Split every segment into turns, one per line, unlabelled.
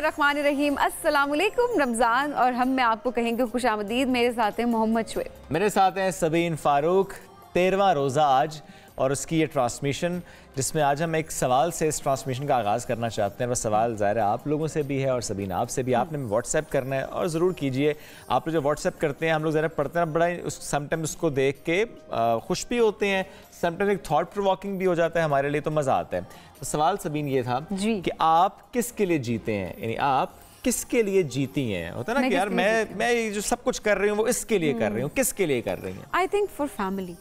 बिस्मिल्लाहिर्रहमानिर्रहीम। अस्सलामुअलैकुम। रमज़ान और हम में आपको कहेंगे खुशामदीद। मेरे साथ हैं मोहम्मद शुएब, मेरे
साथ हैं सबीन फारूक। 13वां रोज़ा आज और उसकी ये ट्रांसमिशन, जिसमें आज हम एक सवाल से इस ट्रांसमिशन का आगाज़ करना चाहते हैं। वह सवाल ज़ाहिर है आप लोगों से भी है और सबीन आपसे भी। आपने व्हाट्सएप करना है और ज़रूर कीजिए। आप लोग जो व्हाट्सएप करते हैं, हम लोग ज़रा पढ़ते हैं, बड़ा समटाइम उसको देख के खुश भी होते हैं, समटाइम एक थॉट प्रोवोकिंग भी हो जाता है हमारे लिए, तो मज़ा आता है। तो सवाल सबीन ये था कि आप किसके लिए जीते हैं, यानी आप किसके लिए जीती हैं। होता है ना कि यार मैं जो सब कुछ कर रही हूँ वो इसके लिए कर रही हूँ, किसके लिए कर रही हैं?
I think for family.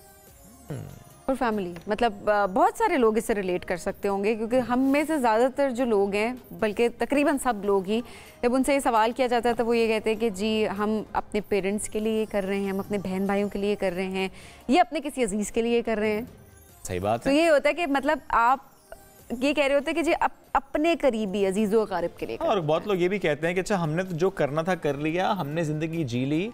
For family मतलब बहुत सारे लोग इससे रिलेट कर सकते होंगे, क्योंकि हम में से ज़्यादातर जो लोग हैं, बल्कि तकरीबन सब लोग ही, जब उनसे ये सवाल किया जाता है तो वो ये कहते हैं कि जी हम अपने पेरेंट्स के लिए कर रहे हैं, हम अपने बहन भाइयों के लिए कर रहे हैं, या अपने किसी अजीज़ के लिए कर रहे हैं।
सही बात है।
तो ये होता है कि मतलब आप ये कह रहे होते हैं कि जी अपने करीबी अजीज़ो अकारिब के लिए।
और बहुत लोग ये भी कहते हैं कि अच्छा हमने तो जो करना था कर लिया, हमने ज़िंदगी जी ली,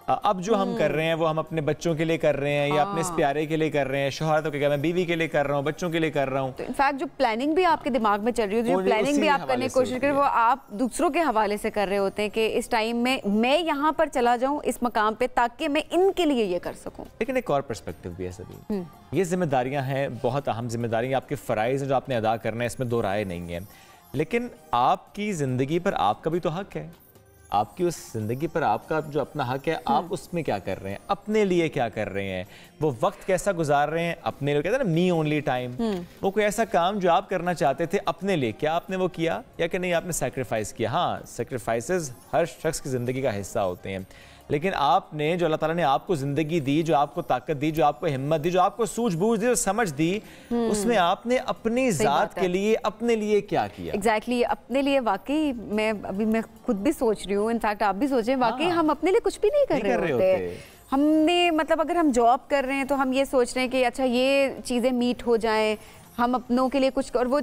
अब जो हम कर रहे हैं वो हम अपने बच्चों के लिए कर रहे हैं या अपने इस प्यारे के लिए कर रहे हैं। शौहर तो क्या, मैं बीवी के लिए कर रहा हूँ, बच्चों के लिए कर रहा हूँ।
तो इनफैक्ट जो प्लानिंग भी आपके दिमाग में चल रही होती है, जो प्लानिंग भी आप करने की कोशिश करें, वो आप दूसरों के हवाले से कर रहे होते हैं कि इस टाइम में मैं यहाँ पर चला जाऊँ इस मकाम पे, ताकि मैं इनके लिए ये कर सकूँ।
लेकिन एक और पर्सपेक्टिव भी है सभी, ये जिम्मेदारियाँ हैं, बहुत अहम जिम्मेदारियाँ, आपके फ़राइज़ हैं जो आपने अदा करना है, इसमें दो राय नहीं है। लेकिन आपकी ज़िंदगी पर आपका भी तो हक है, आपकी उस जिंदगी पर आपका जो अपना हक है, आप उसमें क्या कर रहे हैं, अपने लिए क्या कर रहे हैं, वो वक्त कैसा गुजार रहे हैं अपने लिए। कहते हैं ना मी ओनली टाइम, वो कोई ऐसा काम जो आप करना चाहते थे अपने लिए, क्या आपने वो किया या कि नहीं आपने सेक्रीफाइस किया। हाँ, सेक्रीफाइसेस हर शख्स की ज़िंदगी का हिस्सा होते हैं, लेकिन आपने जो अल्लाह ताला ने आपको ज़िंदगी दी, जो आपको ताकत दी, जो आपको हिम्मत दी, जो आपको सूझबूझ दी, जो समझ दी, उसमें आपने अपनी ज़ात के लिए, अपने लिए क्या किया।
एग्जैक्टली अपने लिए। वाकई मैं खुद भी सोच रही हूँ, इनफैक्ट आप भी सोचें, वाकई हम अपने लिए कुछ भी नहीं कर रहे होते। हमने मतलब अगर हम जॉब कर रहे हैं तो हम ये सोच रहे हैं कि अच्छा ये चीज़ें मीट हो जाएं, हम अपनों के लिए कुछ, और वो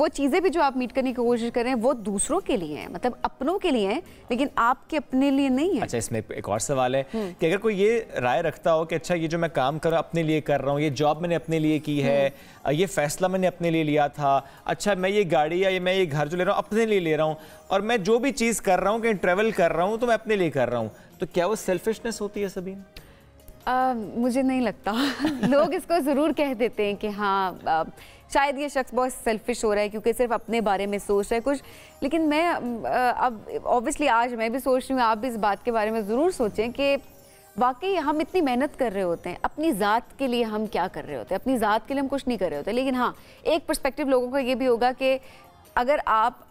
चीज़ें भी जो आप मीट करने की कोशिश कर रहे हैं वो दूसरों के लिए हैं, मतलब अपनों के लिए हैं, लेकिन आपके अपने लिए नहीं है।
अच्छा, इसमें एक और सवाल है कि अगर कोई ये राय रखता हो कि अच्छा ये जो मैं काम कर रहा हूँ अपने लिए कर रहा हूँ, ये जॉब मैंने अपने लिए की है, ये फैसला मैंने अपने लिए लिया था, अच्छा मैं ये गाड़ी या मैं ये घर जो ले रहा हूँ अपने लिए ले रहा हूँ, और मैं जो भी चीज़ कर रहा हूँ, कहीं ट्रेवल कर रहा हूँ तो मैं अपने लिए कर रहा हूँ, तो क्या वो सेल्फिशनेस होती है सबीन?
मुझे नहीं लगता। लोग इसको ज़रूर कह देते हैं कि हाँ शायद ये शख्स बहुत सेल्फिश हो रहा है क्योंकि सिर्फ अपने बारे में सोच रहा है कुछ। लेकिन मैं अब ऑब्वियसली आज मैं भी सोच रही हूँ, आप भी इस बात के बारे में ज़रूर सोचें कि वाकई हम इतनी मेहनत कर रहे होते हैं, अपनी ज़ात के लिए हम क्या कर रहे होते हैं, अपनी ज़ात के लिए हम कुछ नहीं कर रहे होते। लेकिन हाँ, एक पर्सपेक्टिव लोगों का ये भी होगा कि अगर आप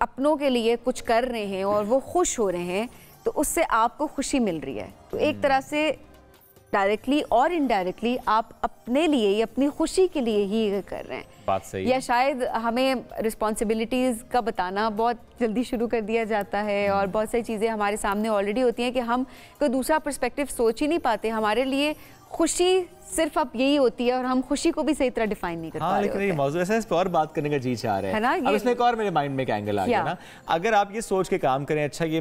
अपनों के लिए कुछ कर रहे हैं और वो खुश हो रहे हैं तो उससे आपको खुशी मिल रही है, तो एक तरह से डायरेक्टली और इनडायरेक्टली आप अपने लिए या अपनी खुशी के लिए ही कर रहे हैं।
बात सही।
या शायद हमें रिस्पॉन्सिबिलिटीज़ का बताना बहुत जल्दी शुरू कर दिया जाता है और बहुत सारी चीज़ें हमारे सामने ऑलरेडी होती हैं कि हम कोई दूसरा पर्सपेक्टिव सोच ही नहीं पाते। हमारे लिए खुशी सिर्फ अब यही होती है और हम खुशी को भी सही तरह डिफाइन नहीं कर पा रहे।
लेकिन ये मौजूद ऐसा, इस पर और बात करने का जी चाह रहा है ना। अब इसमें एक और मेरे माइंड में एक एंगल आ गया ना, अगर आप ये सोच के काम करें, अच्छा ये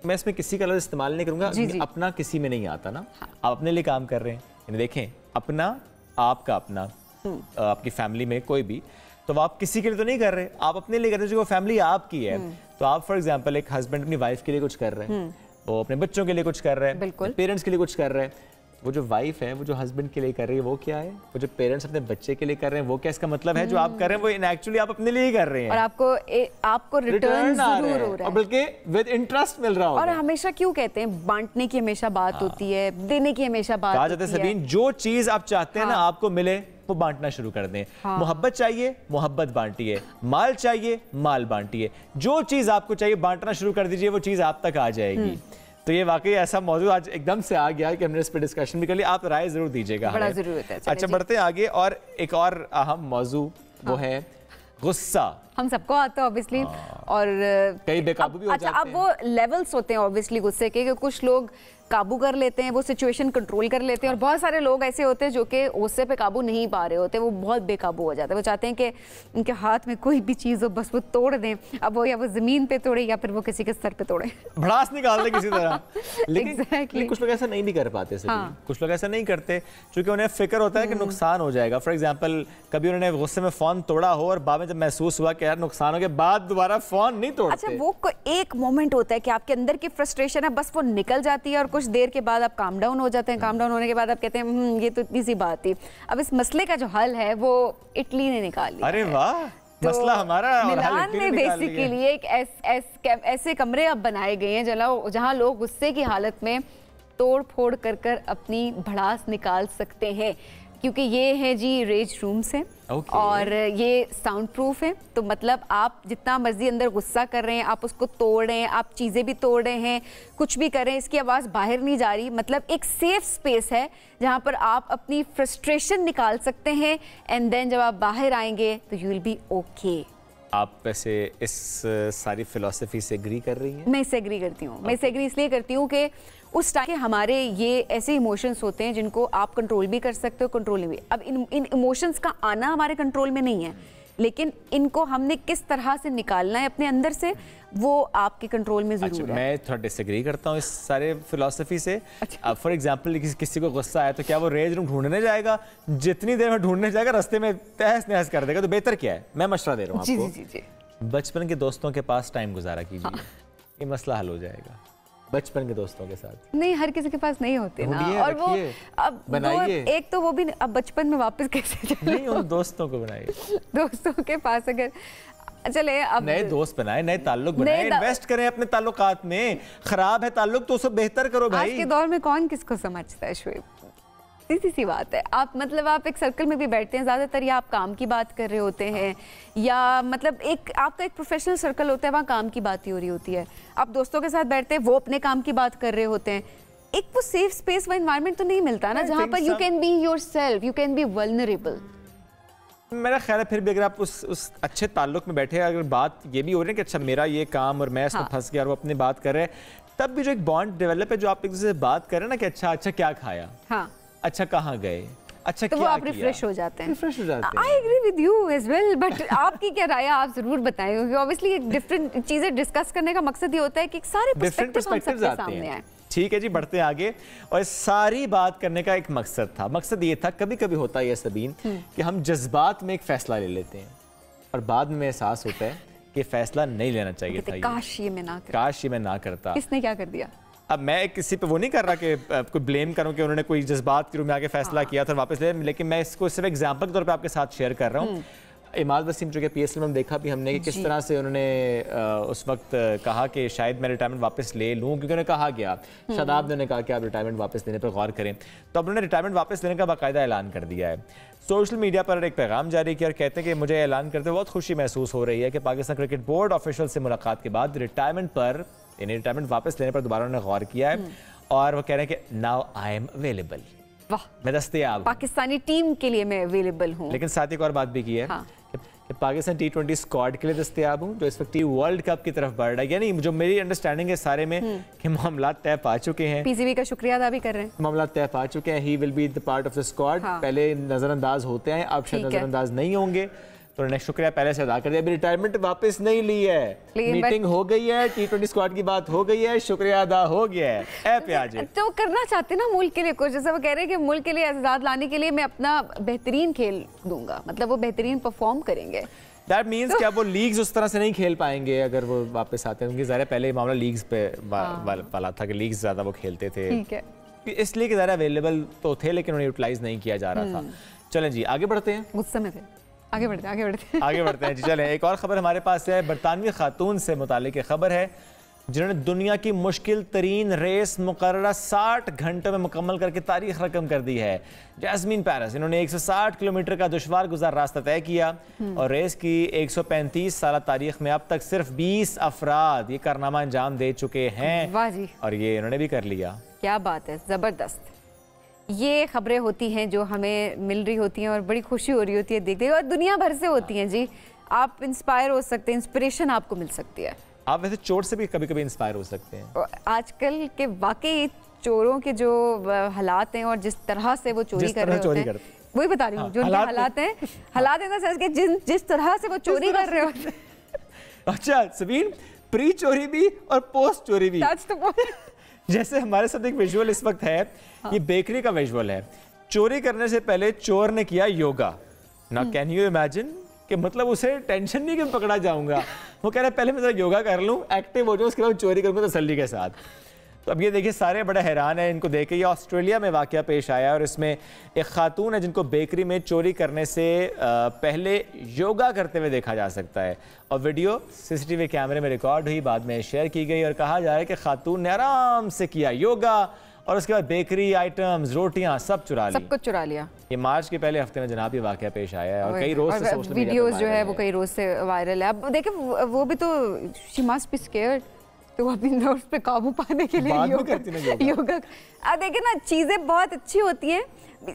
मैं इसमें किसी का लफ्ज़ इस्तेमाल नहीं करूंगा, अपना किसी में नहीं आता ना। आप अपने लिए काम कर रहे हैं, देखें अपना, आपका अपना, आपकी फैमिली में कोई भी, तो आप किसी के लिए तो नहीं कर रहे, आप अपने लिए कर रहे हैं, जो फैमिली आपकी है। तो आप फॉर एग्जांपल एक हस्बैंड अपनी वाइफ के लिए कुछ कर रहे हैं, वो अपने बच्चों के लिए कुछ कर रहे हैं, पेरेंट्स के लिए कुछ कर रहे हैं। वो जो वाइफ है वो जो हस्बैंड के लिए कर रही है वो क्या है, वो जो पेरेंट्स अपने बच्चे के लिए कर रहे हैं वो क्या, इसका मतलब है जो आप कर रहे हैं वो एक्चुअली आप अपने लिए ही कर रहे हैं,
और आपको रिटर्न जरूर हो रहा है,
बल्कि विद इंटरेस्ट मिल रहा होगा।
और हमेशा क्यों कहते हैं बांटने की हमेशा बात होती है, देने की हमेशा बात होती है।
सबीन, जो चीज आप चाहते हैं ना आपको मिले, वो बांटना शुरू कर दें। मोहब्बत चाहिए, मोहब्बत बांटिए, माल चाहिए, माल बांटिए, जो चीज आपको चाहिए बांटना शुरू कर दीजिए, वो चीज आप तक आ जाएगी। तो ये वाकई ऐसा मौजूद आज एकदम से आ गया कि हमने इस पर डिस्कशन भी कर लिया। आप राय जरूर दीजिएगा,
बड़ा जरूरत है।
अच्छा, बढ़ते हैं आगे। और एक और अहम मौजू वो है गुस्सा।
हम सबको आता है ऑब्वियसली, और
कई बेकाबू भी हो जाते हैं।
अब वो लेवल्स होते हैं ऑब्वियसली गुस्से के, कुछ लोग काबू कर लेते हैं, वो सिचुएशन कंट्रोल कर लेते हैं, और बहुत सारे लोग ऐसे होते हैं जो कि गुस्से पे काबू नहीं पा रहे होते, वो बहुत बेकाबू हो जाते हैं। वो चाहते हैं कि उनके हाथ में कोई भी चीज़ हो बस वो तोड़ दें, अब वो या वो ज़मीन पे तोड़े या फिर वो किसी के सर पे तोड़े,
भड़ास निकाल दे किसी तरह। लेकिन कुछ लोग ऐसा नहीं भी कर पाते। कुछ लोग ऐसा नहीं करते क्योंकि उन्हें फिक्र होता है कि नुकसान हो जाएगा। फॉर एग्जाम्पल, कभी उन्होंने गुस्से में फ़ोन तोड़ा हो और बाद में जब महसूस हुआ कि यार नुकसान हो गया, बाद दोबारा फोन नहीं तोड़ते।
अच्छा, वो एक मोमेंट होता है कि आपके अंदर की फ्रस्ट्रेशन है, बस वो निकल जाती है और कुछ देर के बाद आप काम डाउन हो जाते हैं। काम डाउन होने के बाद आप कहते हैं ये तो इतनी सी बात थी। अब इस मसले का जो हल है वो इटली ने निकाल लिया।
अरे वाह, तो मसला हमारा
मिलान में बेसिकली एक ऐसे कमरे अब बनाए गए हैं जहां लोग गुस्से की हालत में तोड़ फोड़ कर अपनी भड़ास निकाल सकते हैं, क्योंकि ये है जी रेज रूम्स हैं और ये साउंड प्रूफ है। तो मतलब आप जितना मर्जी अंदर गुस्सा कर रहे हैं, आप उसको तोड़ रहे हैं, आप चीज़ें भी तोड़ रहे हैं, कुछ भी कर रहे हैं, इसकी आवाज़ बाहर नहीं जा रही। मतलब एक सेफ स्पेस है जहाँ पर आप अपनी फ्रस्ट्रेशन निकाल सकते हैं एंड देन जब आप बाहर आएंगे तो यू विल बी ओके।
आप वैसे इस सारी फिलॉसफी से एग्री कर रही हैं?
मैं इससे एग्री करती हूँ। मैं इससे एग्री इसलिए करती हूँ कि उस टाइम के हमारे ये ऐसे इमोशंस होते हैं जिनको आप कंट्रोल भी कर सकते हो, कंट्रोल नहीं भी। अब इन इमोशंस का आना हमारे कंट्रोल में नहीं है, लेकिन इनको हमने किस तरह से निकालना है अपने अंदर से, वो आपके कंट्रोल में जरूर है।
मैं थोड़ा डिसएग्री करता हूँ इस सारे फिलॉसफी से। अब फॉर एग्जांपल किसी को गुस्सा आया तो क्या वो रेज रूम ढूंढने जाएगा? जितनी देर में ढूंढने जाएगा रास्ते में तहस नहस कर देगा। तो बेहतर क्या है, मैं मशवरा दे रहा हूँ आपको,
जी।
बचपन के दोस्तों के पास टाइम गुजारा कीजिए, ये मसला हल हो जाएगा। बचपन के दोस्तों के साथ
नहीं, हर किसी के पास नहीं होते ना। और वो अब
बनाइए,
एक तो वो भी अब बचपन में वापस कैसे चले?
नहीं, उन दोस्तों को बनाइए।
दोस्तों के पास अगर चले, अब
नए दोस्त बनाए, नए ताल्लुक बनाए, इन्वेस्ट करें अपने ताल्लुकात में। खराब है ताल्लुक तो उसे बेहतर करो भाई।
आज के दौर में कौन किसको समझता है शोएब? सीधी सी बात है। आप मतलब आप एक सर्कल में भी बैठते हैं, ज़्यादातर या आप काम की बात कर रहे होते हैं या मतलब एक आपका एक प्रोफेशनल सर्कल होता है, वहाँ काम की बात ही हो रही होती है। आप दोस्तों के साथ बैठते हैं, वो अपने काम की बात कर रहे होते हैं। एक वो सेफ स्पेस व एनवायरनमेंट तो नहीं मिलता ना जहाँ पर you can be yourself, you can be vulnerable.
मेरा ख्याल है फिर भी अगर आप उस अच्छे ताल्लुक में बैठे, अगर बात ये भी हो रही है कि अच्छा मेरा ये काम और मैं इसमें फंस गया और वो अपनी बात कर रहे हैं, तब भी जो एक बॉन्ड डेवलप है, जो आप एक दूसरे से बात कर रहे हैं ना कि अच्छा क्या खाया, अच्छा कहाँ गए, अच्छा तो क्या वो आप
रिफ्रेश हो जाते हैं।
रिफ्रेश हो जाते हैं।
I agree with you as well, but आपकी क्या राय है, आप जरूर बताएं, क्योंकि ऑब्वियसली एक डिफरेंट चीजें डिस्कस करने का मकसद ये होता है कि सारे पर्सपेक्टिव्स आते हैं।
ठीक है जी, बढ़ते हैं आगे। और सारी बात करने का एक मकसद था, मकसद ये था, कभी कभी होता है सबीन कि हम जज्बात में एक फैसला ले लेते हैं और बाद में एहसास होता है कि फैसला नहीं लेना चाहिए था,
काश ये मैं ना करता। इसने क्या कर दिया?
अब मैं किसी पे वो नहीं कर रहा कि कोई ब्लेम करूं कि उन्होंने कोई जज्बात के रूप में आके फैसला किया था वापस ले, लेकिन मैं इसको सिर्फ एग्जांपल के तौर पे आपके साथ शेयर कर रहा हूं। इमाद वसीम जो कि पीएसएल में देखा भी हमने कि किस तरह से उन्होंने उस वक्त कहा कि शायद मैं रिटायरमेंट वापस ले लूं, क्योंकि उन्हें कहा गया, शादाब ने उन्हें कहा कि आप रिटायरमेंट वापस लेने पर गौर करें, तो अब उन्होंने रिटायरमेंट वापस लेने का बाकायदा ऐलान कर दिया है। सोशल मीडिया पर एक पैगाम जारी किया और कहते हैं कि मुझे ऐलान करते बहुत खुशी महसूस हो रही है कि पाकिस्तान क्रिकेट बोर्ड ऑफिशियल से मुलाकात के बाद रिटायरमेंट वापस लेने पर दोबारा उन्होंने गौर किया है और वो कह रहे हैं कि नाउ आई एम अवेलेबल, मैं दस्तयाब,
पाकिस्तानी टीम के लिए मैं अवेलेबल हूं।
लेकिन साथ ही एक और बात भी की है कि पाकिस्तान T20 स्क्वाड के लिए दस्तयाब हूं, जो इस वक्त वर्ल्ड कप की तरफ बढ़ रहा है। यानी जो मेरी अंडरस्टैंडिंग है सारे में कि मामला तय पा चुके हैं।
पीसीबी का शुक्रिया अदा भी कर रहे हैं,
मामला तय पा चुके हैं। He will be the part of the squad. पहले नजरअंदाज होते हैं, अब शायद नजरअंदाज नहीं होंगे, तो उन्होंने शुक्रिया पहले से अदा कर दिया। अभी रिटायरमेंट वापस नहीं ली है, मीटिंग हो गई है, T20 स्क्वाड की बात हो गई है, शुक्रिया अदा हो गया है। ऐ प्याज
तो करना चाहते ना मुल्क के लिए कुछ, जैसे वो कह रहे हैं कि मुल्क के लिए आजाद लाने के लिए मैं अपना बेहतरीन खेल दूंगा, मतलब वो बेहतरीन परफॉर्म करेंगे।
That means क्या वो लीग्स उस तरह से नहीं खेल पाएंगे अगर वो वापस आते हैं, क्योंकि ज़रा पहले मामला लीग्स पे वाला था कि लीग्स ज़्यादा वो खेलते थे, इसलिए कि ज़रा अवेलेबल तो थे लेकिन उन्हें यूटिलाइज नहीं किया जा रहा था। चलें जी आगे बढ़ते हैं,
गुस्से में थे, आगे बढ़ते
हैं जी। चलें एक और खबर हमारे पास है, बरतानवी खातून से मुतालिक खबर है जिन्होंने दुनिया की मुश्किल तरीन रेस मुकर्ररा 60 घंटों में मुकम्मल करके तारीख रकम कर दी है। जैस्मीन पेरिस, इन्होंने 160 किलोमीटर का दुश्वार गुजार रास्ता तय किया और रेस की 135 साल तारीख में अब तक सिर्फ 20 अफराद ये कारनामा अंजाम दे चुके हैं।
वाह जी,
और ये इन्होंने भी कर लिया।
क्या बात है, जबरदस्त। ये खबरें होती हैं जो हमें मिल रही होती हैं और बड़ी खुशी हो रही होती है देखते, और दुनिया भर से होती हैं जी। आप इंस्पायर हो सकते हैं, इंस्पिरेशन आपको मिल सकती है।
आप वैसे चोर से भी कभी कभी इंस्पायर हो सकते हैं।
आजकल के वाकई चोरों के जो हालात हैं और जिस तरह से वो चोरी कर रहे होते हैं, वही बता रही हूँ, जो हालात हैं, हालात इन द सेंस कि जिस तरह से वो चोरी कर रहे होते हैं।
अच्छा सबीन, प्री चोरी भी और पोस्ट चोरी भी। जैसे हमारे साथ एक विजुअल इस वक्त है, ये बेकरी का विजुअल है। चोरी करने से पहले चोर ने किया yoga. Now can you imagine कि मतलब उसे टेंशन नहीं कि मैं पकड़ा जाऊंगा। वो कह रहा है पहले मैं योगा कर लूँ, एक्टिव हो जाऊँ, उसके बाद चोरी करूँगा तसल्ली के साथ। तो अब ये देखिए सारे बड़े हैरान हैं इनको देख के। ये ऑस्ट्रेलिया में वाक़या पेश आया और इसमें एक खातून है जिनको बेकरी में चोरी करने से पहले योगा करते हुए देखा जा सकता है और वीडियो सीसीटीवी कैमरे में रिकॉर्ड हुई, बाद में शेयर की गई और कहा जा रहा है कि खातून ने आराम से किया योगा और उसके बाद बेकरी आइटम्स, रोटियां सब चुरा ली,
सब कुछ चुरा लिया।
ये मार्च के पहले हफ्ते में जनाब ये वाक़या पेश आया है और कई रोज से सोशल मीडिया
वीडियोस जो है वो कई रोज से वायरल है। अब देखिए वो भी तो शी मस्ट बी स्केयर्ड, तो वो अपनी नर्व्स पे काबू पाने के लिए योगा। अब देखिए ना चीज़ें बहुत अच्छी होती हैं,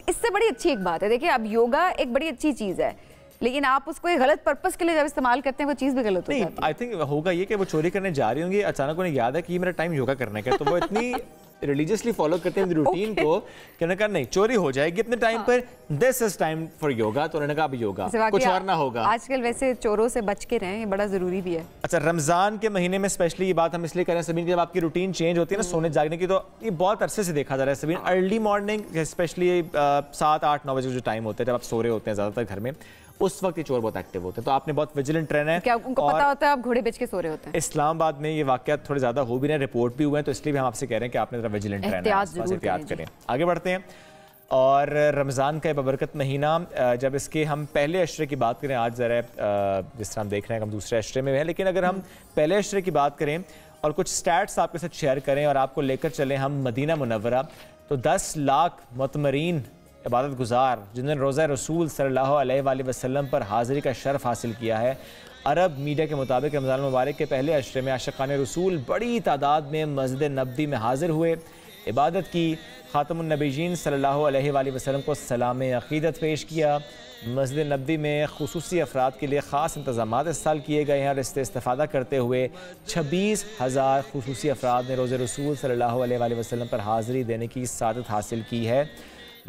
इससे बड़ी अच्छी एक बात है। देखिए अब योगा एक बड़ी अच्छी चीज़ है, लेकिन आप उसको एक गलत पर्पस के लिए जब इस्तेमाल करते हैं वो चीज़ भी गलत होती है।
आई थिंक होगा ये कि वो चोरी करने जा रही होंगी, अचानक उन्हें याद है कि मेरा टाइम योगा करने का, तो वो इतनी रिलीजियसली फॉलो करते हैं रूटीन को कि उन्होंने कहा नहीं चोरी हो जाएगी अपने टाइम पर, this is time for yoga, तो उन्होंने कहा अब योगा कुछ और ना होगा।
आजकल वैसे चोरों से बच के रहें, ये बड़ा जरूरी भी है।
अच्छा, रमजान के महीने में स्पेशली ये बात हम इसलिए करें सभी, जब आपकी रूटीन चेंज होती है ना सोने जागने की, तो ये बहुत अरसे से देखा जा रहा है सभी अर्ली मॉर्निंग स्पेशली 7, 8, 9 बजे जो टाइम होता है जब आप सो रहे होते हैं ज्यादातर घर में, उस वक्त ये चोर बहुत एक्टिव होते हैं। तो आपने बहुत विजिलेंट रहना है।
क्या उनको पता होता है आप घोड़े बेच के सो रहे होते हैं? इस्लामाबाद
में ये वाकया थोड़े ज्यादा हो भी रहे, रिपोर्ट भी हुए हैं, तो इसलिए भी हम आपसे कह रहे हैं कि आपने जरा विजिलेंट रहना है, एहतियात करें। आगे बढ़ते हैं। और रमज़ान का बबरकत महीना, जब इसके हम पहले अशरे की बात करें, आज ज़रा जिस तरह हम देख रहे हैं हम दूसरे अशरे में हैं, लेकिन अगर हम पहले अशरे की बात करें और कुछ स्टैट्स आपके साथ शेयर करें और आपको लेकर चलें हम मदीना मुनव्वरा, तो 10 लाख मुतमरीन इबादत गुजार जिन्होंने रोज़ा रसूल सल्लल्लाहु अलैहि वसल्लम पर हाज़िरी का शर्फ हासिल किया है। अरब मीडिया के मुताबिक रमज़ान मुबारक के पहले अशरे में आशिक़ान रसूल बड़ी तादाद में मस्जिद नबवी में हाज़िर हुए, इबादत की, ख़ातमुन नबीयीन सल्लल्लाहु अलैहि वसल्लम को सलाम अक़ीदत पेश किया। मस्जिद नबवी में खुसूसी अफराद के लिए ख़ास इंतज़ामात इस साल किए गए हैं और इससे इस्तेफ़ादा करते हुए 26,000 खुसूसी अफराद ने रोज़े रसूल सल्लल्लाहु अलैहि वसल्लम पर हाज़िरी देने की सादत हासिल की है।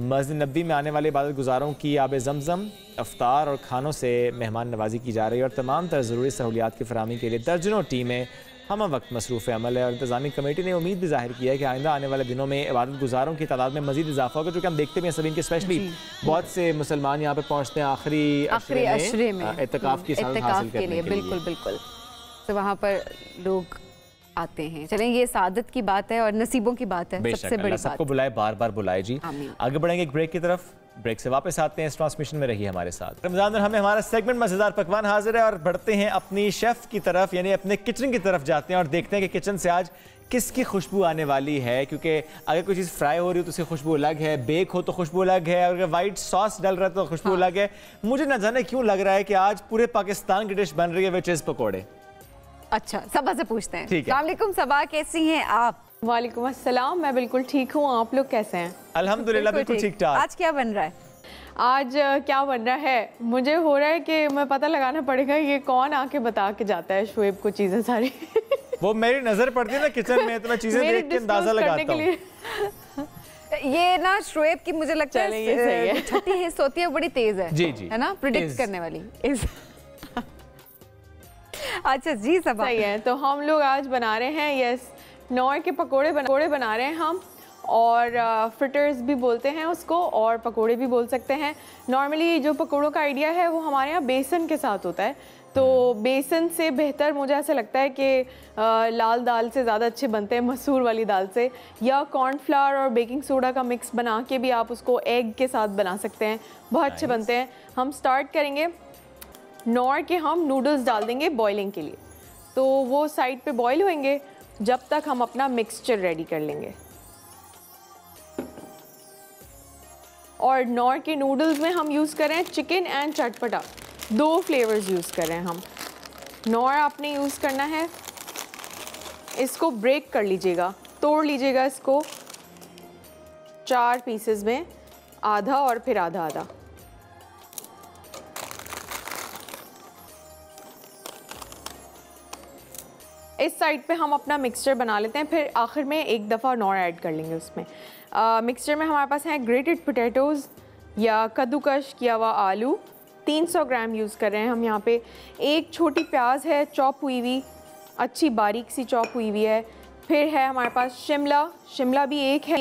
मस्जिद नबी में आने वाले इबादत गुजारों की आब ज़मज़म, अफ्तार और खानों से मेहमान नवाजी की जा रही है और तमाम तर ज़रूरी सहूलियात की फराहमी के लिए दर्जनों टीमें हम वक्त मसरूफ़ अमल है। और इंतज़ामी कमेटी ने उम्मीद भी जाहिर की है कि आइंदा आने वाले दिनों में इबादत गुजारों की तादाद में मज़ीद इजाफा होगा, क्योंकि हम देखते भी हैं सभी के स्पेशली बहुत से मुसलमान यहाँ पर पहुँचते हैं आखिरी अशरे में एतकाफ़ की सादत हासिल करने के लिए।
बिल्कुल बिल्कुल, तो वहाँ पर लोग आते हैं। चलें, ये सादत की बात है और नसीबों की बात है, सबसे बड़ी बात। सबको
बुलाए, बार बार बुलाए जी। आगे बढ़ेंगे एक ब्रेक की तरफ, ब्रेक से वापस आते हैं, इस ट्रांसमिशन में रहिए हमारे साथ। रमजान में हमें हमारा सेगमेंट मज़ेदार पकवान हाजिर है और बढ़ते हैं अपनी शेफ की तरफ, यानी अपने किचन की तरफ जाते हैं और देखते हैं कि किचन से आज किसकी खुशबू आने वाली है। क्योंकि अगर कोई चीज़ फ्राई हो रही हो तो उसकी खुशबू अलग है, बेक हो तो खुशबू अलग है, और अगर वाइट सॉस डल रहा है तो खुशबू अलग है। मुझे ना जाने क्यों लग रहा है कि आज पूरे पाकिस्तान की डिश बन रही है विच इज़ पकौड़े।
अच्छा, सबा से पूछते हैं।
ठीक है।
अस्सलाम सबा, कैसी हैं आप?
वालेकुम अस्सलाम, मैं बिल्कुल ठीक हूँ, आप लोग कैसे हैं?
अल्हम्दुलिल्लाह बिल्कुल ठीक ठाक।
आज क्या बन रहा है?
आज क्या बन रहा है, मुझे हो रहा है कि मैं पता लगाना पड़ेगा ये कौन आके बता के जाता है शुएब को चीजें सारी।
वो मेरी नजर पड़ती है ना किचन में, तो मैं चीजें देख के अंदाजा लगाता हूँ।
ये ना शुएब की मुझे लगता है छठी हिस्स होती है, बड़ी तेज है।
जी जी,
है ना, प्रिडिक्ट करने वाली। अच्छा जी, सब
सही है। तो हम लोग आज बना रहे हैं यस नौर के पकोड़े बना रहे हैं हम, और फ्रिटर्स भी बोलते हैं उसको और पकोड़े भी बोल सकते हैं। नॉर्मली जो पकोड़ों का आइडिया है वो हमारे यहाँ बेसन के साथ होता है, तो बेसन से बेहतर मुझे ऐसा लगता है कि लाल दाल से ज़्यादा अच्छे बनते हैं, मसूर वाली दाल से, या कॉर्नफ्लावर और बेकिंग सोडा का मिक्स बना के भी आप उसको एग के साथ बना सकते हैं, बहुत अच्छे बनते हैं। हम स्टार्ट करेंगे नौर के, हम नूडल्स डाल देंगे बॉइलिंग के लिए, तो वो साइड पे बॉईल होंगे जब तक हम अपना मिक्सचर रेडी कर लेंगे। और नौर के नूडल्स में हम यूज़ कर रहे हैं चिकन एंड चटपटा, 2 फ्लेवर्स यूज़ कर रहे हैं हम। नौर आपने यूज़ करना है, इसको ब्रेक कर लीजिएगा, तोड़ लीजिएगा इसको 4 पीसेस में, आधा और फिर आधा आधा। इस साइड पे हम अपना मिक्सचर बना लेते हैं, फिर आखिर में एक दफ़ा नौर ऐड कर लेंगे उसमें। मिक्सचर में हमारे पास हैं ग्रेटेड पोटैटोज़ या कद्दूकश किया हुआ आलू, 300 ग्राम यूज़ कर रहे हैं हम यहाँ पे। एक छोटी प्याज है चॉप हुई हुई, अच्छी बारीक सी चॉप हुई हुई है। फिर है हमारे पास शिमला भी एक है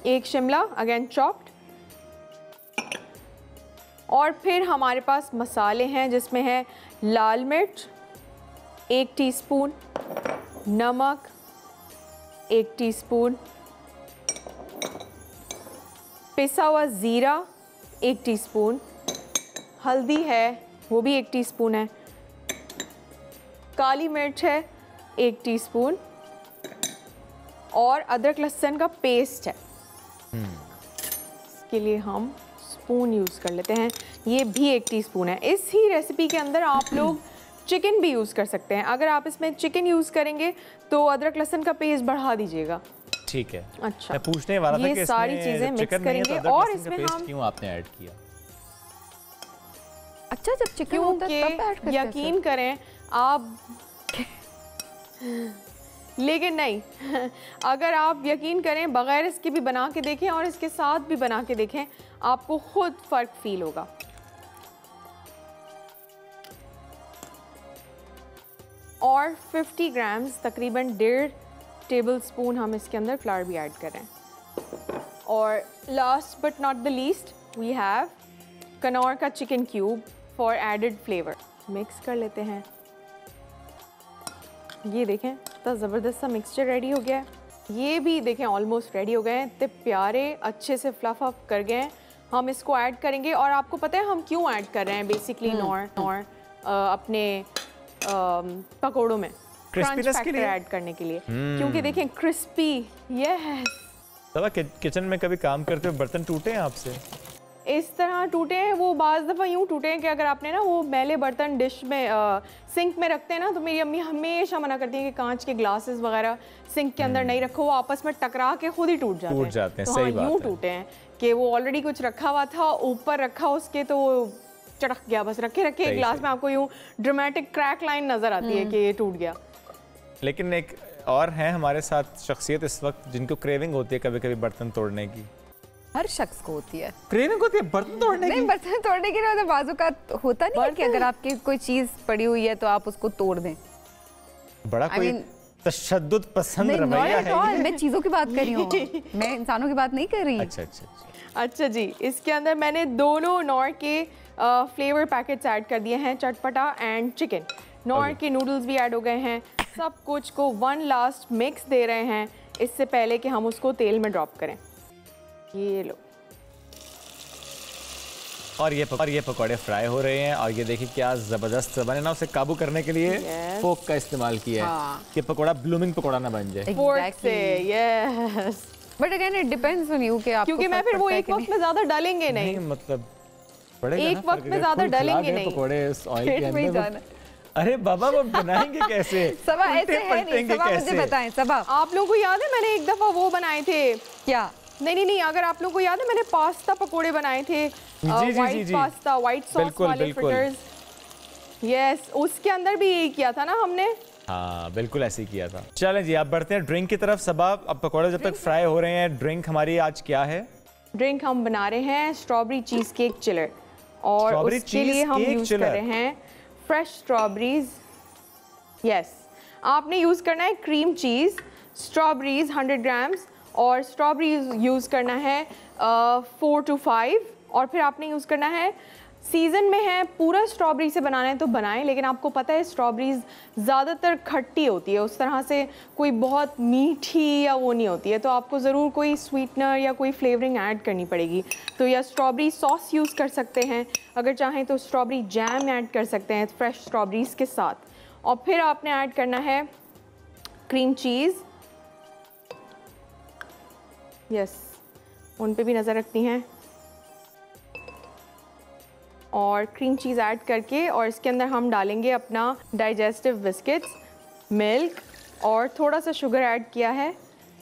एक शिमला अगेन चॉप्ड, और फिर हमारे पास मसाले हैं जिसमें है लाल मिर्च 1 टीस्पून, नमक 1 टीस्पून, पिसा हुआ ज़ीरा 1 टीस्पून, हल्दी है वो भी 1 टीस्पून है, काली मिर्च है 1 टीस्पून और अदरक लहसुन का पेस्ट है। इसके लिए हम स्पून यूज़ कर लेते हैं, ये भी 1 टीस्पून है। इस ही रेसिपी के अंदर आप लोग चिकन भी यूज़ कर सकते हैं। अगर आप इसमें चिकन यूज़ करेंगे तो अदरक लहसुन का पेस्ट बढ़ा दीजिएगा।
ठीक है।
अच्छा,
मैं पूछने वाला था कि
ये सारी चीज़ें मिक्स करेंगे और इसमें हम
क्यों आपने ऐड किया?
अच्छा, जब चिकन होता है तब ऐड करते हैं?
यकीन करें आप लेकिन नहीं अगर आप यकीन करें बगैर इसके भी बना के देखें और इसके साथ भी बना के देखें, आपको खुद फर्क फील होगा। और 50 ग्राम्स तकरीबन 1.5 टेबल स्पून हम इसके अंदर फ्लावर भी ऐड करें। और last but not the least we have Knorr का chicken cube for added flavour. Mix कर लेते हैं। ये देखें इतना ज़बरदस्त सा मिक्सचर रेडी हो गया है। ये भी देखें ऑलमोस्ट रेडी हो गए हैं, इतने प्यारे अच्छे से फ्लफ अप कर गए हैं। हम इसको ऐड करेंगे और आपको पता है हम क्यों ऐड कर रहे हैं बेसिकली नॉर अपने पकोड़ों में क्रंच फैक्टर ऐड करने के लिए, क्योंकि देखें क्रिस्पी। यस
तब किचन में कभी काम करते हुए बर्तन टूटे हैं आपसे?
इस तरह टूटे हैं वो, बाज़ दफ़ा यूँ टूटे हैं कि अगर आपने ना वो मैले बर्तन डिश में सिंक में रखते हैं ना, तो मेरी अम्मी हमेशा मना करती हैं कि कांच के ग्लासेस वगैरह सिंक के अंदर नहीं रखो, वो आपस में टकरा के खुद ही टूट जाते हैं।
तो सही बात
यूँ टूटे हैं कि वो ऑलरेडी कुछ रखा हुआ था, ऊपर रखा उसके तो चटक गया, बस रखे रखे ग्लास में आपको यूँ ड्रामेटिक क्रैक लाइन नज़र आती है कि ये टूट गया।
लेकिन एक और है हमारे साथ शख्सियत इस वक्त जिनको क्रेविंग होती है कभी कभी बर्तन तोड़ने की।
हर शख्स को होती है
क्रेविंग होती है बर्तन तोड़ने की?
नहीं, बर्तन तोड़ने की ना, बाजू का होता नहीं है कि अगर आपकी कोई चीज पड़ी हुई है तो आप उसको तोड़ दें।
बड़ा कोई तशद्दुद पसंद रवैया है।
मैं चीजों की बात कर रही हूँ, मैं इंसानों की बात नहीं कर रही।
अच्छा जी, इसके अंदर मैंने दोनों नॉर के फ्लेवर पैकेट्स ऐड कर दिए हैं, चटपटा एंड चिकन। नॉर के नूडल्स भी ऐड हो गए हैं। सब कुछ को वन लास्ट मिक्स दे रहे हैं इससे पहले कि हम उसको तेल में ड्रॉप करें। ये लो,
और ये पकौड़े फ्राई हो रहे हैं और ये देखिए क्या जबरदस्त बने ना, उसे काबू करने के लिए फोक का इस्तेमाल किया है कि पकौड़ा ब्लूमिंग पकौड़ा ना बन जाए।
फोर्क से, yes.
But again it depends on you कि आप,
क्योंकि मैं फिर वो एक वक्त में ज्यादा डालेंगे नहीं,
मतलब
एक वक्त में ज्यादा डालेंगे नहीं
पकौड़े इस ऑयल के अंदर। अरे बाबा वो बनाएंगे कैसे?
सबा ऐसे है नहीं, सबा मुझे बताएं। सबा
आप लोगों को याद है मैंने एक दफा वो बनाए थे
क्या?
नहीं, अगर आप लोगों को याद है मैंने पास्ता पकोड़े बनाए थे, व्हाइट पास्ता, व्हाइट सॉस वाले फ्रिटर्स। यस, उसके अंदर भी यही किया था ना हमने।
हाँ बिल्कुल ऐसे ही किया था। चलें जी, आप बढ़ते हैं ड्रिंक की तरफ। सबा अब पकोड़े जब तक फ्राई हो रहे हैं, ड्रिंक हमारी आज क्या है?
ड्रिंक हम बना रहे हैं स्ट्रॉबेरी चीज केक चिलर, और उसके लिए हम यूज कर रहे हैं फ्रेश स्ट्रॉबेरीज। यस, आपने यूज करना है क्रीम चीज, स्ट्रॉबेरीज 100 ग्राम्स, और स्ट्रॉबेरी यूज़ करना है 4 to 5, और फिर आपने यूज़ करना है, सीज़न में है पूरा स्ट्रॉबेरी से बनाना है तो बनाएं, लेकिन आपको पता है स्ट्रॉबेरीज ज़्यादातर खट्टी होती है, उस तरह से कोई बहुत मीठी या वो नहीं होती है, तो आपको ज़रूर कोई स्वीटनर या कोई फ्लेवरिंग ऐड करनी पड़ेगी। तो या स्ट्रॉबेरी सॉस यूज़ कर सकते हैं, अगर चाहें तो स्ट्रॉबेरी जैम ऐड कर सकते हैं फ्रेश स्ट्रॉबेरीज़ के साथ। और फिर आपने ऐड करना है क्रीम चीज़। यस, उन पे भी नज़र रखती हैं। और क्रीम चीज़ ऐड करके, और इसके अंदर हम डालेंगे अपना डाइजेस्टिव बिस्किट्स, मिल्क, और थोड़ा सा शुगर ऐड किया है,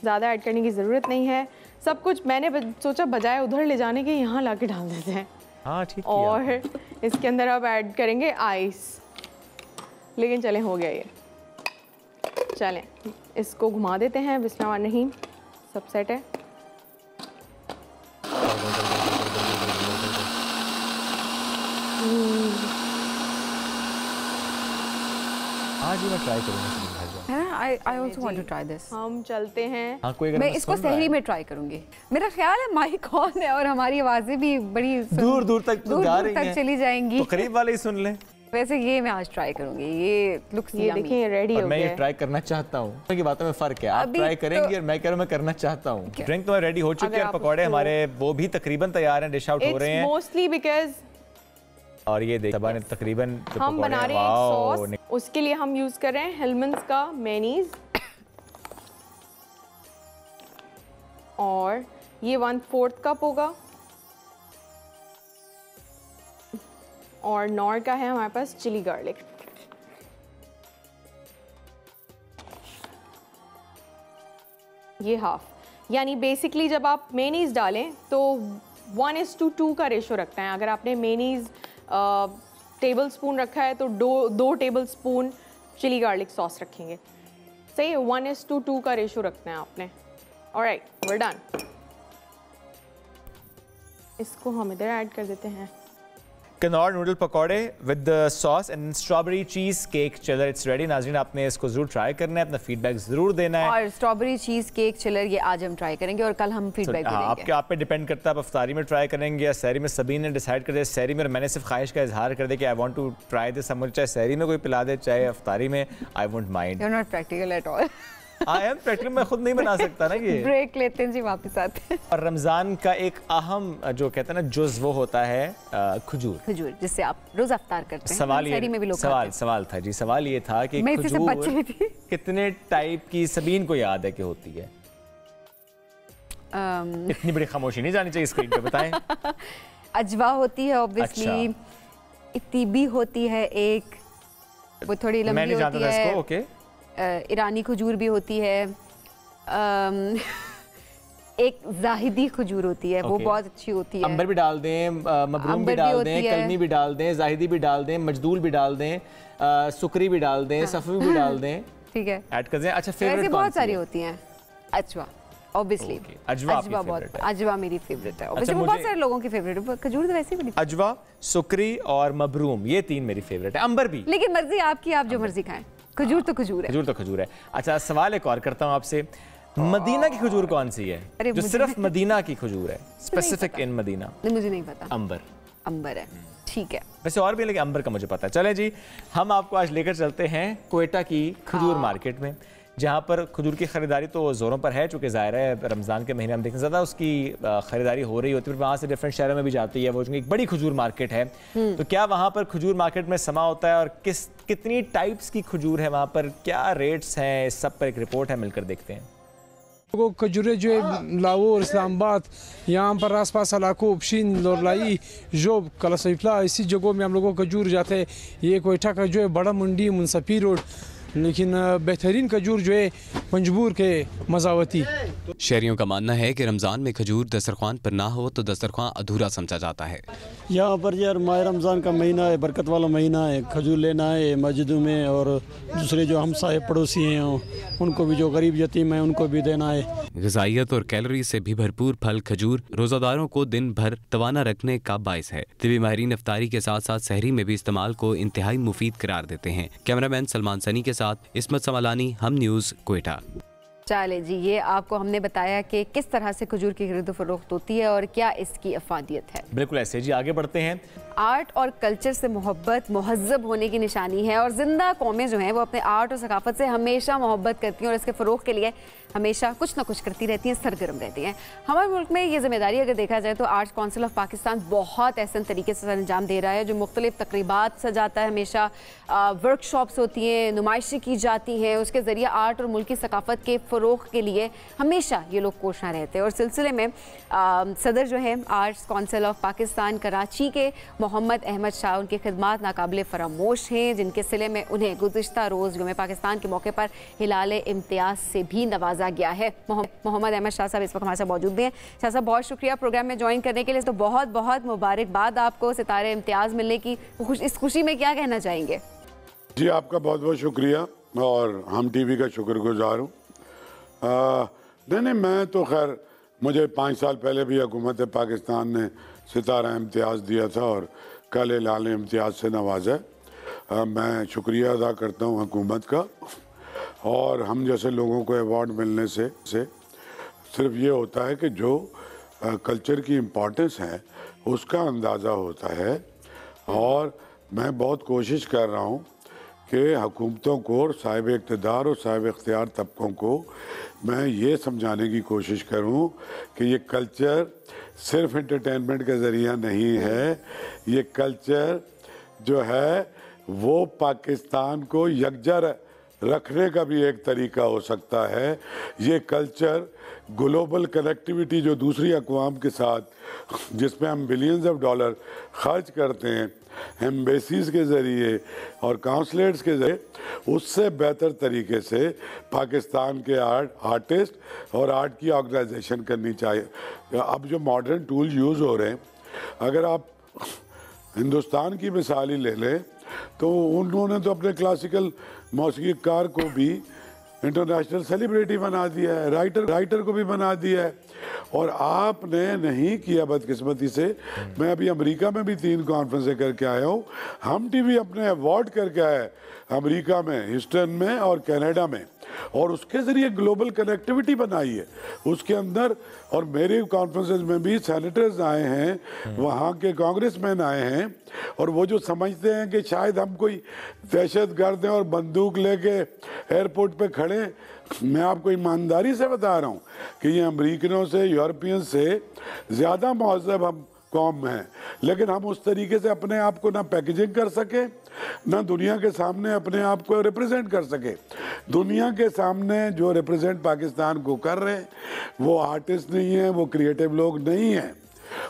ज़्यादा ऐड करने की ज़रूरत नहीं है। सब कुछ मैंने सोचा बजाय उधर ले जाने के यहाँ ला के डाल देते हैं।
हाँ ठीक।
और इसके अंदर अब ऐड करेंगे आइस, लेकिन चलें हो गया ये। चलें इसको घुमा देते हैं, बिस्मिल्लाह, सब सेट है।
हाँ जी, मैं ट्राई करूँगा।
I also want to try this.
हम चलते हैं।
हाँ, कोई अगर
मैं
हमें
इसको
सुन रहा
सहरी
है,
में ट्राई करूंगी। मेरा ख्याल है माइक ऑन है और हमारी आवाजें भी बड़ी
दूर दूर तक तो जा रही
तक
हैं,
चली जाएंगी।
तो करीब वाले ही सुन लें।
वैसे ये मैं आज ट्राई करूंगी। ये लुक्स
ये देखिए रेडी
और
हो
मैं ये
गया है।
ट्राई करना चाहता हूँ। की बातों में फर्क है, आप
अभी
ट्राई करेंगी
तो-
और मैं कह रहा हूँ मैं करना चाहता हूँ। ड्रिंक तो रेडी हो चुकी
अगर
है,
आप
पकौड़े
उसको-
हमारे वो भी तकरीबन तैयार हैं, डिश आउट हो रहे
It's
हैं।
mostly because
और ये देख सबा ने तकरीबन जो
हम
पकौड़े
बना
हैं,
रहे हैं
वाओ,
एक सॉस। उसके लिए हम यूज कर रहे हैं हेलमंड्स का मेनीज और ये 1/4 कप होगा और नॉर का है हमारे पास चिली गार्लिक। ये हाफ, यानी बेसिकली जब आप मेनीज डालें तो 1:2 का रेशो रखना है। अगर आपने मेनीज टेबल स्पून रखा है तो 2 table spoon chilli garlic sauce रखेंगे। सही है, 1:2 का रेशो रखना है आपने। Alright, we are done. इसको हम इधर ऐड कर देते हैं।
कनौर noodle pakode with the sauce and strawberry cheese cake chiller, it's ready. नाज़रीन, आपने इसको जरूर ट्राई करना है, अपना फीडबैक जरूर देना है।
और स्ट्रॉबेरी चीज केक चिलर ये आज हम ट्राई करेंगे और कल हम फीडबैक
हाँ,
देंगे।
आपके आप पे डिपेंड करता है, आप अफ्तारी में ट्राई करेंगे या सहरी में। सबीन ने डिसाइड कर दिया सहरी में, और मैंने सिर्फ ख्वाहिश का इजहार कर दिया कि I want to try this. मुझे चाहे सहरी में कोई पिला दे चाहे अफ्तारी में, I won't mind.
You are not practical at all.
I am practical, मैं खुद नहीं बना सकता ना ये।
ब्रेक लेते हैं जी, वापस आते हैं।
और रमज़ान का एक अहम जो कहते हैं ना जुज़, वो होता है खजूर।
खजूर जिससे आप रोज अफ्तार करते हैं।
सवाल
सहरी में भी लोग
सवाल था जी, सवाल ये था कि
मैं इसी से बच रही थी।
कितने टाइप की सबीन को याद है कि होती है? इतनी बड़ी खामोशी नहीं जानी चाहिए स्क्रीन पे, बताएं।
अजवा होती है ऑब्वियसली, इत्तीबी होती है एक, वो थोड़ी
मैं
लंबी
नहीं जानता
होती
था
है।
इसको, ओके।
ईरानी खजूर भी होती है। एक जाहिदी खजूर होती है, वो
Okay.
बहुत अच्छी होती है।
अंबर भी डाल दें, मबरूम
अंबर
भी
भी
डाल
होती
दें,
है।
कलमी भी डाल दें, जाहिदी भी डाल दें, मजदूल भी डाल दें, सुकरी भी डाल दें, सफ़वी भी डाल दें,
ठीक है,
ऐड कर दें। अच्छा,
ऐसे
फेवरेट
बहुत सारी होती हैं। अजवा ऑब्वियसली,
Okay. अजवा आपकी
बहुत,
favorite है।
अजवा मेरी फेवरेट है।
अच्छा,
Obviously, वो
मुझे-
बहुत सारे लोगों की फेवरेट है। खजूर तो वैसे ही बड़ी,
अजवा, सुकरी और मबरूम, ये 3 मेरी फेवरेट है। अंबर भी,
लेकिन मर्जी आपकी, आप जो मर्जी खाएं। खजूर तो खजूर है।
खजूर तो खजूर है। अच्छा, सवाल एक और करता हूँ आपसे, मदीना की खजूर कौन सी है
अरे
जो
मुझे
सिर्फ मदीना की खजूर है, स्पेसिफिक इन मदीना?
नहीं, मुझे नहीं पता।
अंबर।
अंबर है, ठीक है।
वैसे और भी, लेकिन अंबर का मुझे पता है। चलें जी, हम आपको आज लेकर चलते हैं क्वेटा की खजूर मार्केट में, जहाँ पर खजूर की ख़रीदारी तो ज़ोरों पर है, चूँकि ज़ाहिर है रमज़ान के महीने हम देखते ज़्यादा उसकी ख़रीदारी हो रही होती है, फिर वहाँ से डिफरेंट शहरों में भी जाती है वो, चूँकि एक बड़ी खजूर मार्केट है। तो क्या वहाँ पर खजूर मार्केट में समा होता है और कितनी टाइप्स की खजूर है वहाँ पर, क्या रेट्स हैं, इस सब पर एक रिपोर्ट है, मिलकर देखते हैं।
लोगों खजूरें जो है लाहौर, इस्लामाबाद, यहाँ पर आसपास इलाकों, उपशीन, लोरलाई, जोब, कलासफला, इसी जगहों में हम लोगों को खजूर जाते हैं। ये कोयटा का जो है बड़ा मंडी, मुनसफी रोड, लेकिन बेहतरीन खजूर जो है पंजबूर के मजावती।
शहरियों का मानना है कि रमज़ान में खजूर दस्तरखान पर ना हो तो दस्तरखान अधूरा समझा जाता है।
यहाँ पर यार माह रमज़ान का महीना है, बरकत वाला महीना है, खजूर लेना है मस्जिदों में, और दूसरे जो हमसाए पड़ोसी हैं उनको भी, जो गरीब यतीम हैं उनको भी देना है।
ग़िज़ाइयत और कैलोरी से भी भरपूर फल खजूर रोज़ादारों को दिन भर तवाना रखने का बाइस है। तिबी माहिरीन इफ्तारी के साथ साथ सहरी में भी इस्तेमाल को इंतहाई मुफीद करार देते हैं। कैमरामैन सलमान सनी के साथ इस्मत समालानी, हम न्यूज़, क्वेटा।
चले जी, ये आपको हमने बताया कि किस तरह से खजूर की खरीदो फरोख्त होती है और क्या इसकी अफादियत है।
बिल्कुल ऐसे जी, आगे बढ़ते हैं।
आर्ट और कल्चर से मोहब्बत महज़ब होने की निशानी है और ज़िंदा कौमें जो हैं वो अपने आर्ट और सकाफत से हमेशा मोहब्बत करती हैं और इसके फ़रोग़ के लिए हमेशा कुछ ना कुछ करती रहती हैं, सरगर्म रहती हैं। हमारे मुल्क में ये जिम्मेदारी अगर देखा जाए तो आर्ट्स काउंसिल ऑफ पाकिस्तान बहुत ऐसे तरीके से अंजाम दे रहा है, जो मुख्तलिफ तकरीबात सजाता है, हमेशा वर्कशॉप्स होती हैं, नुमाइशें की जाती हैं, उसके ज़रिए आर्ट और मुल्की सकाफत के फ़रोग़ के लिए हमेशा ये लोग कोशिश रहते हैं। और सिलसिले में सदर जो है arts council of Pakistan Karachi के मोहम्मद अहमद शाह, उनकी खिदमात नाकाबिले फरामोश हैं, जिनके सिले में उन्हें गुज़िश्ता रोज़ यौम पाकिस्तान के मौके पर हिलाल इम्तियाज़ से भी नवाजा गया है। मोहम्मद अहमद शाह साहब इस वक्त हमारे साथ मौजूद हैं। शाह साहब, बहुत शुक्रिया प्रोग्राम में ज्वाइन करने के लिए। तो बहुत बहुत मुबारकबाद आपको सितारे इम्तियाज़ मिलने की। इस खुशी में क्या कहना चाहेंगे?
जी, आपका बहुत बहुत शुक्रिया और हम टीवी का शुक्रगुजार हूँ। नहीं, मैं तो खैर, मुझे 5 साल पहले भी हुकूमत पाकिस्तान ने सितारा इम्तियाज़ दिया था और कल लाल इम्तियाज़ से नवाजा है। मैं शुक्रिया अदा करता हूँ हुकूमत का। और हम जैसे लोगों को अवार्ड मिलने से सिर्फ ये होता है कि जो कल्चर की इम्पोर्टेंस है उसका अंदाज़ा होता है। और मैं बहुत कोशिश कर रहा हूँ कि हुकूमतों को और साहिब इक़्तिदार और साहिब इख्तियार तबकों को मैं ये समझाने की कोशिश करूँ कि ये कल्चर सिर्फ एंटरटेनमेंट का ज़रिया नहीं है। ये कल्चर जो है वो पाकिस्तान को यकजा रखने का भी एक तरीका हो सकता है। ये कल्चर ग्लोबल कनेक्टिविटी जो दूसरी अक़वाम के साथ जिसमें हम बिलियंस ऑफ डॉलर खर्च करते हैं एम्बेसीज के ज़रिए और काउंसलेट्स के ज़रिए, उससे बेहतर तरीके से पाकिस्तान के आर्टिस्ट और आर्ट की ऑर्गेनाइजेशन करनी चाहिए। अब जो मॉडर्न टूल यूज़ हो रहे हैं, अगर आप हिंदुस्तान की मिसाल ही ले लें तो उन्होंने तो अपने क्लासिकल मौसीकीकार को भी इंटरनेशनल सेलिब्रिटी बना दिया है, राइटर को भी बना दिया है। और आपने नहीं किया बदकिस्मती से। मैं अभी अमेरिका में भी 3 कॉन्फ्रेंसें करके आया हूँ। हम टीवी अपने अवार्ड करके आया है अमेरिका में, ह्यूस्टन में और कनाडा में, और उसके ज़रिए ग्लोबल कनेक्टिविटी बनाई है उसके अंदर। और मेरे कॉन्फ्रेंसेस में भी सेनेटर्स आए हैं, वहाँ के कांग्रेसमैन आए हैं, और वो जो समझते हैं कि शायद हम कोई दहशतगर्द हैं और बंदूक लेके एयरपोर्ट पे खड़े, मैं आपको ईमानदारी से बता रहा हूँ कि ये अमेरिकनों से, यूरोपियन से ज़्यादा महज़ब हम कौम हैं। लेकिन हम उस तरीके से अपने आप को ना पैकेजिंग कर सके, ना दुनिया के सामने अपने आप को रिप्रेजेंट कर सके। दुनिया के सामने जो रिप्रेजेंट पाकिस्तान को कर रहे हैं वो आर्टिस्ट नहीं हैं, वो क्रिएटिव लोग नहीं हैं,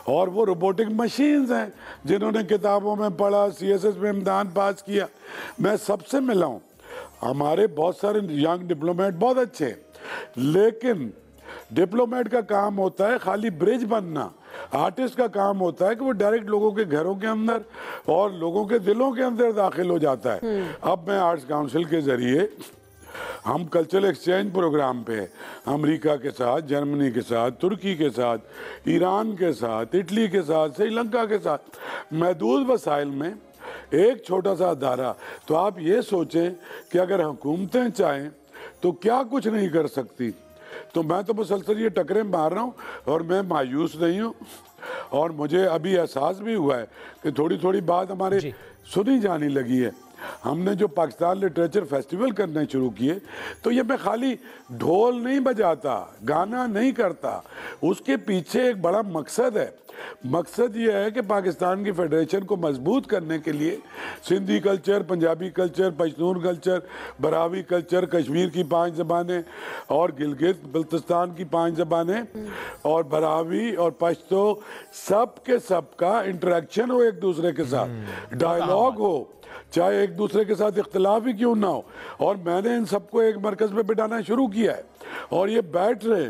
और वो रोबोटिक मशीन्स हैं जिन्होंने किताबों में पढ़ा, CSS में इम्तिहान पास किया। मैं सबसे मिला हूँ, हमारे बहुत सारे यंग डिप्लोमेट बहुत अच्छे हैं, लेकिन डिप्लोमेट का काम होता है खाली ब्रिज बनना, आर्टिस्ट का काम होता है कि वो डायरेक्ट लोगों के घरों के अंदर और लोगों के दिलों के अंदर दाखिल हो जाता है। अब मैं आर्ट्स काउंसिल के ज़रिए हम कल्चरल एक्सचेंज प्रोग्राम पे अमेरिका के साथ, जर्मनी के साथ, तुर्की के साथ, ईरान के साथ, इटली के साथ, श्रीलंका के साथ महदूद वसाइल में एक छोटा सा अदारा। तो आप ये सोचें कि अगर हुकूमतें चाहें तो क्या कुछ नहीं कर सकती। तो मैं तो मुसलसल ये टकरे मार रहा हूँ और मैं मायूस नहीं हूँ। और मुझे अभी एहसास भी हुआ है कि थोड़ी थोड़ी बात हमारे सुनी जाने लगी है। हमने जो पाकिस्तान लिटरेचर फेस्टिवल करने शुरू किए, तो ये मैं खाली ढोल नहीं बजाता, गाना नहीं करता, उसके पीछे एक बड़ा मकसद है। मकसद ये है कि पाकिस्तान की फेडरेशन को मजबूत करने के लिए Sindhi culture, Punjabi culture, Pashtun culture, Brahui culture, Kashmir की 5 ज़बानें और गिलगित बल्तिस्तान की 5 ज़बानें और बरावी और पश्तो, सब के सब का इंटरेक्शन हो एक दूसरे के साथ, डायलॉग हो, चाहे एक दूसरे के साथ इख्तिलाफ ही क्यों ना हो। और मैंने इन सबको एक मरकज़ में बिठाना शुरू किया है और ये बैठ रहे।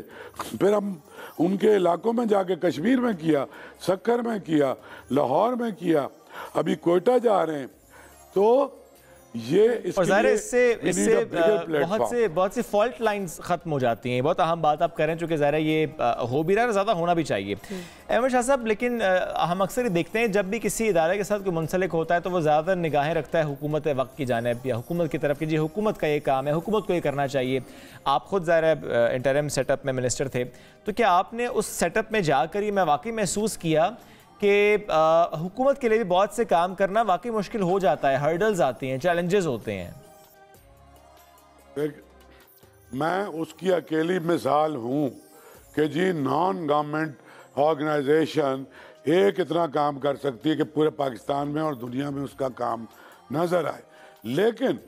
फिर हम उनके इलाकों में जाके कश्मीर में किया, सक्कर में किया, लाहौर में किया, अभी कोयटा जा रहे हैं। तो ये
और ज़ाहिर है इससे बहुत सी फॉल्ट लाइंस ख़त्म हो जाती हैं। बहुत अहम बात आप करें, चूँकि ज़ाहिर है ये हो भी रहा है, ज़्यादा होना भी चाहिए अहमद शाह साहब। लेकिन हम अक्सर देखते हैं जब भी किसी इदारे के साथ कोई मुंसलिक होता है तो वो ज़्यादातर निगाहें रखता है हुकूमत वक्त की जानिब या हुकूमत की तरफ की, जी हुकूमत का ये काम है, हुकूमत को ये करना चाहिए। आप खुद ज़ाहिर है इंटरिम सेटअप में मिनिस्टर थे, तो क्या आपने उस सेटअप में जाकर ये मैं वाकई महसूस किया कि हुकूमत के लिए भी बहुत से काम करना वाकई मुश्किल हो जाता है, हर्डल्स आती हैं, चैलेंजेस होते हैं?
मैं उसकी अकेली मिसाल हूँ कि जी नॉन गवर्नमेंट ऑर्गेनाइजेशन एक इतना काम कर सकती है कि पूरे पाकिस्तान में और दुनिया में उसका काम नज़र आए। लेकिन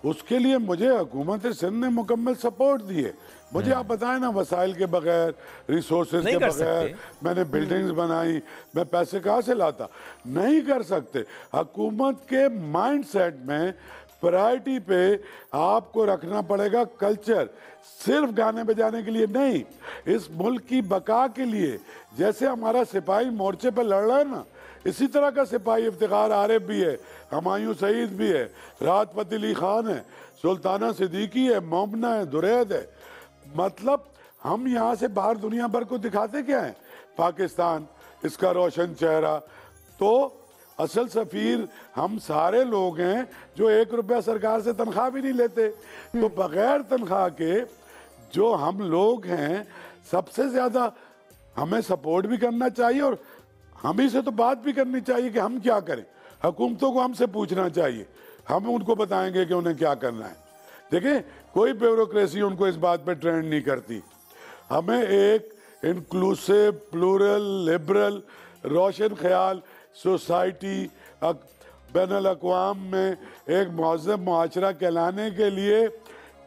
उसके लिए मुझे हुकूमत सिंध ने मुकम्मल सपोर्ट दिए। मुझे आप बताएं ना, वसाइल के बगैर, रिसोर्सेज के बगैर मैंने बिल्डिंग्स बनाई, मैं पैसे कहाँ से लाता? नहीं कर सकते। हुकूमत के माइंडसेट में प्रायोरिटी पे आपको रखना पड़ेगा कल्चर, सिर्फ गाने बजाने के लिए नहीं, इस मुल्क की बका के लिए। जैसे हमारा सिपाही मोर्चे पर लड़ रहा है ना, इसी तरह का सिपाही इफ्तिखार आरिफ भी है, हुमायूं सईद भी है, राहत फ़तेह अली खान है, सुल्ताना सिद्दीकी है, मोमना है, दुरैद है। मतलब हम यहाँ से बाहर दुनिया भर को दिखाते क्या हैं? पाकिस्तान, इसका रोशन चेहरा। तो असल सफ़ीर हम सारे लोग हैं जो 1 रुपया सरकार से तनख्वाह भी नहीं लेते। तो बगैर तनख्वाह के जो हम लोग हैं, सबसे ज़्यादा हमें सपोर्ट भी करना चाहिए और हम ही से तो बात भी करनी चाहिए कि हम क्या करें। हुकूमतों को हमसे पूछना चाहिए, हम उनको बताएंगे कि उन्हें क्या करना है। देखिए, कोई ब्यूरोक्रेसी उनको इस बात पे ट्रेंड नहीं करती। हमें एक इंक्लूसिव, प्लूरल, लिबरल, रोशन ख्याल सोसाइटी बैनुल अक़वाम में एक महज़्ज़ब मुआशरा कहलाने के लिए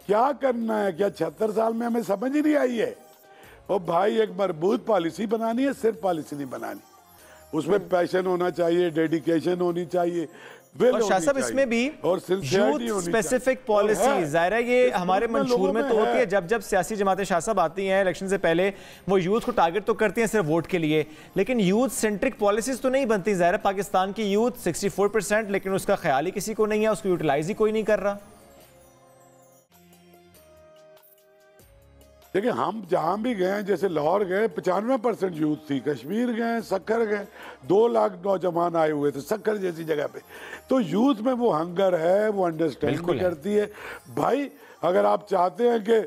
क्या करना है? क्या 76 साल में हमें समझ ही नहीं आई है? और भाई, एक मजबूत पॉलिसी बनानी है, सिर्फ पॉलिसी नहीं बनानी, उसमें पैशन होना चाहिए, डेडिकेशन होनी चाहिए,
और शाह साहब इसमें भी यूथ स्पेसिफिक पॉलिसी, ज़ाहिर है ये हमारे मंशूर में तो होती है। जब जब सियासी जमातें शाह साहब आती हैं इलेक्शन से पहले, वो यूथ को टारगेट तो करती हैं सिर्फ वोट के लिए, लेकिन यूथ सेंट्रिक पॉलिसीज तो नहीं बनती। ज़ाहिर है पाकिस्तान की यूथ 64%, लेकिन उसका ख्याल ही किसी को नहीं है, उसको यूटिलाइज ही कोई नहीं कर रहा।
देखिए, हम जहाँ भी गए, जैसे लाहौर गए 95% यूथ थी, कश्मीर गए, सक्खर गए 2 लाख नौजवान आए हुए थे सक्खर जैसी जगह पे। तो यूथ में वो हंगर है, वो अंडरस्टैंड करती है। भाई, अगर आप चाहते हैं कि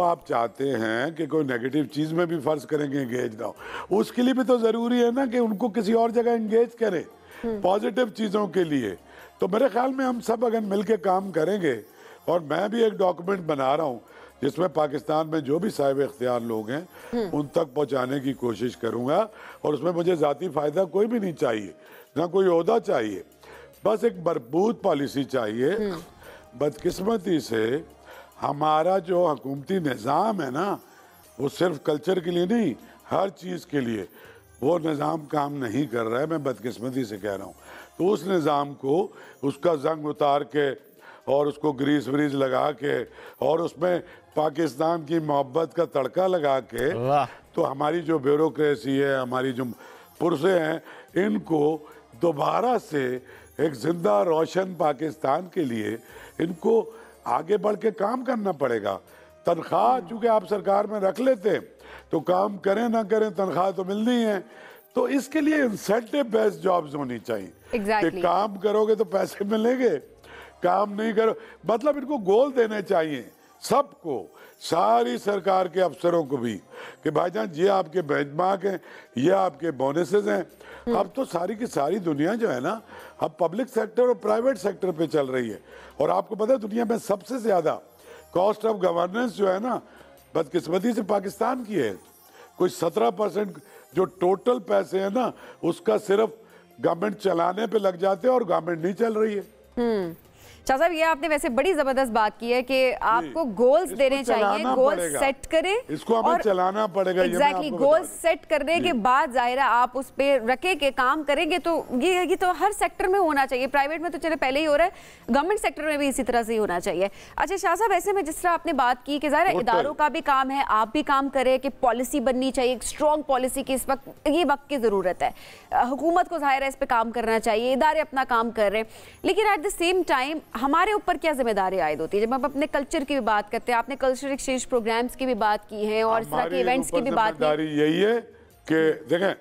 आप चाहते हैं कि कोई नेगेटिव चीज़ में भी फ़र्ज़ करेंगे एंगेज ना हो, उसके लिए भी तो ज़रूरी है ना कि उनको किसी और जगह एंगेज करें पॉजिटिव चीज़ों के लिए। तो मेरे ख्याल में हम सब अगर मिल के काम करेंगे, और मैं भी एक डॉक्यूमेंट बना रहा हूँ जिसमें पाकिस्तान में जो भी साहिब इख्तियार लोग हैं उन तक पहुंचाने की कोशिश करूंगा, और उसमें मुझे ज़ाती फ़ायदा कोई भी नहीं चाहिए, ना कोई ओहदा चाहिए, बस एक मजबूत पॉलिसी चाहिए। बदकिस्मती से हमारा जो हुकूमती निज़ाम है ना, वो सिर्फ कल्चर के लिए नहीं, हर चीज़ के लिए वो निज़ाम काम नहीं कर रहा है। मैं बदकिस्मती से कह रहा हूँ। तो उस निज़ाम को, उसका जंग उतार के और उसको ग्रीस व्रीस लगा के और उसमें पाकिस्तान की मोहब्बत का तड़का लगा के, तो हमारी जो ब्यूरोक्रेसी है, हमारी जो पुरसे हैं, इनको दोबारा से एक जिंदा रोशन पाकिस्तान के लिए इनको आगे बढ़ के काम करना पड़ेगा। तनख्वाह चूँकि आप सरकार में रख लेते हैं तो काम करें ना करें तनख्वाह तो मिलनी है। तो इसके लिए इंसेंटिव बेस्ड जॉब्स होनी चाहिए कि काम करोगे तो पैसे मिलेंगे, काम नहीं करो, मतलब इनको गोल देने चाहिए सबको, सारी सरकार के अफसरों को भी, कि भाईजान ये आपके बेंचमार्क हैं, ये आपके बोनसेस हैं। अब तो सारी की सारी दुनिया जो है ना, अब पब्लिक सेक्टर और प्राइवेट सेक्टर पे चल रही है। और आपको पता है दुनिया में सबसे ज़्यादा कॉस्ट ऑफ गवर्नेंस जो है ना, बदकिस्मती से पाकिस्तान की है। कोई 17% जो टोटल पैसे हैं ना, उसका सिर्फ गवर्नमेंट चलाने पे लग जाते हैं और गवर्नमेंट नहीं चल रही है।
शाह साहब, ये आपने वैसे बड़ी जबरदस्त बात की है कि आपको गोल्स देने चाहिए, गोल्स सेट करें,
इसको हमें चलाना पड़ेगा।
एग्जैक्टली, गोल्स सेट करने के बाद जाहिर है आप उस पे रखे के काम करेंगे। तो ये तो हर सेक्टर में होना चाहिए, प्राइवेट में तो चले पहले ही हो रहा है, गवर्नमेंट सेक्टर में भी इसी तरह से ही होना चाहिए। अच्छा शाह साहब, ऐसे में जिस तरह आपने बात की कि जाहिर है इदारों का भी काम है, आप भी काम करें कि पॉलिसी बननी चाहिए, एक स्ट्रॉन्ग पॉलिसी की इस वक्त ये वक्त की ज़रूरत है। हुकूमत को जाहिर है इस पर काम करना चाहिए, इदारे अपना काम कर रहे हैं, लेकिन एट द सेम टाइम हमारे ऊपर क्या जिम्मेदारी आयद होती है? जब हम अपने कल्चर की भी बात करते हैं, आपने कल्चर एक्सचेंज प्रोग्राम्स की भी बात की है और इस तरह के इवेंट्स की भी बात की।
यही है कि देखें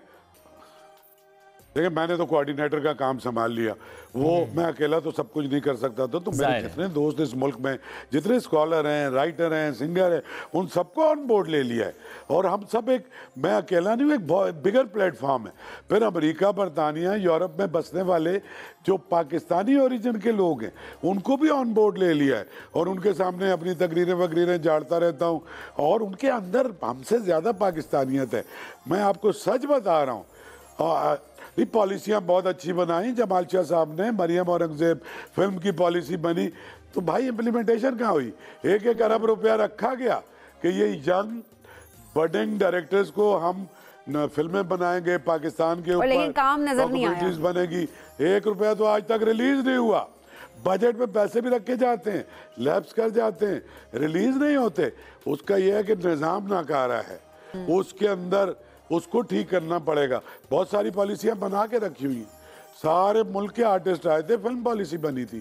मैंने तो कोऑर्डिनेटर का काम संभाल लिया, वो मैं अकेला तो सब कुछ नहीं कर सकता था। तो मेरे जितने दोस्त इस मुल्क में, जितने स्कॉलर हैं, राइटर हैं, सिंगर हैं, उन सबको ऑन बोर्ड ले लिया है। और हम सब एक, मैं अकेला नहीं हूँ, एक बहुत बिगर प्लेटफॉर्म है। फिर अमेरिका, बरतानिया, यूरोप में बसने वाले जो पाकिस्तानी ओरिजिन के लोग हैं, उनको भी ऑन बोर्ड ले लिया है और उनके सामने अपनी तकरीरें वगरीरें झाड़ता रहता हूँ। और उनके अंदर हमसे ज़्यादा पाकिस्तानियत है, मैं आपको सच बता रहा हूँ। ये पॉलिसियाँ बहुत अच्छी बनाई जमाल शाह साहब ने, मरियम औरंगजेब फिल्म की पॉलिसी बनी, तो भाई इम्प्लीमेंटेशन कहाँ हुई? 1-1 अरब रुपया रखा गया कि ये यंग बडिंग डायरेक्टर्स को हम फिल्में बनाएंगे पाकिस्तान के ऊपर,
लेकिन काम नजर नहीं आया,
बनेगी। 1 रुपया तो आज तक रिलीज नहीं हुआ। बजट में पैसे भी रखे जाते हैं, लैप्स कर जाते हैं, रिलीज नहीं होते। उसका यह है कि निज़ाम नाकारा है, उसके अंदर उसको ठीक करना पड़ेगा। बहुत सारी पॉलिसियां बना के रखी हुई, सारे मुल्क के आर्टिस्ट आए थे, फिल्म पॉलिसी बनी थी।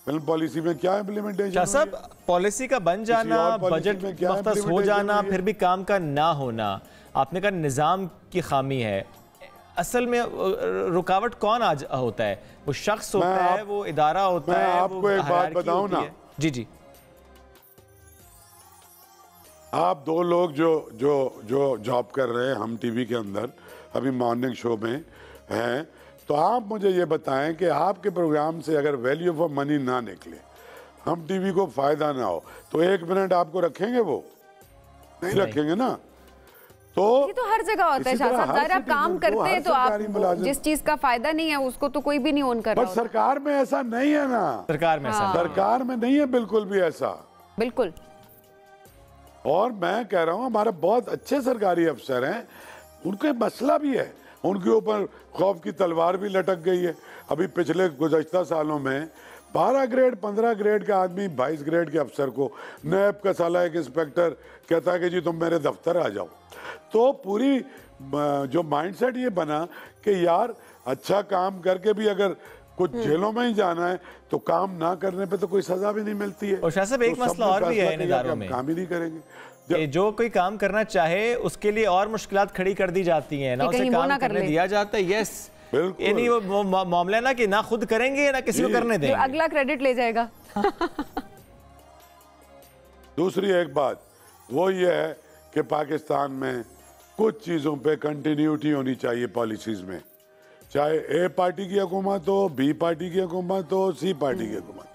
फिल्म पॉलिसी में क्या इम्प्लीमेंटेशन?
सब पॉलिसी का बन जाना, बजट में मख्तस हो जाना, फिर भी काम का ना होना। आपने कहा निज़ाम की खामी है, असल में रुकावट कौन आज होता है? वो शख्स होता है, वो इदारा होता है?
मैं आपको एक बात बताऊं ना।
जी जी।
आप दो लोग जो जॉब कर रहे हैं हम टीवी के अंदर, अभी मॉर्निंग शो में हैं, तो आप मुझे ये बताएं कि आपके प्रोग्राम से अगर वैल्यू फॉर मनी ना निकले, हम टीवी को फायदा ना हो, तो 1 मिनट आपको रखेंगे? वो नहीं रखेंगे ना। तो
ये तो हर जगह होता है शाह साहब, अगर आप काम करते हैं तो आप जिस चीज का फायदा नहीं है उसको तो कोई भी नहीं ओन कर रहा।
पर सरकार में ऐसा नहीं है ना,
सरकार में
सरकार में नहीं है बिल्कुल भी ऐसा।
बिल्कुल।
और मैं कह रहा हूँ हमारे बहुत अच्छे सरकारी अफसर हैं, उनके मसला भी है, उनके ऊपर खौफ की तलवार भी लटक गई है। अभी पिछले गुज़श्ता सालों में 12 ग्रेड 15 ग्रेड का आदमी 22 ग्रेड के अफसर को, नैब का साला एक इंस्पेक्टर कहता है कि जी तुम मेरे दफ्तर आ जाओ। तो पूरी जो माइंडसेट ये बना कि यार अच्छा काम करके भी अगर कुछ जेलों में ही जाना है तो काम ना करने पे तो कोई सजा भी नहीं मिलती है।
और शाह साहब एक मसला और भी है इन इदारों में,
काम ही नहीं करेंगे।
जो कोई काम करना चाहे उसके लिए और मुश्किलात खड़ी कर दी जाती हैं ना, उसे काम करने दिया जाता है। यस यानी वो मामला ना कि ना खुद करेंगे ना किसी को करने देंगे,
अगला क्रेडिट ले जाएगा।
दूसरी एक बात वो ये है कि पाकिस्तान में कुछ चीज़ों पे कंटिन्यूटी होनी चाहिए पॉलिसीज़ में, चाहे ए पार्टी की हुकूमत हो, बी पार्टी की हुकूमत हो, सी पार्टी की हुकूमत।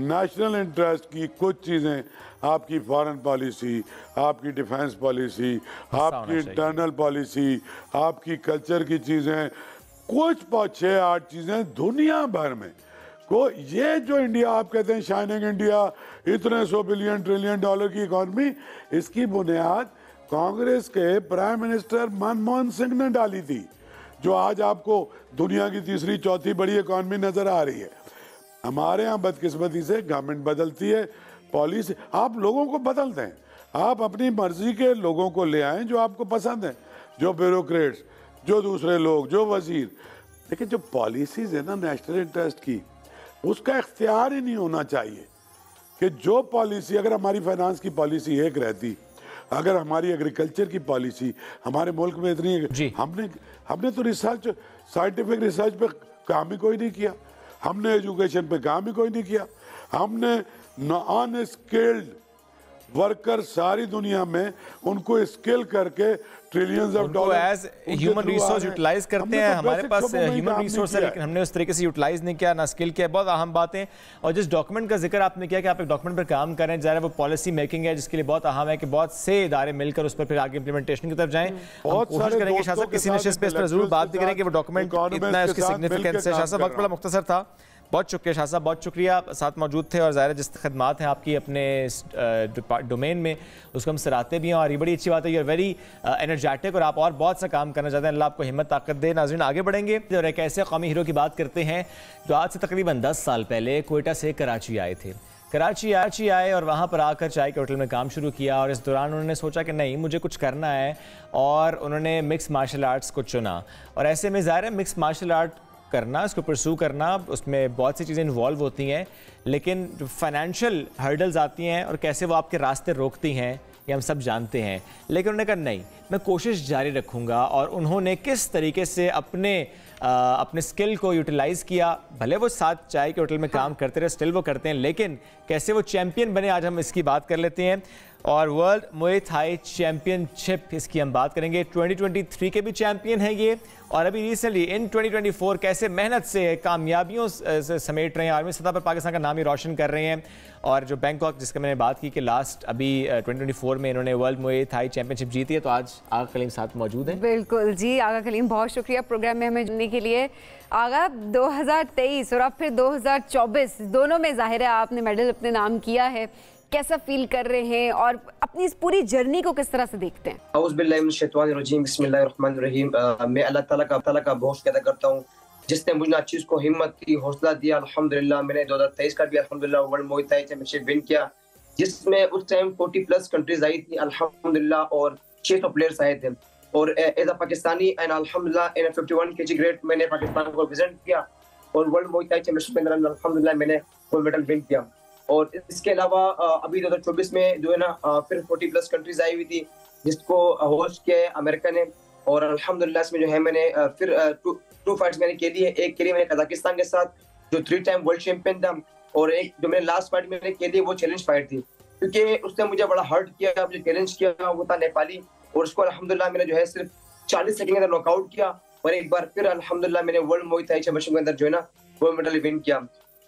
नेशनल इंटरेस्ट की कुछ चीज़ें, आपकी फॉरेन पॉलिसी, आपकी डिफेंस पॉलिसी, आपकी इंटरनल पॉलिसी, आपकी कल्चर की चीज़ें, कुछ 6-8 चीज़ें दुनिया भर में को ये जो इंडिया आप कहते हैं शाइनिंग इंडिया, इतने 100 बिलियन ट्रिलियन डॉलर की इकॉनमी, इसकी बुनियाद कांग्रेस के प्राइम मिनिस्टर मनमोहन सिंह ने डाली थी, जो आज आपको दुनिया की तीसरी चौथी बड़ी इकॉनमी नजर आ रही है। हमारे यहाँ बदकिस्मती से गवर्नमेंट बदलती है, पॉलिसी आप लोगों को बदल दें, आप अपनी मर्जी के लोगों को ले आएं जो आपको पसंद है, जो ब्यूरोक्रेट्स, जो दूसरे लोग, जो वजीर, लेकिन जो पॉलिसीज है ना नेशनल इंटरेस्ट की, उसका इख्तियार ही नहीं होना चाहिए कि जो पॉलिसी, अगर हमारी फाइनेंस की पॉलिसी एक रहती, अगर हमारी एग्रीकल्चर की पॉलिसी हमारे मुल्क में इतनी, हमने तो रिसर्च, साइंटिफिक रिसर्च पे काम ही कोई नहीं किया, हमने एजुकेशन पे काम ही कोई नहीं किया, हमने अनस्किल्ड वर्कर सारी दुनिया में उनको स्किल करके trillions of dollar
as human resource utilize करते हैं। हमारे पास ह्यूमन रिसोर्स है लेकिन हमने उस तरीके से यूटिलाइज नहीं किया, ना स्किल किया। बहुत अहम बातें। और जिस डॉक्यूमेंट का जिक्र आपने किया कि आप एक डॉक्यूमेंट पर काम कर रहे हैं, ज़रा वो पॉलिसी मेकिंग है जिसके लिए बहुत अहम है कि बहुत से इदारे मिलकर उस पर फिर आगे इंप्लीमेंटेशन की तरफ जाएं। कोशिश करेंगे शाह साहब किसी नशिस्त पे इस पर जरूर बात भी करें कि वो डोक्यूमेंट इतना है, उसकी सिग्निफिकेंस है। शाह साहब वक्त बड़ा मुख्तसर था, बहुत शुक्रिया शाह साहब, बहुत शुक्रिया साथ मौजूद थे। और ज़ाहिर जिस खदमात हैं आपकी अपने डोमेन में उसको हम सराहते भी हैं और ये बड़ी अच्छी बात है। यू आर वेरी एनर्जेटिक और आप और बहुत सा काम करना चाहते हैं। अल्लाह आपको हिम्मत ताकत दे। नाज़रीन आगे बढ़ेंगे और एक ऐसे कौमी हीरो की बात करते हैं जो आज से तकरीबन 10 साल पहले कोयटा से कराची आए थे। कराची आए और वहाँ पर आकर चाय के होटल में काम शुरू किया और इस दौरान उन्होंने सोचा कि नहीं मुझे कुछ करना है और उन्होंने मिक्स मार्शल आर्ट्स को चुना। और ऐसे में ज़ाहिर है मिक्स मार्शल आर्ट करना, इसको परस्यू करना, उसमें बहुत सी चीज़ें इन्वॉल्व होती हैं, लेकिन जो फाइनेंशियल हर्डल्स आती हैं और कैसे वो आपके रास्ते रोकती हैं ये हम सब जानते हैं। लेकिन उन्होंने कहा नहीं मैं कोशिश जारी रखूँगा। और उन्होंने किस तरीके से अपने स्किल को यूटिलाइज़ किया, भले वो साथ चाय के होटल में काम करते रहे, स्टिल वो करते हैं, लेकिन कैसे वो चैम्पियन बने आज हम इसकी बात कर लेते हैं। और वर्ल्ड मुए थाई चैम्पियनशिप इसकी हम बात करेंगे। 2023 के भी चैम्पियन हैं ये और अभी रिसेंटली इन 2024 कैसे मेहनत से कामयाबियों से समेट रहे हैं, आर्मी सतह पर पाकिस्तान का नाम ही रोशन कर रहे हैं। और जो बैंकॉक जिसका मैंने बात की कि लास्ट अभी 2024 में इन्होंने वर्ल्ड मुए थाई चैम्पियनशिप जीती है, तो आज आगा कलीम साथ मौजूद हैं।
बिल्कुल जी आगा कलीम, बहुत शुक्रिया प्रोग्राम में हमें जुड़ने के लिए। आगा 2023 और अब फिर 2024 दोनों में जाहिर है आपने मेडल अपने नाम किया है, कैसा फील कर रहे हैं और अपनी इस पूरी जर्नी को किस तरह से देखते हैं?
मैं अल्लाह ताला का बहुत शुक्र अदा करता हूँ जिसने मुझे अच्छी उसको हिम्मत दी, हौसला दिया। अल्हम्दुलिल्लाह मैंने 2023 का भी अल्हम्दुलिल्लाह वर्ल्ड मुए थाई चैंपियनशिप विन किया, जिसमें उस टाइम 40+ कंट्रीज आई थी अल्हम्दुलिल्लाह और 600 प्लेयर्स आए थे। और एज अ पाकिस्तानी एंड अल्हम्दुलिल्लाह इन 51 kg ग्रेड मैंने पाकिस्तान को रिप्रेजेंट किया और वर्ल्ड मुए थाई चैंपियनशिप में अल्हम्दुलिल्लाह मैंने गोल्ड मेडल विन किया। और इसके अलावा अभी 2024 में जो है ना फिर 40+ कंट्रीज आई हुई थी जिसको होस्ट किया है अमेरिका ने और अल्हम्दुलिल्लाह इसमें जो है मैंने फिर टू फाइट्स मैंने खेली है। एक खेली मैंने कजाकिस्तान के साथ जो 3 टाइम वर्ल्ड चैंपियन था, और एक जो मैंने लास्ट फाइट मैंने खेली वो चैलेंज फाइट थी, क्योंकि उसने मुझे बड़ा हर्ट किया, मुझे चैलेंज किया, वो था नेपाली, और उसको अल्हम्दुलिल्लाह मैंने जो है सिर्फ 40 सेकंड के अंदर नॉकआउट किया, और एक बार फिर अल्हम्दुलिल्लाह मैंने वर्ल्ड मुay थाई चैंपियनशिप के अंदर जो है ना गोल्ड मेडल विन किया।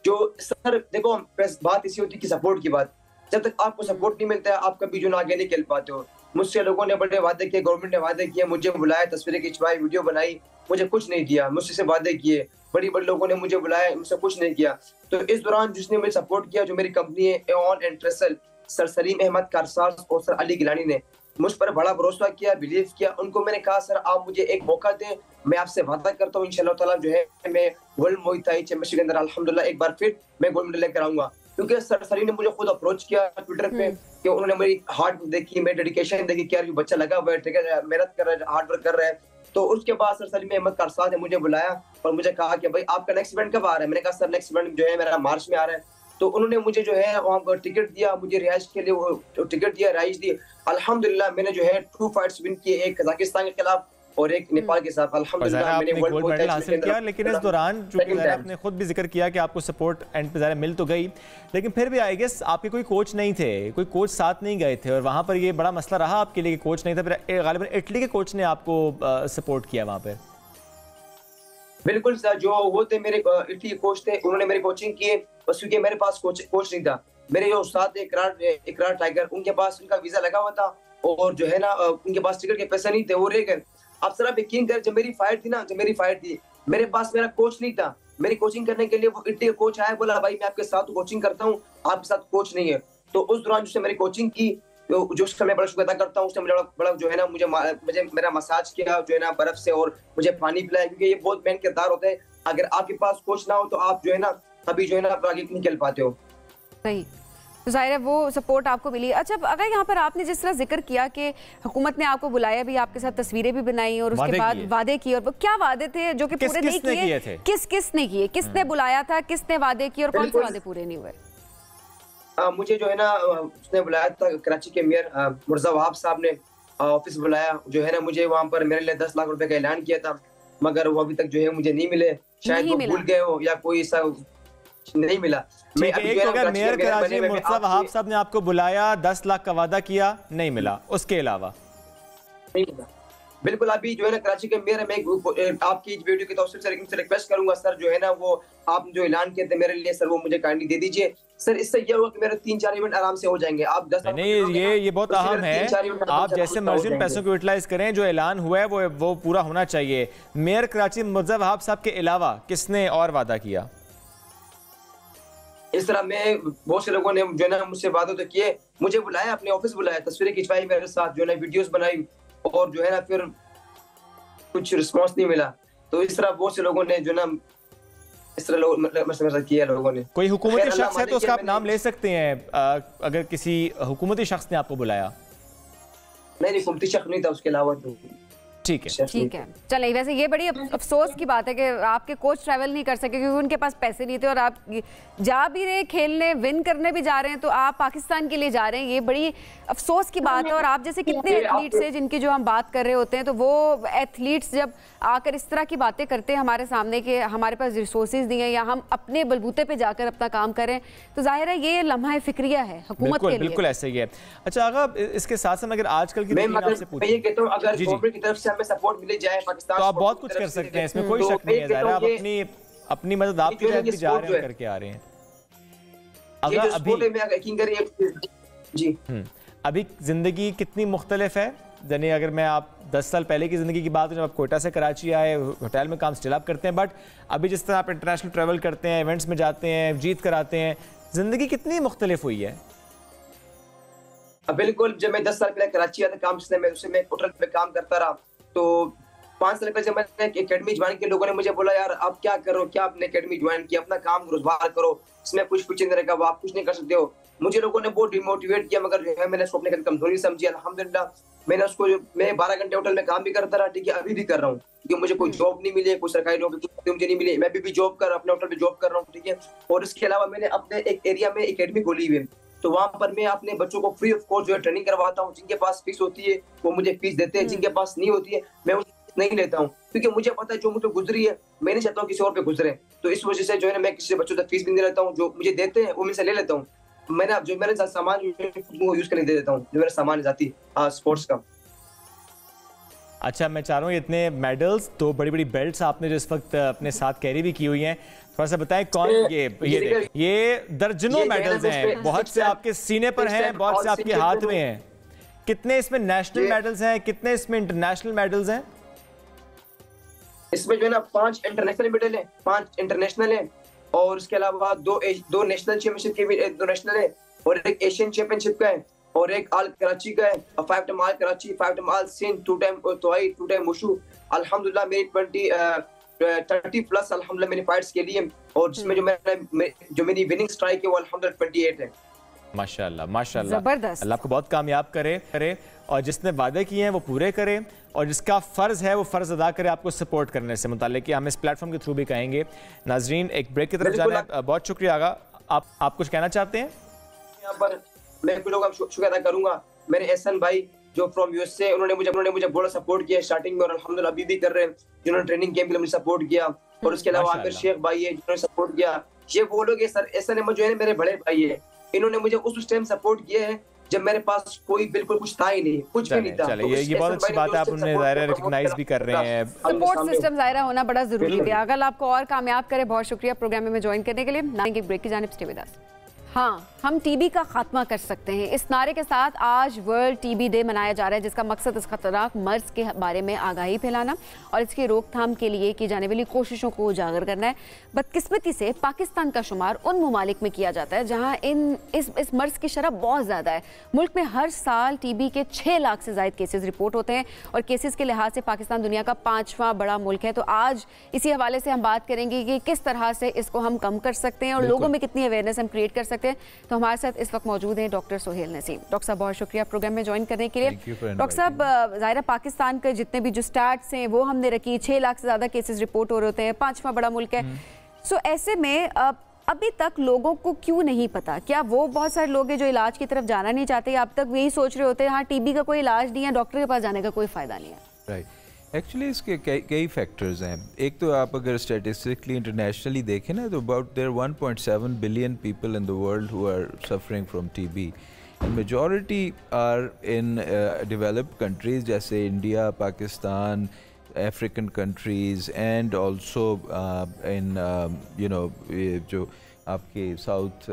जो सर देखो बात इसी होती है कि सपोर्ट की बात, जब तक आपको सपोर्ट नहीं मिलता है आप कभी जो ना आगे नहीं खेल पाते हो। मुझसे लोगों ने बड़े वादे किए, गवर्नमेंट ने वादे किए, मुझे बुलाया, तस्वीरें खिंचवाई, वीडियो बनाई, मुझे कुछ नहीं किया। मुझसे से वादे किए, बड़ी बड़ी लोगों ने मुझे बुलाया, मुझसे कुछ नहीं किया। तो इस दौरान जिसने मुझे सपोर्ट किया, जो मेरी कंपनी है Aeon and Trisl, sir Saleem Ahmed Karsaz और सर अली गिलानी ने मुझ पर बड़ा भरोसा किया, बिलीव किया। उनको मैंने कहा सर आप मुझे एक मौका दें, मैं आपसे वादा करता हूँ इंशाल्लाह ताला जो है मैं वर्ल्ड मुay थाई चैंपियनशिप के अंदर अल्हम्दुलिल्लाह एक बार फिर मैं गोल्ड मेडल लेकर आऊंगा। क्योंकि सर सलीम ने मुझे खुद अप्रोच किया ट्विटर पे कि उन्होंने मेरी हार्ड देखी, मेरी डेडिकेशन देखी कि यार ये बच्चा लगा हुआ है, ठीक है, मेहनत कर रहा है, हार्ड वर्क कर रहा है। तो उसके बाद सर सलीम अहमद कारसाज ने मुझे बुलाया और मुझे कहा कि भाई आपका नेक्स्ट इवेंट कब आ रहा है। मैंने कहा सर नेक्स्ट इवेंट जो है मेरा मार्च में आ रहा है। तो उन्होंने मुझे जो है वहाँ पर टिकट दिया, मुझे रिहाइश के लिए वो टिकट दिया, रिहाइश दी। अल्हम्दुलिल्लाह मैंने जो है 2 फाइट्स विन किए, एक कजाकिस्तान के खिलाफ और एक नेपाल के साथ। अल्हम्दुलिल्लाह मैंने
गोल्ड मेडल हासिल किया। लेकिन इस दौरान चूंकि आपने खुद भी जिक्र किया कि आपको सपोर्ट एंड पे ज़रा मिल तो गई, लेकिन फिर भी आई गेस आपके कोई कोच नहीं थे, कोई कोच साथ नहीं गए थे, और वहाँ पर ये बड़ा मसला रहा आपके लिए कि कोच नहीं था। फिर गालिबन इटली के कोच ने आपको सपोर्ट किया वहाँ पर।
बिल्कुल सर, जो वो थे मेरे इटली के कोच थे, उन्होंने मेरी कोचिंग की, बस क्योंकि मेरे पास कोच नहीं था। मेरे जो उस्ताद थे इकरार टाइगर, उनके पास उनका वीजा लगा हुआ था और जो है ना उनके पास टिकट के पैसे नहीं थे, वो रह गए। आप सर आप यकीन करें, जब मेरी फाइट थी मेरे पास मेरा कोच नहीं था। मेरी कोचिंग करने के लिए वो इटली का कोच आया, बोला भाई मैं आपके साथ कोचिंग करता हूँ, आपके साथ कोच नहीं है। तो उस दौरान जिसने मेरी कोचिंग की, जो उसका मैं बड़ा शुक्र अदा करता हूँ, उसने मुझे बड़ा जो है ना मुझे मेरा मसाज किया जो है ना बर्फ से, और मुझे पानी पिलाया, क्योंकि ये बहुत मेहनत किरदार होता है। अगर आपके पास कोच ना हो तो आप जो है ना कभी जो है ना आगे नहीं खेल पाते हो।
सही, तो जाहिर है वो सपोर्ट आपको मिली। अच्छा, अगर यहाँ पर आपने जिस तरह जिक्र किया कि हुकूमत ने आपको बुलाया भी, आपके साथ तस्वीरें भी बनाई और उसके बाद वादे किए, और वो क्या वादे थे जो कि पूरे नहीं किए? किसने किए? किसने बुलाया था, किसने वादे किए और कौन से वादे पूरे नहीं हुए?
मुझे जो है ना उसने बुलाया था, कराची के मेयर मुर्जा वहाब साहब ने ऑफिस बुलाया, जो है ना मुझे वहाँ पर मेरे लिए 10 लाख रुपए का ऐलान किया था, मगर वो अभी तक जो है मुझे नहीं मिले। शायद वो भूल गए हो या कोई ऐसा नहीं मिला। मैं अभी
मेयर कराची मुर्जा वहाब साहब ने आपको बुलाया, 10 लाख का वादा किया, नहीं मिला, उसके अलावा
नहीं मिला। बिल्कुल, अभी जो है ना कराची के मेयर, मैं आपकी वीडियो की तौसीफ से रिक्वेस्ट करूंगा सर, जो है ना वो आप जो ऐलान किए थे मेरे लिए सर, वो मुझे काइंडली दे दीजिए सर। इससे ये होगा कि मेरे 3-4 इवेंट आराम से हो जाएंगे। आप 10
नहीं, ये बहुत अहम है। आप जैसे मर्जी पैसों को यूटिलाइज करें, जो ऐलान हुआ है वो पूरा होना चाहिए। मेयर कराची मुर्जा वहाब साहब के अलावा किसने और वादा किया?
इस तरह मैं बहुत से लोगों ने जो है ना मुझसे वादे तो किए, मुझे बुलाया, अपने ऑफिस बुलाया, तस्वीरें खिंचवाई मेरे साथ, जो है ना वीडियोस बनाई, और जो है ना फिर कुछ रिस्पांस नहीं मिला। तो इस तरह बहुत से लोगों ने जो ना इस तरह मतलब किया लोगों ने।
कोई हुकूमती शख्स है तो उसका आप नाम ले सकते हैं, अगर किसी हुकूमती शख्स ने आपको बुलाया?
नहीं, हुकूमती शख्स नहीं था, उसके अलावा तो
ठीक है।
चलिए, वैसे ये बड़ी अफसोस की बात है कि आपके कोच ट्रैवल नहीं कर सके क्योंकि उनके पास पैसे नहीं थे, और आप जा भी रहे खेलने, विन करने भी जा रहे हैं, तो आप पाकिस्तान के लिए जा रहे हैं। ये बड़ी अफसोस की बात है। और आप जैसे कितने एथलीट्स हैं जिनकी जो हम बात कर रहे होते हैं, तो वो एथलीट्स जब आकर इस तरह की बातें करते हैं हमारे सामने कि हमारे पास रिसोर्सेज नहीं है या हम अपने बलबूते पे जाकर अपना काम करें, तो जाहिर है ये लम्हा फिक्रिया है हुकूमत के लिए।
बिल्कुल ऐसा ही है। अच्छा, अगर इसके साथ साथ अगर आजकल की
आपसे पूछूं, मैं कहता हूं अगर गवर्नमेंट की तरफ से हमें सपोर्ट मिले जाए पाकिस्तान,
तो आप बहुत कुछ कर सकते हैं, इसमें कोई शक नहीं है। ज़ाहिर आप अपनी मदद आप भी जा रहे हैं, करके आ रहे हैं। अगर अभी अभी जिंदगी कितनी मुख्तलिफ है, यानी अगर मैं आप 10 साल पहले की ज़िंदगी की बात करूं, जब आप कोयटा से कराची आए, होटल में काम स्टिल आप करते हैं, बट अभी जिस तरह आप इंटरनेशनल ट्रैवल करते हैं, इवेंट्स में जाते हैं, जीत कर आते हैं, ज़िंदगी कितनी मुख्तलिफ हुई है?
बिल्कुल, जब मैं 10 साल पहले कराची आया था काम से, मैं होटल पे काम करता रहा, तो 5 साल पहले जब मैंने एकेडमी ज्वाइन की, लोगों ने मुझे बोला यार आप क्या करो, क्या आपने एकेडमी ज्वाइन किया, अपना काम रोजगार करो, इसमें कुछ नहीं रहेगा, वो आप कुछ नहीं कर सकते हो। मुझे लोगों ने बहुत डिमोटिवेट किया, मगर जो है मैंने उसको अपने कमजोरी समझी। अल्हम्दुलिल्लाह मैंने उसको, मैं 12 घंटे होटल में काम भी करता रहा, ठीक है, अभी भी कर रहा हूँ, क्योंकि मुझे कोई जॉब नहीं मिली, कोई सरकारी नौकरी मुझे नहीं मिली, मैं भी जॉब कर अपने होटल में जॉब कर रहा हूँ, ठीक है। और इसके अलावा मैंने अपने एक एरिया में एकेडमी खोली हुई है, तो वहाँ पर मैं अपने बच्चों को फ्री ऑफ कॉस्ट जो है ट्रेनिंग करवाता हूँ। जिनके पास फीस होती है वो मुझे फीस देते हैं, जिनके पास नहीं होती है मैं उनसे नहीं लेता हूँ, क्योंकि मुझे पता है जो मुझे गुजरी है मैं नहीं चाहता हूँ किसी और पे गुजरे। तो इस वजह से जो है ना मैं किसी बच्चों तक फीस भी नहीं लेता हूँ, जो मुझे देते हैं वो मुझसे ले लेता हूँ। मैंने सामान यूज करने दे देता हूँ, जो मेरा सामान जाती स्पोर्ट्स का।
अच्छा, मैं चाह रहा हूँ इतने मेडल्स, तो बड़ी बड़ी बेल्ट्स आपने जो इस वक्त अपने साथ कैरी भी की हुई हैं, थोड़ा सा बताएं कौन ये दर्जनों मेडल्स हैं, बहुत से आपके सीने पर हैं, बहुत से आपके हाथ में हैं। कितने इसमें नेशनल मेडल्स हैं, कितने इसमें इंटरनेशनल मेडल्स हैं?
इसमें जो है ना 5 इंटरनेशनल मेडल हैं, 5 इंटरनेशनल हैं, और उसके अलावा दो नेशनल चैंपियनशिप के भी 2 नेशनल है, और एक एशियन चैंपियनशिप का है, और एक आल कराची का है, 5 टाइम आल कराची, 5 टाइम आल सिंध, 2 टाइम तोई, 2 टाइम वुशु। अल्हम्दुलिल्लाह मेरी 30 प्लस अल्हम्दुलिल्लाह मैंने फाइट्स के लिए, और जिसमें जो मेरी विनिंग स्ट्राइक है वो अल्हम्दुलिल्लाह 28 है।
माशाल्लाह माशाल्लाह,
जबरदस्त।
अल्लाह आपको बहुत कामयाब करे, और जिसने वादे किए हैं वो पूरे करे, और जिसका फ़र्ज़ है वो फ़र्ज़ अदा करे आपको सपोर्ट करने से मुताल्लिक, कि हम इस प्लेटफॉर्म के थ्रू भी कहेंगे। नाजरीन, एक ब्रेक की तरफ जाना है। बहुत शुक्रिया आगा, आप कुछ कहना चाहते हैं?
यहाँ पर मैं कुछ लोगों का शुक्रिया अदा करूंगा। मेरे एहसन भाई जो फ्रॉम यूएसए, उन्होंने मुझे बड़ा सपोर्ट किया स्टार्टिंग में, और अल्हम्दुलिल्लाह अभी भी कर रहे हैं, जिन्होंने ट्रेनिंग कैंप के लिए मुझे सपोर्ट किया। और उसके अलावा आमिर शेख भाई है जिन्होंने सपोर्ट किया। ये वो लोग सर एहसन अहमद जो है मेरे बड़े भाई है, इन्होंने मुझे उस टाइम सपोर्ट किया है जब मेरे पास कोई बिल्कुल कुछ था ही नहीं, कुछ भी नहीं था।
तो ये बहुत अच्छी बात है, आप उन्हें ज़ाहिर रिकॉग्नाइज भी कर रहे हैं।
सपोर्ट सिस्टम ज़ाहिर होना बड़ा जरूरी है। अगर आपको और कामयाब करे, बहुत शुक्रिया प्रोग्राम में ज्वाइन करने के लिए। नारे ब्रेक की जानिब स्टे विद अस। हाँ, हम टीबी का खात्मा कर सकते हैं, इस नारे के साथ आज वर्ल्ड टीबी डे मनाया जा रहा है, जिसका मकसद इस खतरनाक मर्ज के बारे में आगाही फैलाना और इसकी रोकथाम के लिए की जाने वाली कोशिशों को उजागर करना है। बदकिस्मती से पाकिस्तान का शुमार उन ममालिक में किया जाता है जहाँ इस मर्ज की शरह बहुत ज़्यादा है। मुल्क में हर साल टीबी के 6 लाख से ज़ायद केसेस रिपोर्ट होते हैं, और केसेस के लिहाज से पाकिस्तान दुनिया का 5वां बड़ा मुल्क है। तो आज इसी हवाले से हम बात करेंगे कि किस तरह से इसको हम कम कर सकते हैं और लोगों में कितनी अवेयरनेस हम क्रिएट कर सकते हैं। तो हमारे साथ इस वक्त मौजूद हैं डॉक्टर सोहेल नसीम। डॉक्टर साहब, बहुत शुक्रिया प्रोग्राम में ज्वाइन करने के लिए। डॉक्टर साहब, ज़ाहिर पाकिस्तान के जितने भी जो स्टैट्स हैं वो हमने रखी, 6 लाख से ज़्यादा केसेस रिपोर्ट हो रहे होते हैं, 5वां बड़ा मुल्क है। सो ऐसे में अभी तक लोगों को क्यों नहीं पता? क्या वो बहुत सारे लोग हैं जो इलाज की तरफ जाना नहीं चाहते, अब तक यही सोच रहे होते हैं हाँ टीबी का कोई इलाज नहीं है, डॉक्टर के पास जाने का कोई फ़ायदा नहीं है?
राइट, एक्चुअली इसके कई फैक्टर्स हैं। एक तो आप अगर स्टैटिस्टिकली इंटरनेशनली देखें ना, तो about there 1.7 billion people in the world who are suffering from TB. Majority are in developed countries जैसे India, Pakistan, African countries, and also in जो आपके साउथ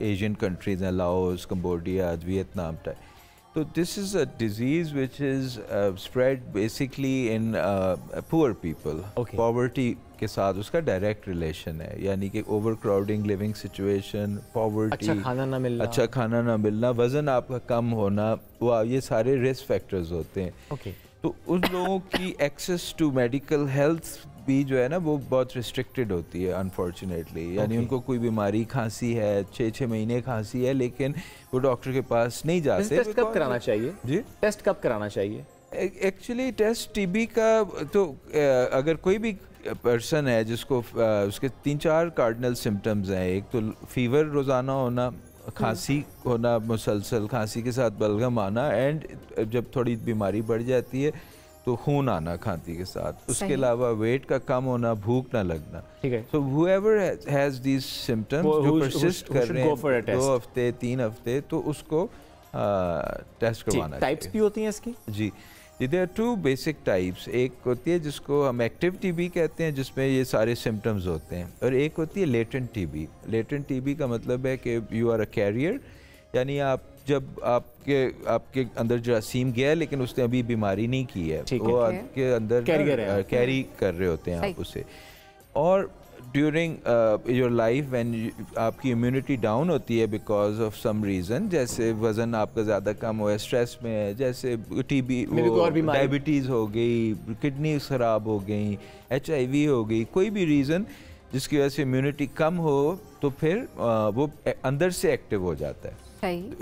एशियन कंट्रीज़ हैं, Laos, Cambodia, Vietnam type. So this is a disease which is spread basically in poor people.
Okay.
Poverty के साथ उसका direct relation है, यानी कि ओवरक्राउडिंग लिविंग सिचुएशन, पॉवर्टी, अच्छा खाना ना मिलना, वज़न आपका कम होना, वो ये सारे रिस्क फैक्टर्स होते हैं।
Okay.
तो उन लोगों की एक्सेस टू मेडिकल हेल्थ भी जो है ना वो बहुत रिस्ट्रिक्टेड होती है अनफॉर्चुनेटली। यानी उनको कोई बीमारी, खांसी है, 6-6 महीने खांसी है, लेकिन वो डॉक्टर के पास नहीं जाते।
टेस्ट कब कराना चाहिए जी? टेस्ट कब कराना चाहिए?
एक्चुअली टेस्ट टीबी का तो अगर कोई भी पर्सन है जिसको उसके 3-4 कार्डिनल सिम्टम्स हैं, एक तो फीवर रोज़ाना होना, खांसी होना, मुसलसल खांसी के साथ बलगम आना, एंड जब थोड़ी बीमारी बढ़ जाती है तो खून आना खांसी के साथ। उसके अलावा वेट का कम होना, भूख ना लगना।
ठीक है।
सो whoever has these symptoms जो persist कर रहे हैं 2 हफ्ते 3 हफ्ते, तो उसको टेस्ट करवाना चाहिए।
टाइप्स भी होती हैं इसकी?
जी, देयर आर 2 बेसिक टाइप्स। एक होती है जिसको हम एक्टिव टीबी कहते हैं, जिसमें ये सारे सिम्टम्स होते हैं, और एक होती है लेटेंट टीबी। लेटेंट टीबी का मतलब है कि यू आर अ कैरियर, यानी आप जब आपके अंदर जरासीम गया लेकिन उसने अभी बीमारी नहीं की है, वो आपके अंदर कैरी कर रहे होते हैं आप उसे। और ड्यूरिंग योर लाइफ व्हेन आपकी इम्यूनिटी डाउन होती है बिकॉज ऑफ सम रीज़न, जैसे वज़न आपका ज़्यादा कम हो, स्ट्रेस में है, जैसे टीबी, डायबिटीज़ हो गई, किडनी ख़राब हो गई, HIV हो गई, कोई भी रीज़न जिसकी वजह से इम्यूनिटी कम हो, तो फिर वो अंदर से एक्टिव हो जाता है।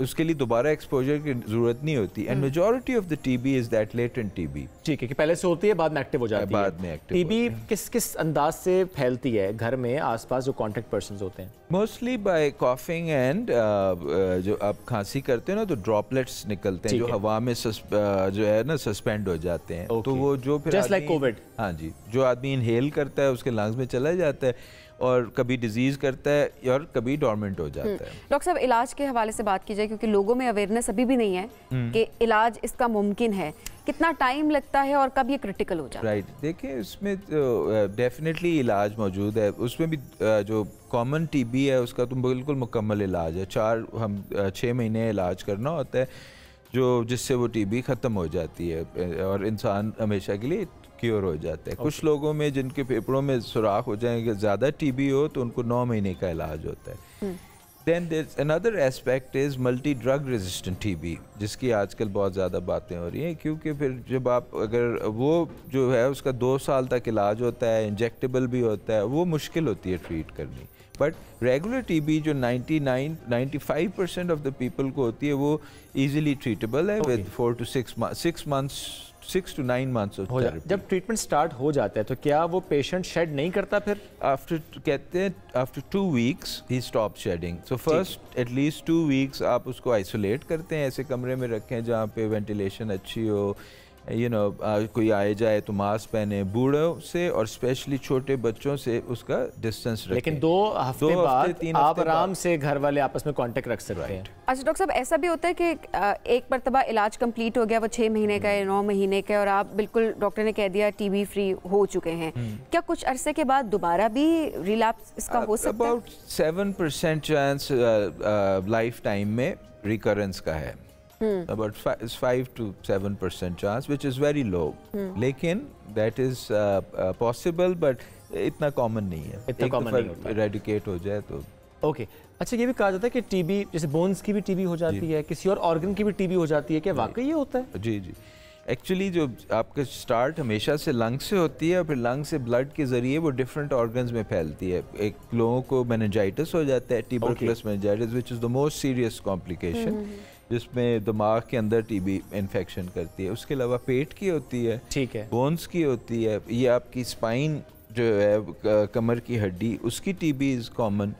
उसके लिए दोबारा एक्सपोजर की जरूरत नहीं होती। And majority of the TB is that latent TB.
ठीक है कि पहले से होती है, बाद में एक्टिव हो जाती है।
बाद में एक्टिव।
टीबी किस किस अंदाज से फैलती है घर में आसपास जो कॉन्टैक्ट पर्सन्स होते हैं?
मोस्टली बाय कॉफिंग एंड जो आप खांसी करते हैं ना तो ड्रॉपलेट्स निकलते हैं जो हवा में जो है ना सस्पेंड हो जाते हैं। तो वो जो फिर
जस्ट लाइक कोविड।
हाँ जी, जो आदमी इनहेल करता है उसके लंग्स में चला जाता है और कभी डिजीज़ करता है और कभी डोरमेंट हो जाता है।
डॉक्टर साहब, इलाज के हवाले से बात की जाए क्योंकि लोगों में अवेयरनेस अभी भी नहीं है कि इलाज इसका मुमकिन है, कितना टाइम लगता है और कब ये क्रिटिकल हो जाता है?
राइट, देखिए इसमें तो डेफिनेटली इलाज मौजूद है। उसमें भी जो कॉमन टीबी है उसका तो बिल्कुल मुकम्मल इलाज है। 6 महीने इलाज करना होता है जो जिससे वो टीबी ख़त्म हो जाती है और इंसान हमेशा के लिए क्योर हो जाता है। कुछ लोगों में जिनके फेफड़ों में सुराख हो जाएंगे, ज़्यादा टीबी हो तो उनको 9 महीने का इलाज होता है। Then another aspect is multi drug resistant TB, जिसकी आजकल बहुत ज़्यादा बातें हो रही हैं क्योंकि फिर जब आप अगर वो जो है उसका 2 साल तक इलाज होता है, इंजेक्टेबल भी होता है, वो मुश्किल होती है ट्रीट करनी। बट रेगुलर टीबी जो 95% ऑफ द पीपल को होती है वो ईजिली ट्रीटेबल है with 4 to 6 to 9 months of therapy.
जब ट्रीटमेंट स्टार्ट हो जाता है तो क्या वो पेशेंट शेड नहीं करता फिर?
कहते हैं आफ्टर 2 weeks ही stop shedding. So first at least 2 weeks आप उसको आइसोलेट करते हैं, ऐसे कमरे में रखें जहाँ पे वेंटिलेशन अच्छी हो, कोई आए जाए तो मास्क पहने, बूढ़ों से और स्पेशली छोटे बच्चों से उसका डिस्टेंस रखें।
लेकिन 2 हफ्ते बाद आप आराम से घर वाले आपस में कांटेक्ट रख सकते हैं।
अच्छा डॉक्टर साहब, ऐसा भी होता है कि एक मरतबा इलाज कंप्लीट हो गया, वो 6 महीने का है, 9 महीने का है और आप बिल्कुल डॉक्टर ने कह दिया टीबी फ्री हो चुके हैं, क्या कुछ अरसे के बाद दोबारा भी रिलैप्स इसका हो सकता है?
अबाउट 7% चांस लाइफ टाइम में रिकरेंस का है। About 5 to 7% chance, which is very low. लेकिन that is possible, but इतना कॉमन नहीं है।
इतना कॉमन नहीं होता।
इरेडिकेट हो जाए तो
ओके। अच्छा, ये भी कहा जाता है कि टीबी जैसे बोन्स की भी टीबी हो जाती है, किसी और ऑर्गन की भी टीबी हो जाती है, क्या वाकई ये होता है?
जी जी, एक्चुअली जो आपका स्टार्ट हमेशा से लंग से होती है और फिर लंग से ब्लड के ज़रिए वो डिफरेंट ऑर्गन्स में फैलती है। एक लोगों को मेनिंजाइटिस हो जाता है, tuberculous meningitis, which is the most serious complication, जिसमें दिमाग के अंदर टीबी इन्फेक्शन करती है। उसके अलावा पेट की होती है,
ठीक है,
बोन्स की होती है, ये आपकी स्पाइन जो है कमर की हड्डी, उसकी टीबी इज़ कॉमन।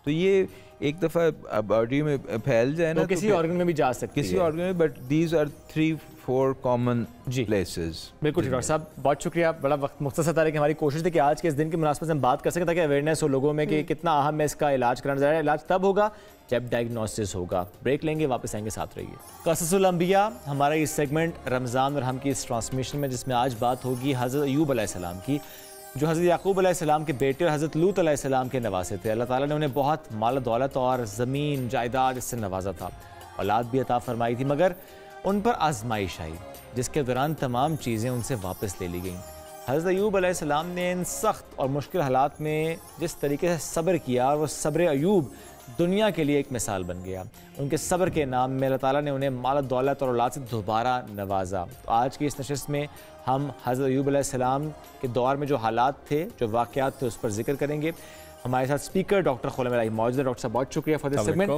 तो ये एक दफ़ा बॉडी में फैल जाए ना
तो किसी ऑर्गन में भी जा सकती है,
किसी ऑर्गन में, but these are 3-4 common places.
बिल्कुल डॉक्टर साहब, बहुत शुक्रिया, बड़ा वक्त मुख्तसर था, लेकिन हमारी कोशिश थी कि आज के इस दिन की मुनासबत से हम बात कर सकें ताकि अवेयरनेस हो लोगों में कि कितना अहम है इसका इलाज कराना। ज़रा इलाज तब होगा जब डायग्नोसिस होगा। ब्रेक लेंगे, वापस आएंगे, साथ रहिए। क़ससुल अंबिया हमारा ये सेगमेंट रमज़ान और हम की इस ट्रांसमिशन में, जिसमें आज बात होगी हज़रत अय्यूब अलैहिस्सलाम की, जो हज़रत याकूब अलैहिस्सलाम के बेटे और हज़रत लूत अलैहिस्सलाम के नवासे थे। अल्लाह ताला ने उन्हें बहुत माल दौलत और ज़मीन जायदाद इससे नवाजा था, औलाद भी अता फरमाई थी, मगर उन पर आजमाइश आई जिसके दौरान तमाम चीज़ें उनसे वापस ले ली गईं। हज़रत अय्यूब अलैहिस्सलाम ने इन सख्त और मुश्किल हालात में जिस तरीके से सब्र किया, और वो सब्र अय्यूब दुनिया के लिए एक मिसाल बन गया। उनके सब्र के नाम में अल्लाह ताला ने उन्हें माल दौलत और औलाद से दोबारा नवाजा। तो आज की इस नशिस्त में हम हज़रत अय्यूब अलैहिस्सलाम के दौर में जो हालात थे, जो वाक़यात थे, उस पर जिक्र करेंगे। हमारे साथ स्पीकर डॉक्टर खुलम इलाही मौजूद है। डॉक्टर साहब, बहुत शुक्रिया फॉर दिस सेगमेंट।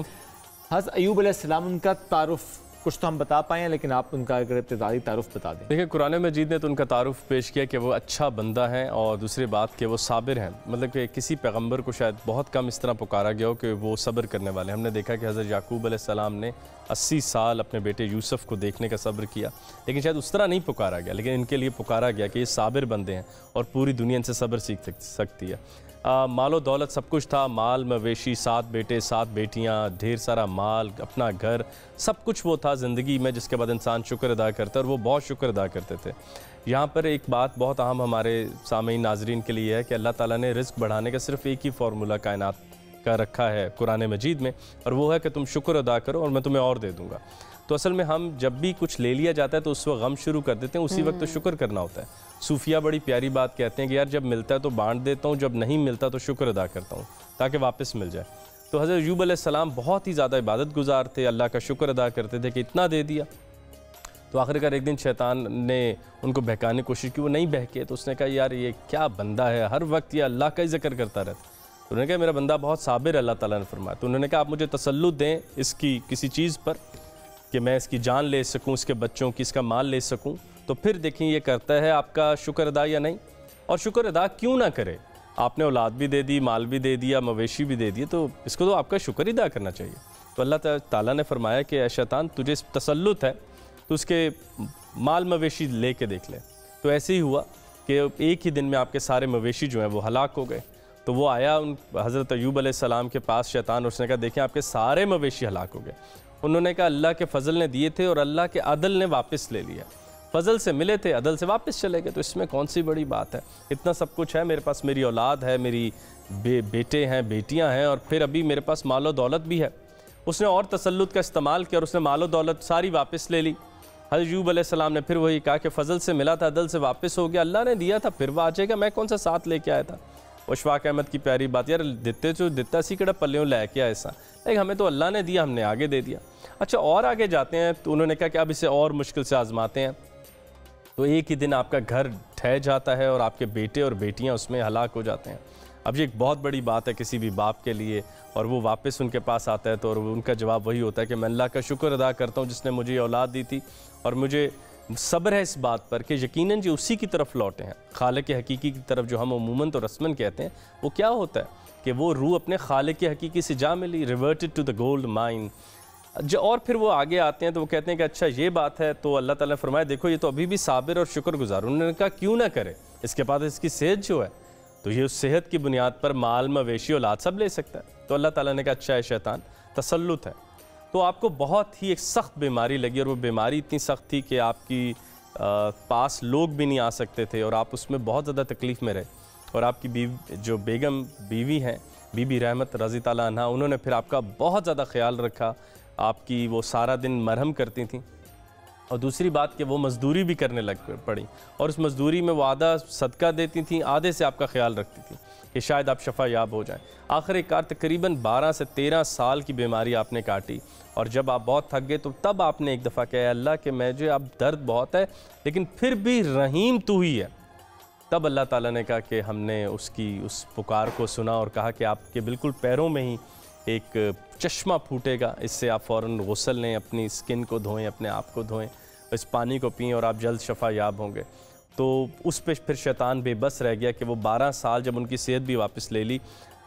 हज़रत अय्यूब अलैहिस्सलाम, उनका तारुफ कुछ तो हम बता पाए, लेकिन आप उनका अगर इब्तिदाई तारुफ बता दें।
देखिए, कुरान मजीद ने तो उनका तारुफ पेश किया कि वो अच्छा बंदा है, और दूसरी बात कि वो साबिर हैं। मतलब कि किसी पैगंबर को शायद बहुत कम इस तरह पुकारा गया हो कि वो सब्र करने वाले। हमने देखा कि हज़रत याकूब अलैहिस्सलाम ने 80 साल अपने बेटे यूसुफ को देखने का सब्र किया, लेकिन शायद उस तरह नहीं पुकारा गया, लेकिन इनके लिए पुकारा गया कि ये साबिर बंदे हैं और पूरी दुनिया इनसे सब्र सीख सकती है। मालो दौलत सब कुछ था, माल मवेशी, 7 बेटे 7 बेटियां, ढेर सारा माल, अपना घर, सब कुछ वो था ज़िंदगी में, जिसके बाद इंसान शुक्र अदा करता है, और वो बहुत शुक्र अदा करते थे। यहाँ पर एक बात बहुत अहम हमारे सामईन नाजरीन के लिए है कि अल्लाह ताला ने रिज़्क़ बढ़ाने का सिर्फ एक ही फार्मूला कायनात का रखा है कुरान मजीद में, और वो है कि तुम शुक्र अदा करो और मैं तुम्हें और दे दूँगा। तो असल में हम जब भी कुछ ले लिया जाता है तो उस वक्त गम शुरू कर देते हैं, उसी वक्त तो शुक्र करना होता है। सूफिया बड़ी प्यारी बात कहते हैं कि यार, जब मिलता है तो बांट देता हूँ, जब नहीं मिलता तो शुक्र अदा करता हूँ ताकि वापस मिल जाए। तो हज़रत अय्यूब अलैहिस्सलाम बहुत ही ज़्यादा इबादत गुजार थे, अल्लाह का शुक्र अदा करते थे कि इतना दे दिया। तो आखिरकार एक दिन शैतान ने उनको बहकाने की कोशिश की, वो नहीं बहके, तो उसने कहा यार ये क्या बंदा है, हर वक्त ये अल्लाह का ही जिक्र करता रहता। तो उन्होंने कहा मेरा बंदा बहुत साबिर, अल्लाह ताला ने फरमाया। तो उन्होंने कहा आप मुझे तसल्लुत दें इसकी किसी चीज़ पर कि मैं इसकी जान ले सकूं, इसके बच्चों की, इसका माल ले सकूं, तो फिर देखें ये करता है आपका शुक्र अदा या नहीं। और शुक्र अदा क्यों ना करे, आपने औलाद भी दे दी, माल भी दे दिया, मवेशी भी दे दिए, तो इसको तो आपका शुक्र अदा करना चाहिए। तो अल्लाह ताला ने फरमाया कि ऐ शैतान तुझे तसल्लुत है, तो उसके माल मवेशी ले के देख ले। तो ऐसे ही हुआ कि एक ही दिन में आपके सारे मवेशी जो हैं वो हलाक हो गए। तो वो आया उन हज़रत अय्यूब अलैहिस्सलाम के पास शैतान, और उसने कहा देखें आपके सारे मवेशी हलाक हो गए। उन्होंने कहा अल्लाह के फ़ज़ल ने दिए थे और अल्लाह के अदल ने वापस ले लिया। फ़ज़ल से मिले थे, अदल से वापस चले गए, तो इसमें कौन सी बड़ी बात है, इतना सब कुछ है मेरे पास, मेरी औलाद है, मेरी बेटे हैं, बेटियां हैं, और फिर अभी मेरे पास मालो दौलत भी है। उसने और तसल्लुत का इस्तेमाल किया और उसने मालो दौलत सारी वापस ले ली। हज़रत अय्यूब अलैहिस्सलाम ने फिर वही कहा कि फ़ज़ल से मिला था, अदल से वापस हो गया, अल्लाह ने दिया था फिर वह आ जाएगा, मैं कौन सा साथ लेके आया था। अशफाक अहमद की प्यारी बात, यार दिते जो दिता सी कड़ा पल्लियों लैके आए सा, लेकिन हमें तो अल्लाह ने दिया, हमने आगे दे दिया। अच्छा और आगे जाते हैं, तो उन्होंने कहा कि अब इसे और मुश्किल से आजमाते हैं। तो एक ही दिन आपका घर ढह जाता है और आपके बेटे और बेटियां उसमें हलाक हो जाते हैं। अब ये एक बहुत बड़ी बात है किसी भी बाप के लिए, और वो वापस उनके पास आता है तो और उनका जवाब वही होता है कि मैं अल्लाह का शुक्र अदा करता हूँ जिसने मुझे औलाद दी थी, और मुझे सब्र है इस बात पर कि यकीनन जी उसी की तरफ लौटे हैं, खालिक हकीकी की तरफ, जो हम अमूमन तो रस्मन कहते हैं। वो क्या होता है कि वो रूह अपने खालिक हकीकी से जा मिली, reverted to the gold mine. और फिर वो आगे आते हैं तो वो कहते हैं कि अच्छा ये बात है, तो अल्लाह ताला ने फरमाया देखो ये तो अभी भी साबिर और शुक्रगुजार। उन्होंने कहा क्यों ना करे, इसके पास इसकी सेहत जो है, तो ये उस सेहत की बुनियाद पर माल मवेशी औलाद सब ले सकता है। तो अल्लाह ताला ने कहा अच्छा है शैतान, तसल्लुत है। तो आपको बहुत ही एक सख्त बीमारी लगी, और वो बीमारी इतनी सख्त थी कि आपकी पास लोग भी नहीं आ सकते थे, और आप उसमें बहुत ज़्यादा तकलीफ़ में रहे। और आपकी जो बेगम बीवी हैं, बीबी रहमत रज़ी ताला अन्हा, उन्होंने फिर आपका बहुत ज़्यादा ख्याल रखा, आपकी वो सारा दिन मरहम करती थी। और दूसरी बात कि वो मज़दूरी भी करने लग पड़ी, और उस मज़दूरी में वो आधा सदका देती थी, आधे से आपका ख्याल रखती थी कि शायद आप शफा याब हो जाएं। आखिरकार तकरीबन 12 से 13 साल की बीमारी आपने काटी, और जब आप बहुत थक गए तो तब आपने एक दफ़ा कहा अल्लाह कि मुझे अब दर्द बहुत है लेकिन फिर भी रहीम तू ही है। तब अल्लाह ताला ने कहा कि हमने उसकी उस पुकार को सुना और कहा कि आपके बिल्कुल पैरों में ही एक चश्मा फूटेगा, इससे आप फ़ौरन गुस्ल लें, अपनी स्किन को धोएं, अपने आप को धोएं, इस पानी को पिएं और आप जल्द शफा याब होंगे। तो उस पर फिर शैतान बेबस रह गया कि वो 12 साल जब उनकी सेहत भी वापस ले ली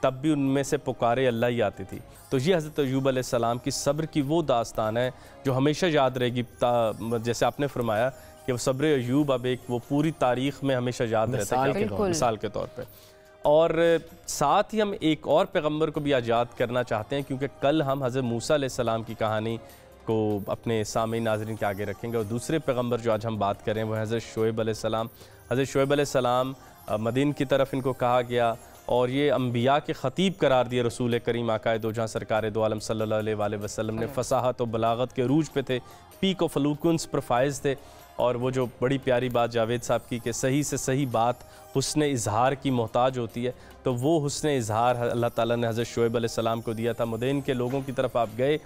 तब भी उनमें से पुकारे अल्लाह ही आती थी। तो ये हज़रत अय्यूब अलैहिस्सलाम की सब्र की वो दास्तान है जो हमेशा याद रहेगी। जैसे आपने फरमाया कि वो सब्र अय्यूब अब एक वो पूरी तारीख़ में हमेशा याद रहता है मिसाल के तौर पर। और साथ ही हम एक और पैगम्बर को भी आज याद करना चाहते हैं, क्योंकि कल हम हज़रत मूसा अलैहिस्सलाम की कहानी को अपने सामने नाज़रीन के आगे रखेंगे। और दूसरे पैगम्बर जो आज हम बात करें वो हज़रत शुएब अलैहिस्सलाम। हज़रत शुएब अलैहिस्सलाम मदीन की तरफ इनको कहा गया, और ये अम्बिया के ख़तीब करार दिए रसूल करीम आकाए दो जहाँ सरकार दो आलम सल्लल्लाहु अलैहि वसल्लम ने। फ़साहत और बलागत के रूज पे थे, पीक और फलूकुन्स पर फायज़ थे। और वो जो बड़ी प्यारी बात जावेद साहब की कि सही से सही बात हुस्न इजहार की मोहताज होती है, तो वो हुस्न इजहार अल्लाह ताला ने हज़रत शुएब अलैहिस्सलाम को दिया था। मदीन के लोगों की तरफ आप गए,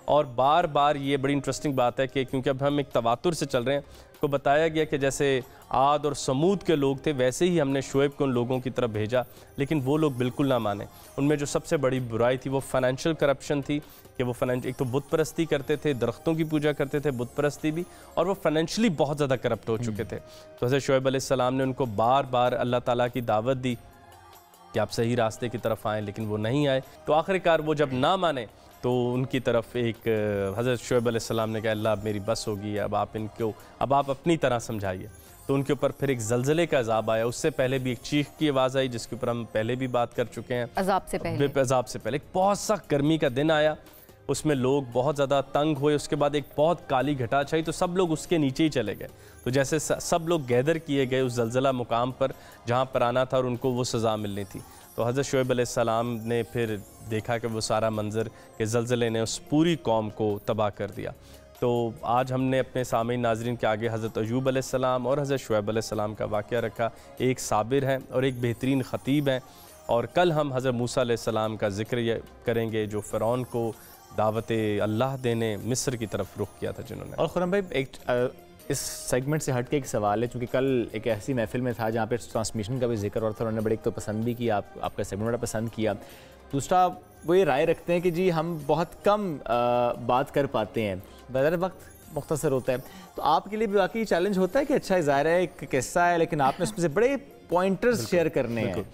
और बार बार ये बड़ी इंटरेस्टिंग बात है कि क्योंकि अब हम एक तवातुर से चल रहे हैं, को बताया गया कि जैसे आद और समूद के लोग थे वैसे ही हमने शुएब को उन लोगों की तरफ भेजा, लेकिन वो लोग बिल्कुल ना माने। उनमें जो सबसे बड़ी बुराई थी वो फाइनेंशियल करप्शन थी कि वो एक तो बुत परस्ती करते थे, दरख्तों की पूजा करते थे, बुत परस्ती भी, और वो फाइनेंशियली बहुत ज़्यादा करप्ट हो चुके थे। तो हज़रत शुएब अलैहिस्सलाम ने उनको बार बार अल्लाह ताला की दावत दी कि आप सही रास्ते की तरफ आएँ, लेकिन वो नहीं आए। तो आखिरकार वो जब ना माने तो उनकी तरफ एक हज़रत शुएब अलैहिस्सलाम ने कहा अल्लाह अब मेरी बस होगी, अब आप अपनी तरह समझाइए। तो उनके ऊपर फिर एक ज़लज़ले का अज़ाब आया। उससे पहले भी एक चीख की आवाज़ आई जिसके ऊपर हम पहले भी बात कर चुके हैं। अज़ाब से पहले एक बहुत सख्त गर्मी का दिन आया, उसमें लोग बहुत ज़्यादा तंग हुए। उसके बाद एक बहुत काली घटा छाई, तो सब लोग उसके नीचे ही चले गए। तो जैसे सब लोग गैदर किए गए उस ज़लज़ला मुकाम पर जहाँ पर आना था और उनको वो सज़ा मिलनी थी। तो हज़रत शुएब अलैहिस्सलाम ने फिर देखा कि वो सारा मंज़र के ज़लज़ले ने उस पूरी कौम को तबाह कर दिया। तो आज हमने अपने सामईन नाज़रीन के आगे हज़रत अय्यूब अलैहिस्सलाम और हज़रत शुएब अलैहिस्सलाम का वाक़या रखा। एक साबिर हैं और एक बेहतरीन ख़तीब हैं। और कल हम हज़रत मूसा अलैहिस्सलाम का ज़िक्र करेंगे जो फ़िरौन को दावत अल्लाह देने मिस्र की तरफ रुख किया था जिन्होंने।
और खुरम भाई इस सेगमेंट से हट के एक सवाल है, चूँकि कल एक ऐसी महफिल में था जहाँ पे ट्रांसमिशन का भी जिक्र और था, उन्होंने बड़े एक तो पसंद भी किया, आपका सेगमेंट बड़ा पसंद किया। दूसरा वो ये राय रखते हैं कि जी हम बहुत कम बात कर पाते हैं, बदर वक्त मुख्तसर होता है। तो आपके लिए भी वाकई चैलेंज होता है कि अच्छा ज़ाहिर है एक किस्सा है लेकिन आपने उसमें से बड़े पॉइंटर्स शेयर करने हैं।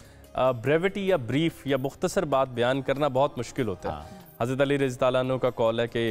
ब्रेविटी या ब्रीफ या मुख्तसर बात बयान करना बहुत मुश्किल होता है। हज़रत अली रज़ी अल्लाह अन्हु का कौल है कि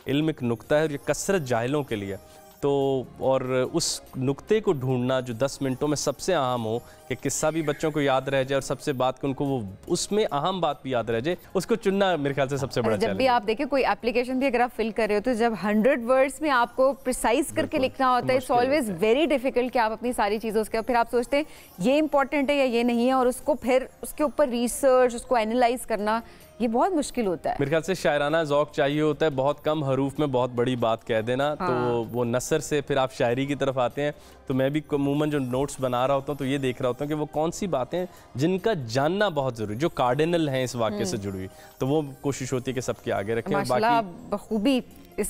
इल्म एक नुक्ता है और ये कसरत जाहिलों के लिए। तो और उस नुक्ते को ढूंढना जो 10 मिनटों में सबसे अहम हो, कि किस्सा भी बच्चों को याद रह जाए और सबसे बात को उनको वो उसमें अहम बात भी याद रह जाए, उसको चुनना मेरे ख्याल से सबसे बड़ा
जब भी आप देखिए कोई एप्लीकेशन भी अगर आप फिल कर रहे हो तो जब 100 वर्ड्स में आपको प्रिसाइज करके लिखना होता है, इट्स ऑलवेज वेरी डिफिकल्ट कि आप अपनी सारी चीज़ों उसके फिर आप सोचते हैं ये इंपॉर्टेंट है या ये नहीं है, और उसको फिर उसके ऊपर रिसर्च, उसको एनालाइज करना ये बहुत मुश्किल होता है।
मेरे ख्याल से शायराना ज़ौक़ चाहिए होता है, बहुत कम हरूफ में बहुत बड़ी बात कह देना। हाँ। तो वो नसर से फिर आप शायरी की तरफ आते हैं। तो मैं भी अमूमन जो नोट्स बना रहा होता हूँ तो ये देख रहा होता हूँ कि वो कौन सी बातें जिनका जानना बहुत ज़रूरी, जो कार्डिनल हैं इस वाक़े से जुड़ी हुई, तो वो कोशिश होती है कि सबके आगे रखें।
माशाल्लाह बखूबी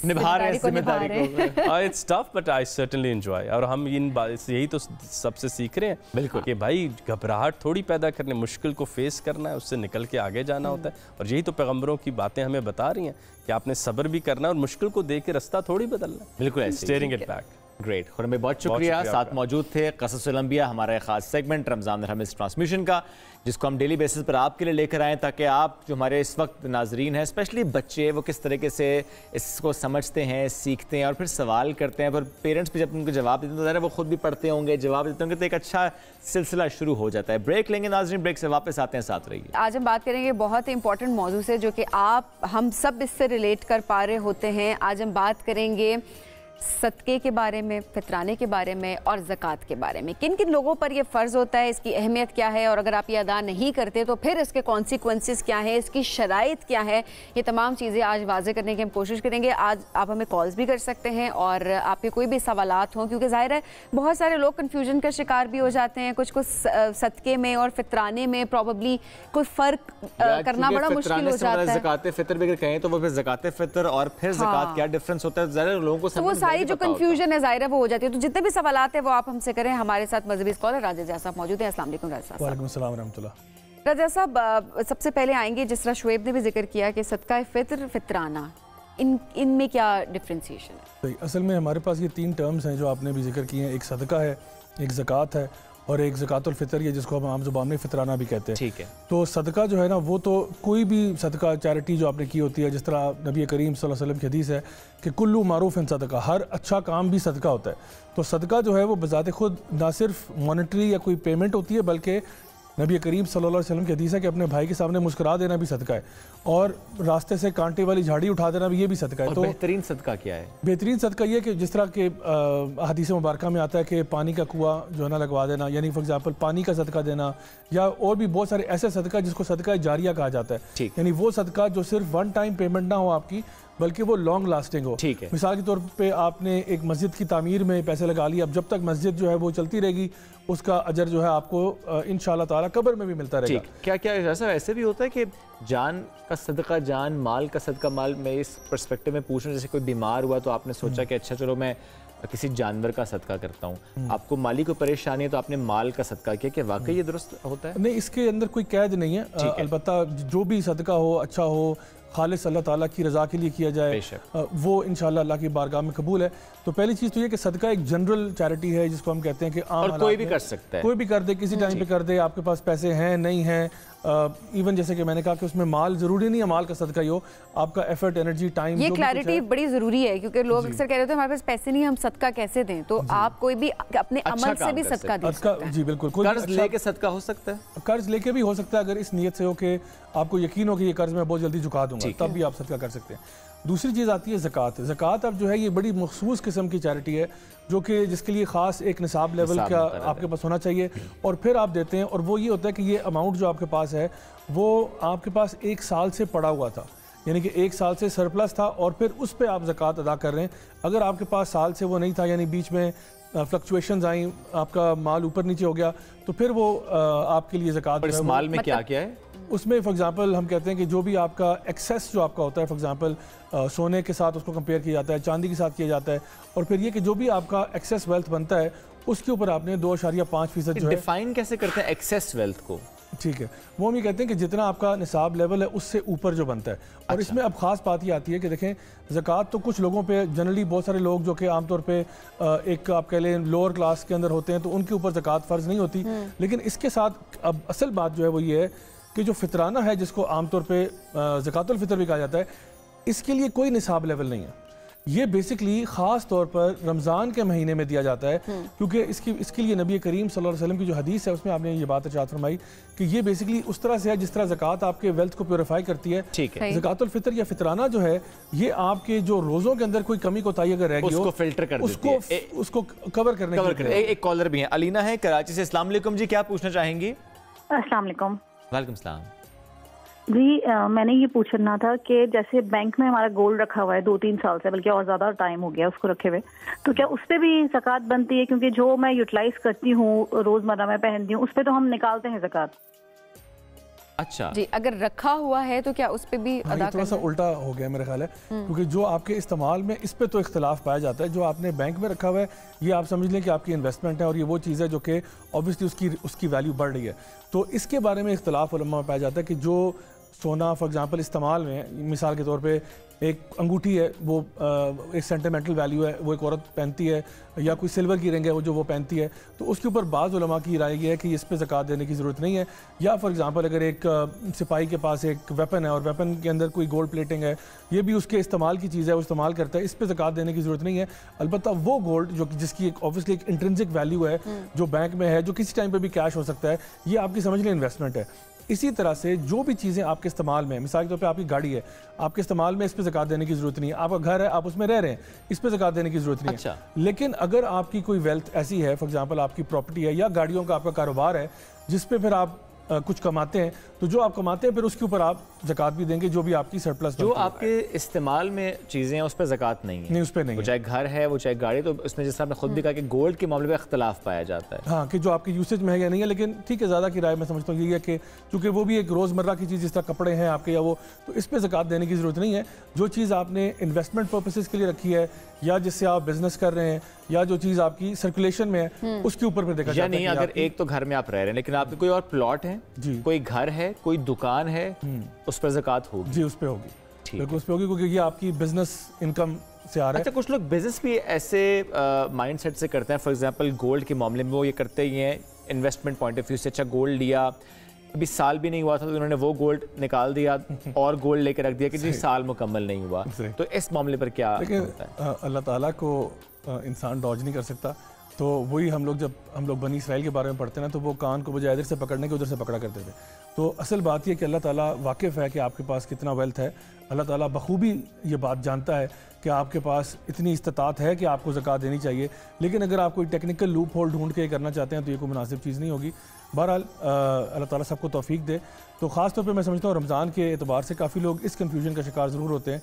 निभा रहे हैं।
It's tough but I certainly enjoy. और हम यही तो सबसे सीख रहे हैं
बिल्कुल
कि भाई घबराहट थोड़ी पैदा करने, मुश्किल को फेस करना है, उससे निकल के आगे जाना होता है। और यही तो पैगंबरों की बातें हमें बता रही हैं कि आपने सब्र भी करना है और मुश्किल को देख के रास्ता थोड़ी बदलना है।
बिल्कुल
steering it back.
Great Khurram भाई, बहुत शुक्रिया। साथ मौजूद थे क़ससुल अंबिया, हमारा खास सेगमेंट रमज़ान रहमत ट्रांसमिशन का, जिसको हम डेली बेसिस पर आपके लिए लेकर आएँ ताकि आप जो हमारे इस वक्त नाजरीन हैं, स्पेशली बच्चे, वो किस तरीके से इसको समझते हैं, सीखते हैं और फिर सवाल करते हैं। पर पेरेंट्स भी जब उनको जवाब देते हैं तो ज़रा वो खुद भी पढ़ते होंगे, जवाब देते होंगे, तो एक अच्छा सिलसिला शुरू हो जाता है। ब्रेक लेंगे नाजरीन, ब्रेक से वापस आते हैं, साथ रहिए।
आज हम बात करेंगे बहुत ही इंपॉर्टेंट मौजू से जो कि हम सब इससे रिलेट कर पा रहे होते हैं। आज हम बात करेंगे सदक़े के बारे में, फितराने के बारे में और ज़कात के बारे में। किन किन लोगों पर यह फ़र्ज़ होता है, इसकी अहमियत क्या है, और अगर आप ये अदा नहीं करते तो फिर इसके कॉन्सिक्वेंसेस क्या है, इसकी शराइत क्या है, ये तमाम चीज़ें आज वाज़े करने की हम कोशिश करेंगे। आज आप हमें कॉल्स भी कर सकते हैं और आपके कोई भी सवालात हों, क्योंकि ज़ाहिर है बहुत सारे लोग कन्फ्यूजन का शिकार भी हो जाते हैं। कुछ सदक़े में और फितराने में प्रॉबली कोई फ़र्क करना बड़ा मुश्किल हो जाता है।
ज़कात फ़ितर भी अगर कहें तो वो फिर ज़कात फ़ितर और फिर ज़कात क्या डिफरेंस होता है, ज़रा लोगों को
सारी जो कंफ्यूजन है ज़ाहिर है वो हो जाती है। तो जितने भी सवालात हैं वो आप हमसे करें। हमारे साथ मज़हबी स्कॉलर राजा जया साहब मौजूद हैं। अस्सलाम वालेकुम राजा साहब।
वालेकुम अस्सलाम व रहमतुल्लाह।
राजा साहब, सबसे पहले आएंगे, जिस तरह शुएब ने भी जिक्र किया कि सदका फ़ितर, फितराना, इनमें क्या डिफ्रेंशिएशन है?
सही, असल में हमारे पास ये 3 टर्म्स हैं जो आपने भी जिक्र किए हैं। एक सदका है, एक ज़कात है और एक ज़कातुल फ़ितर, ये जिसको हम आम ज़ुबान में फितराना भी कहते हैं।
ठीक है।
तो सदका जो है ना, वो तो कोई भी सदका चैरिटी जो आपने की होती है, जिस तरह नबी करीम सल्लल्लाहु अलैहि वसल्लम की हदीस है कि कुल्लू मारूफ़ सदका, हर अच्छा काम भी सदका होता है। तो सदका जो है वो बज़ाते खुद ना सिर्फ मॉनेटरी या कोई पेमेंट होती है, बल्कि नबी करीम सल्लल्लाहु अलैहि वसल्लम की हदीस है कि अपने भाई के सामने मुस्कुरा देना भी सदका है, और रास्ते से कांटे वाली झाड़ी उठा देना भी ये भी सदका है।
तो बेहतरीन सदका क्या है?
बेहतरीन सदका ये कि जिस तरह के हदीस मुबारका में आता है कि पानी का कुआं जो है ना लगवा देना, यानी फॉर एग्जांपल पानी का सदका देना, या और भी बहुत सारे ऐसे सदका जिसको सदका जारिया कहा जाता है, यानी वो सदका जो सिर्फ वन टाइम पेमेंट ना हो आपकी, बल्कि वो लॉन्ग लास्टिंग हो।
ठीक है।
मिसाल के तौर पे आपने एक मस्जिद की तामीर में पैसे लगा लिए, अब जब तक मस्जिद जो है वो चलती रहेगी उसका अजर जो है आपको इंशाअल्लाह ताला कब्र में भी मिलता रहेगा।
क्या क्या ऐसा भी होता है कि जान का सदका जान, माल का सदका माल? मैं इस पर्सपेक्टिव में पूछ रहा हूँ, जैसे कोई बीमार हुआ तो आपने सोचा कि अच्छा चलो मैं किसी जानवर का सदका करता हूँ, आपको माली को परेशानी है तो आपने माल का सदका किया, कि वाकई ये दुरुस्त होता है?
नहीं, इसके अंदर कोई कैद नहीं है। अलबत्ता जो भी सदका हो अच्छा हो, खालिस अल्लाह ताला की रज़ा के लिए किया जाए, वो इंशाअल्लाह अल्लाह की बारगाह में कबूल है। तो पहली चीज़ तो ये कि सदका एक जनरल चैरिटी है जिसको हम कहते हैं कि आम
और कोई भी कर सकता है,
कोई भी कर दे, किसी टाइम पे कर दे। आपके पास पैसे हैं नहीं हैं, इवन जैसे कि मैंने कहा कि उसमें माल ज़रूरी नहीं है माल का सदका ही हो, आपका एफर्ट, एनर्जी, टाइम,
ये क्लैरिटी बड़ी ज़रूरी है, क्योंकि लोग अक्सर कह रहे होते हैं हमारे पास पैसे नहीं, हम सदका कैसे दें? तो आप कोई भी अपने अमल से भी सदका दे सकते हैं।
जी बिल्कुल।
कर्ज लेके सदका हो सकता है?
कर्ज लेके भी हो सकता है, अगर इस नीयत से हो कि आपको यकीन हो कि ये कर्ज मैं बहुत जल्दी चुका दूंगा, तब भी आप सदका कर सकते हैं। दूसरी चीज़ आती है ज़कात। ज़कात अब जो है ये बड़ी मखसूस किस्म की चैरिटी है, जो कि जिसके लिए ख़ास एक निसाब लेवल का आपके पास होना चाहिए, और फिर आप देते हैं। और वो ये होता है कि ये अमाउंट जो आपके पास है वो आपके पास 1 साल से पड़ा हुआ था, यानी कि 1 साल से सरप्लस था, और फिर उस पर आप ज़कात अदा कर रहे हैं। अगर आपके पास साल से वो नहीं था, यानी बीच में फ्लक्चुएशंस आई, आपका माल ऊपर नीचे हो गया, तो फिर वो आपके लिए ज़कात।
इस माल में क्या क्या है?
उसमें फॉर एग्जांपल हम कहते हैं कि जो भी आपका एक्सेस जो आपका होता है, फॉर एग्जांपल सोने के साथ उसको कंपेयर किया जाता है, चांदी के साथ किया जाता है, और फिर ये कि जो भी आपका एक्सेस वेल्थ बनता है उसके ऊपर आपने 2.5% जो है।
डिफाइन कैसे करते हैं एक्सेस वेल्थ को?
ठीक है, वो हम ये कहते हैं कि जितना आपका निसाब लेवल है उससे ऊपर जो बनता है। और इसमें अब खास बात ये आती है कि देखें, ज़कात तो कुछ लोगों पे जनरली, बहुत सारे लोग जो कि आमतौर पे एक आप कह लें लोअर क्लास के अंदर होते हैं तो उनके ऊपर ज़कात फ़र्ज़ नहीं होती। लेकिन इसके साथ अब असल बात जो है वो ये है कि जो फितराना है, जिसको आमतौर पर ज़कातुल फ़ितर भी कहा जाता है, इसके लिए कोई निसाब लेवल नहीं है। ये बेसिकली ख़ास तौर पर रमज़ान के महीने में दिया जाता है, क्योंकि इसके लिए नबी करीम सल्लल्लाहु अलैहि वसल्लम की जो हदीस है उसमें आपने ये बात इरशाद फरमाई कि ये बेसिकली उस तरह से है जिस तरह ज़कात आपके वेल्थ को प्योरीफाई करती है।
ठीक है,
ज़कातुल फ़ितर या फितराना जो है ये आपके जो रोज़ों के अंदर कोई कमी कोताही अगर रह गई हो
उसको फिल्टर कर देती है,
उसको कवर करने के लिए।
एक कॉलर भी है, अलीना है कराची से। अस्सलाम वालेकुम जी, क्या पूछना चाहेंगी?
अस्सलाम वालेकुम।
वालेकुम सलाम
जी, मैंने ये पूछना था कि जैसे बैंक में हमारा गोल्ड रखा हुआ है 2-3 साल से, बल्कि और ज़्यादा टाइम हो गया उसको रखे हुए, तो क्या उस पर भी ज़कात बनती है? क्योंकि जो मैं यूटिलाइज करती हूँ, रोज़मर्रा में पहनती हूँ, उस पर तो हम निकालते हैं ज़कात।
अच्छा
जी, अगर रखा हुआ है तो क्या उस पर भी अदा
थोड़ा सा उल्टा हो गया मेरा ख्याल है, क्योंकि जो आपके इस्तेमाल में इस पे तो इख्तलाफ पाया जाता है। जो आपने बैंक में रखा हुआ है ये आप समझ लें कि आपकी इन्वेस्टमेंट है और ये वो चीज़ है जो कि ऑब्वियसली उसकी वैल्यू बढ़ रही है। तो इसके बारे में इख्तलाफ उलमा में पाया जाता है कि जो सोना फॉर एग्जांपल इस्तेमाल में, मिसाल के तौर पे एक अंगूठी है, वो एक सेंटिमेंटल वैल्यू है, वो एक औरत पहनती है, या कोई सिल्वर की रिंग है वो पहनती है, तो उसके ऊपर बाज़ उलमा की राय ये है कि इस पे ज़कात देने की ज़रूरत नहीं है। या फॉर एग्जांपल अगर एक सिपाही के पास एक वेपन है और वेपन के अंदर कोई गोल्ड प्लेटिंग है, ये भी उसके इस्तेमाल की चीज़ है, वो इस्तेमाल करता है, इस पे ज़कात देने की ज़रूरत नहीं है। अलबत्ता वो गोल्ड जो जिसकी एक ऑब्वियसली एक इंट्रिंसिक वैल्यू है, जो बैंक में है, जो किसी टाइम पर भी कैश हो सकता है, ये आपकी समझ लें इन्वेस्टमेंट है। इसी तरह से जो भी चीज़ें आपके इस्तेमाल में, मिसाल के तौर पे आपकी गाड़ी है, आपके इस्तेमाल में इस पे ज़कात देने की ज़रूरत नहीं है। आपका घर है, आप उसमें रह रहे हैं, इस पे ज़कात देने की ज़रूरत नहीं है। लेकिन अगर आपकी कोई वेल्थ ऐसी है, फॉर एग्जांपल आपकी प्रॉपर्टी है या गाड़ियों का आपका कारोबार है, जिस पे फिर आप कुछ कमाते हैं, तो जो आप कमाते हैं फिर उसके ऊपर आप ज़कात भी देंगे, जो भी आपकी सरप्लस।
जो आपके इस्तेमाल में चीज़ें हैं उस पर ज़कात नहीं है।
नहीं, उस पर नहीं,
वो चाहे घर है, वो चाहे गाड़ी। तो इसमें जैसे आपने खुद भी कहा कि गोल्ड के मामले में इख्तलाफ पाया जाता है।
हाँ, कि जो आपके यूसेज में है या नहीं है, लेकिन ठीक है, ज़्यादा की राय मैं समझता हूँ यही है कि चूँकि वो भी एक रोज़मर्रा की चीज़, जिस तरह कपड़े हैं आपके या वो, तो इस पर ज़कात देने की ज़रूरत नहीं है। जो चीज़ आपने इन्वेस्टमेंट पर्पसेस के लिए रखी है, या जिससे आप बिजनेस कर रहे हैं, या जो चीज़ आपकी सर्कुलेशन में है, उसके ऊपर फिर देखा जाता है।
नहीं, अगर एक तो घर में आप रह रहे हैं, लेकिन आपके कोई और प्लॉट है, कोई घर है, कोई दुकान है, उस पर ज़कात होगी?
जी, उस पर होगी, बिल्कुल उस पर होगी, क्योंकि ये आपकी बिजनेस इनकम से आ रहा है।
अच्छा, कुछ लोग बिजनेस भी ऐसे माइंड सेट से करते हैं, फॉर एग्जांपल गोल्ड के मामले में वो ये करते ही हैं इन्वेस्टमेंट पॉइंट ऑफ व्यू से। अच्छा, गोल्ड लिया, अभी साल भी नहीं हुआ था तो उन्होंने वो गोल्ड निकाल दिया और गोल्ड लेकर रख दिया कि जी साल मुकम्मल नहीं हुआ। तो इस मामले पर क्या होता है?
अल्लाह ताला को इंसान डॉज नहीं कर सकता, तो वही हम लोग, जब हम लोग बनी इसराइल के बारे में पढ़ते हैं ना, तो वो कान को बजाय इधर से पकड़ने के उधर से पकड़ा करते थे। तो असल बात यह कि अल्लाह ताला वाकिफ़ है कि आपके पास कितना वेल्थ है। अल्लाह ताला बखूबी ये बात जानता है कि आपके पास इतनी इस्तात है कि आपको ज़कात देनी चाहिए। लेकिन अगर आप कोई टेक्निकल लूप होल ढूंढ के करना चाहते हैं तो ये कोई मुनासिब चीज़ नहीं होगी। बहरहाल अल्लाह ताला सबको तौफीक दे। तो ख़ास तौर पे मैं समझता हूँ रमज़ान के एतबार से काफ़ी लोग इस कन्फ्यूजन का शिकार ज़रूर होते हैं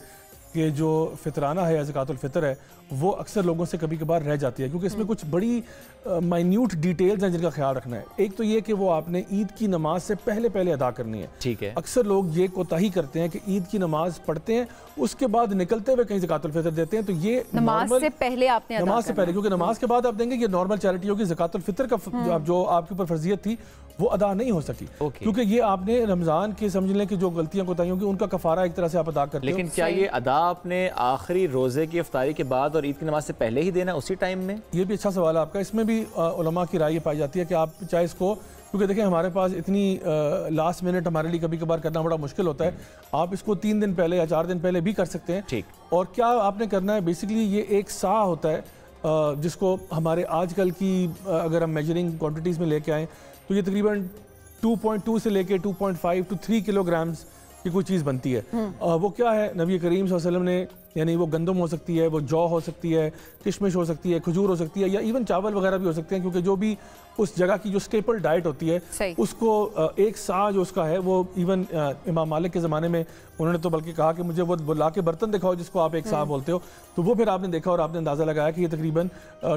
कि जो फितराना है या ज़कातुल फ़ितर है वो अक्सर लोगों से कभी कभार रह जाती है, क्योंकि इसमें कुछ बड़ी माइन्यूट डिटेल्स हैं जिनका ख्याल रखना है। एक तो ये कि वो आपने ईद की नमाज से पहले अदा करनी है।
ठीक है,
अक्सर लोग ये कोताही करते हैं कि ईद की नमाज पढ़ते हैं, उसके बाद निकलते हुए कहीं ज़कातुल फ़ितर देते हैं। तो ये
नमाज से पहले आपने
नमाज से पहले, क्योंकि नमाज के बाद आप देंगे, ये नॉर्मल चैरिटी होगी। ज़कातुल फ़ितर का जो आपके ऊपर फर्जियत थी वो अदा नहीं हो सकी, क्योंकि ये आपने रमज़ान के समझ लें कि जो गलतियां कोताहियों की उनका कफारा एक तरह से आप अदा करते हो।
लेकिन क्या ये अदा आपने आखिरी रोज़े की इफ्तारी के बाद और ईद की नमाज से पहले ही देना, उसी टाइम में?
ये भी अच्छा सवाल है आपका। इसमें भी उलमा की राय पाई जाती है कि आप चाहे इसको, क्योंकि देखें हमारे पास इतनी लास्ट मिनट हमारे लिए कभी कभार करना बड़ा मुश्किल होता है, आप इसको 3 दिन पहले या 4 दिन पहले भी कर सकते हैं।
ठीक।
और क्या आपने करना है, बेसिकली ये एक सा होता है जिसको हमारे आजकल की अगर हम मेजरिंग क्वान्टिटीज़ में लेके आएँ तो ये तकरीबन 2.2 से लेके 2.5 to 3 किलोग्राम्स की कोई चीज़ बनती है। वो क्या है, नबी करीम सल्लल्लाहु अलैहि वसल्लम ने, यानी वो गंदम हो सकती है, वो जौ हो सकती है, किशमिश हो सकती है, खजूर हो सकती है, या इवन चावल वगैरह भी हो सकते हैं, क्योंकि जो भी उस जगह की जो स्टेपल डाइट होती है उसको एक सा जो उसका है वो इवन इमाम मालिक के ज़माने में उन्होंने तो बल्कि कहा कि मुझे वो ला के बर्तन दिखाओ जिसको आप एक सा बोलते हो। तो वो फिर आपने देखा और आपने अंदाज़ा लगाया कि ये तकरीबन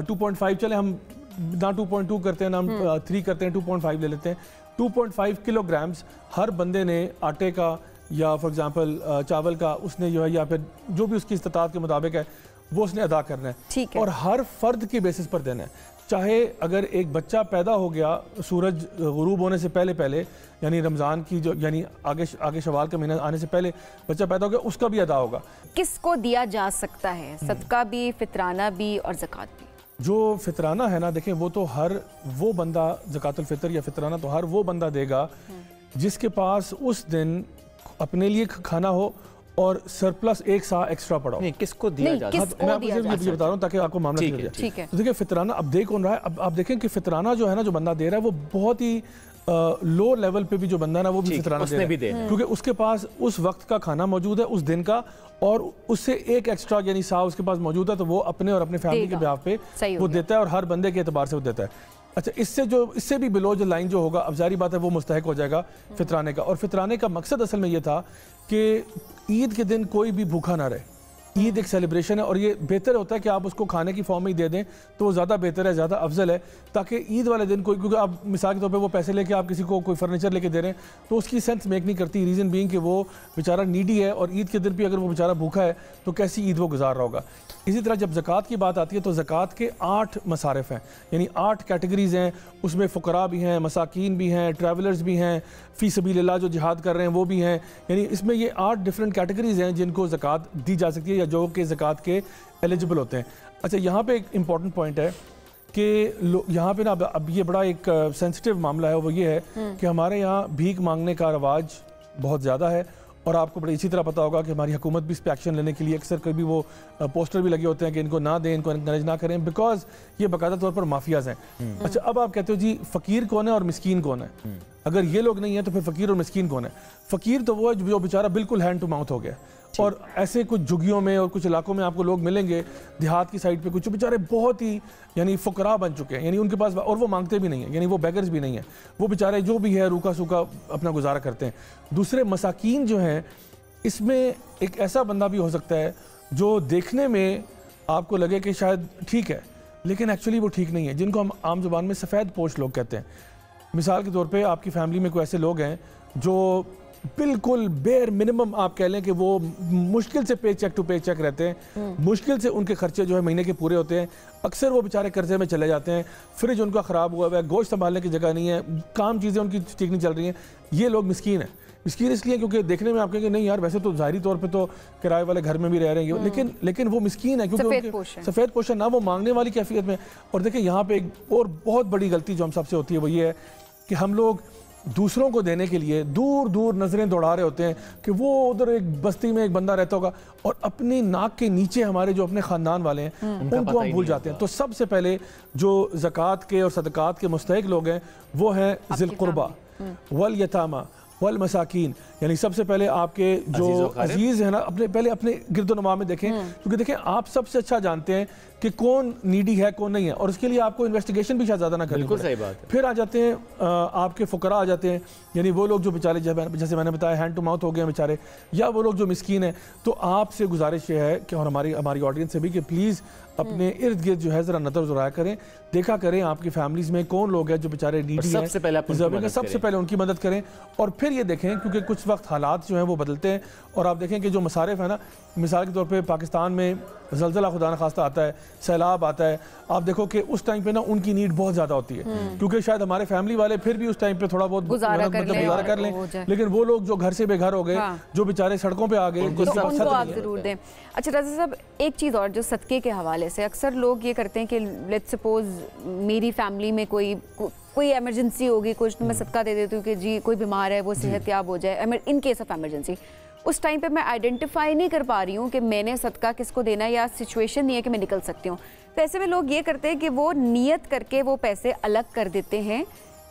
2.5, चले हम ना 2.2 करते हैं ना हम 3 करते हैं, 2.5 ले लेते हैं। 2.5 किलोग्राम्स हर बंदे ने आटे का या फॉर एग्जांपल चावल का उसने जो है या फिर जो भी उसकी इस्तात के मुताबिक है वो उसने अदा करना है और हर फर्द की बेसिस पर देना है। चाहे अगर एक बच्चा पैदा हो गया सूरज गुरूब होने से पहले पहले यानी रमज़ान की जो यानी आगे शवाल का महीना आने से पहले बच्चा पैदा हो गया उसका भी अदा होगा।
किसको दिया जा सकता है सदका भी, फितराना भी और ज़कात भी?
जो फितराना है ना देखें वो तो हर वो बंदा ज़कातुल फितर या फितराना तो हर वो बंदा देगा जिसके पास उस दिन अपने लिए खाना हो और सरप्लस एक सा एक्स्ट्रा पड़ा हो।
नहीं, किसको दिया जाता है?
मैं आपको सिर्फ ये बता रहा हूँ ताकि आपको मामला क्लियर हो जाए। तो देखिए फितराना अब दे कौन रहा है, अब आप देखें कि फितराना जो है ना जो बंदा दे रहा है वो बहुत ही लो लेवल पे भी जो बंदा है ना वो भी फितराना दे रहा है क्योंकि उसके पास उस वक्त का खाना मौजूद है उस दिन का और उससे एक एक्स्ट्रा यानी सा उसके पास मौजूद है तो वो अपने और अपने फैमिली के बिहाफ पे वो देता है और हर बंदे के एतबार से वो देता है। अच्छा इससे भी बिलो जो लाइन जो होगा अब जारी बात है वो मुस्तहक हो जाएगा फितराने का। और फितराने का मकसद असल में ये था कि ईद के दिन कोई भी भूखा ना रहे। ईद एक सेलिब्रेशन है और ये बेहतर होता है कि आप उसको खाने की फॉर्म में ही दे दें तो वो ज़्यादा बेहतर है, ज़्यादा अफजल है ताकि ईद वाले दिन कोई क्योंकि आप मिसाल के तौर पे वो पैसे लेके आप किसी को कोई फर्नीचर लेके दे रहे हैं तो उसकी सेंस मेक नहीं करती। रीज़न बीइंग कि वो बेचारा नीडी है और ईद के दिन भी अगर वो बेचारा भूखा है तो कैसी ईद वो गुजार रहा होगा। इसी तरह जब ज़कात की बात आती है तो ज़कात के 8 मसारिफ हैं यानी 8 कैटेगरीज़ हैं। उसमें फ़ुकरा भी हैं, मसाकीन भी हैं, ट्रैवलर्स भी हैं, फ़ी सबीलिल्लाह जो जिहाद कर रहे हैं वो भी हैं। यानी इसमें ये 8 डिफरेंट कैटेगरीज़ हैं जिनको ज़कात दी जा सकती है या जो कि ज़कात के एलिजिबल होते हैं। अच्छा यहाँ पे एक इम्पॉर्टेंट पॉइंट है कि यहाँ पे ना अब ये बड़ा एक सेंसिटिव मामला है वो ये है कि हमारे यहाँ भीख मांगने का रवाज बहुत ज़्यादा है और आपको बड़ी इसी तरह पता होगा कि हमारी हुकूमत भी इस पर एक्शन लेने के लिए अक्सर कभी वो पोस्टर भी लगे होते हैं कि इनको ना दें, इनको इनकरेज ना करें बिकॉज ये बाकायदा तौर पर माफियाज हैं। अच्छा अब आप कहते हो जी फ़कीर कौन है और मिस्कीन कौन है? अगर ये लोग नहीं है तो फिर फ़कीर और मिस्कीन कौन है? फ़कीर तो वो है जो बेचारा बिल्कुल हैंड टू माउथ हो गया और ऐसे कुछ झुग्गियों में और कुछ इलाकों में आपको लोग मिलेंगे देहात की साइड पे कुछ बेचारे बहुत ही यानी फ़ुकरा बन चुके हैं यानी उनके पास और वो मांगते भी नहीं है यानी वो बेगर्स भी नहीं है, वो बेचारे जो भी है रूखा सूखा अपना गुजारा करते हैं। दूसरे मसाकीन जो हैं इसमें एक ऐसा बंदा भी हो सकता है जो देखने में आपको लगे कि शायद ठीक है लेकिन एक्चुअली वो ठीक नहीं है, जिनको हम आम जुबान में सफ़ेद पोश लोग कहते हैं। मिसाल के तौर पे आपकी फैमिली में कोई ऐसे लोग हैं जो बिल्कुल बेयर मिनिमम आप कह लें कि वो मुश्किल से पे चेक टू पे चेक रहते हैं, मुश्किल से उनके खर्चे जो है महीने के पूरे होते हैं। अक्सर वो बेचारे कर्जे में चले जाते हैं, फ्रिज उनका ख़राब हुआ है, गोश्त संभालने की जगह नहीं है, काम चीज़ें उनकी ठीक नहीं चल रही हैं। ये लोग मिस्कीन हैं। मिस्कीन इसलिए क्योंकि देखने में आप कहेंगे नहीं यार वैसे तो ज़ाहिरी तौर पे तो किराए वाले घर में भी रह रहे हैं लेकिन वो मिस्कीन है क्योंकि सफ़ेद पोषण ना वो मांगने वाली कैफियत में। और देखिए यहाँ पे एक और बहुत बड़ी गलती जो हम सबसे होती है वो ये है कि हम लोग दूसरों को देने के लिए दूर दूर नज़रें दौड़ा रहे होते हैं कि वो उधर एक बस्ती में एक बंदा रहता होगा और अपनी नाक के नीचे हमारे जो अपने ख़ानदान वाले हैं उनको हम भूल जाते हैं। तो सबसे पहले जो ज़कात के और सदक़ात के मुस्तहिक लोग हैं वो हैं ज़िल क़ुरबा वल यतामा वल मसाकीन यानी सबसे पहले आपके जो अजीज़ है ना अपने पहले अपने गिरदोनुमा में देखें क्योंकि देखें आप सबसे अच्छा जानते हैं कि कौन नीडी है कौन नहीं है और उसके लिए आपको इन्वेस्टिगेशन भी शायद ज़्यादा ना करनी पड़े। फिर आ जाते हैं आपके फ़ुकरा आ जाते हैं यानी वो लोग जो बेचारे जैसे मैंने बताया हैंड टू माउथ हो गए बेचारे या वो लोग जो मिस्कीन हैं। तो आपसे गुजारिश ये है कि और हमारी ऑडियंस से भी कि प्लीज़ अपने इर्द गिर्द जो है ज़रा नज़र ज़ुराया करें, देखा करें आपकी फैमिलीज़ में कौन लोग हैं जो बेचारे नीडी हैं, सबसे पहले उनकी मदद करें। और फिर ये देखें क्योंकि कुछ वक्त हालात जो हैं वो बदलते हैं और आप देखें कि जो मसारिफ है ना मिसाल के तौर पे पाकिस्तान में ज़लज़ला खुदा न खास्ता आता है, सैलाब आता है, आप देखो कि उस टाइम पे ना उनकी नीड बहुत ज़्यादा होती है क्योंकि शायद हमारे फैमिली वाले फिर भी उस टाइम पे थोड़ा बहुत गुजारा कर लें लेकिन वो लोग जो घर से बेघर हो गए जो बेचारे सड़कों पे आ गए उनको
आप जरूर दें। अच्छा राजा साहब एक चीज़ और जो सदक़े के हवाले से अक्सर लोग ये करते हैं कि लेट्स सपोज मेरी फैमिली में कोई इमरजेंसी होगी कुछ तो मैं सदका दे देती हूँ कि जी कोई बीमार है वो सेहतयाब हो जाए इन केस ऑफ इमरजेंसी। उस टाइम पे मैं आइडेंटिफाई नहीं कर पा रही हूँ कि मैंने सदका किसको देना है या सिचुएशन नहीं है कि मैं निकल सकती हूँ। तो ऐसे में लोग ये करते हैं कि वो नियत करके वो पैसे अलग कर देते हैं,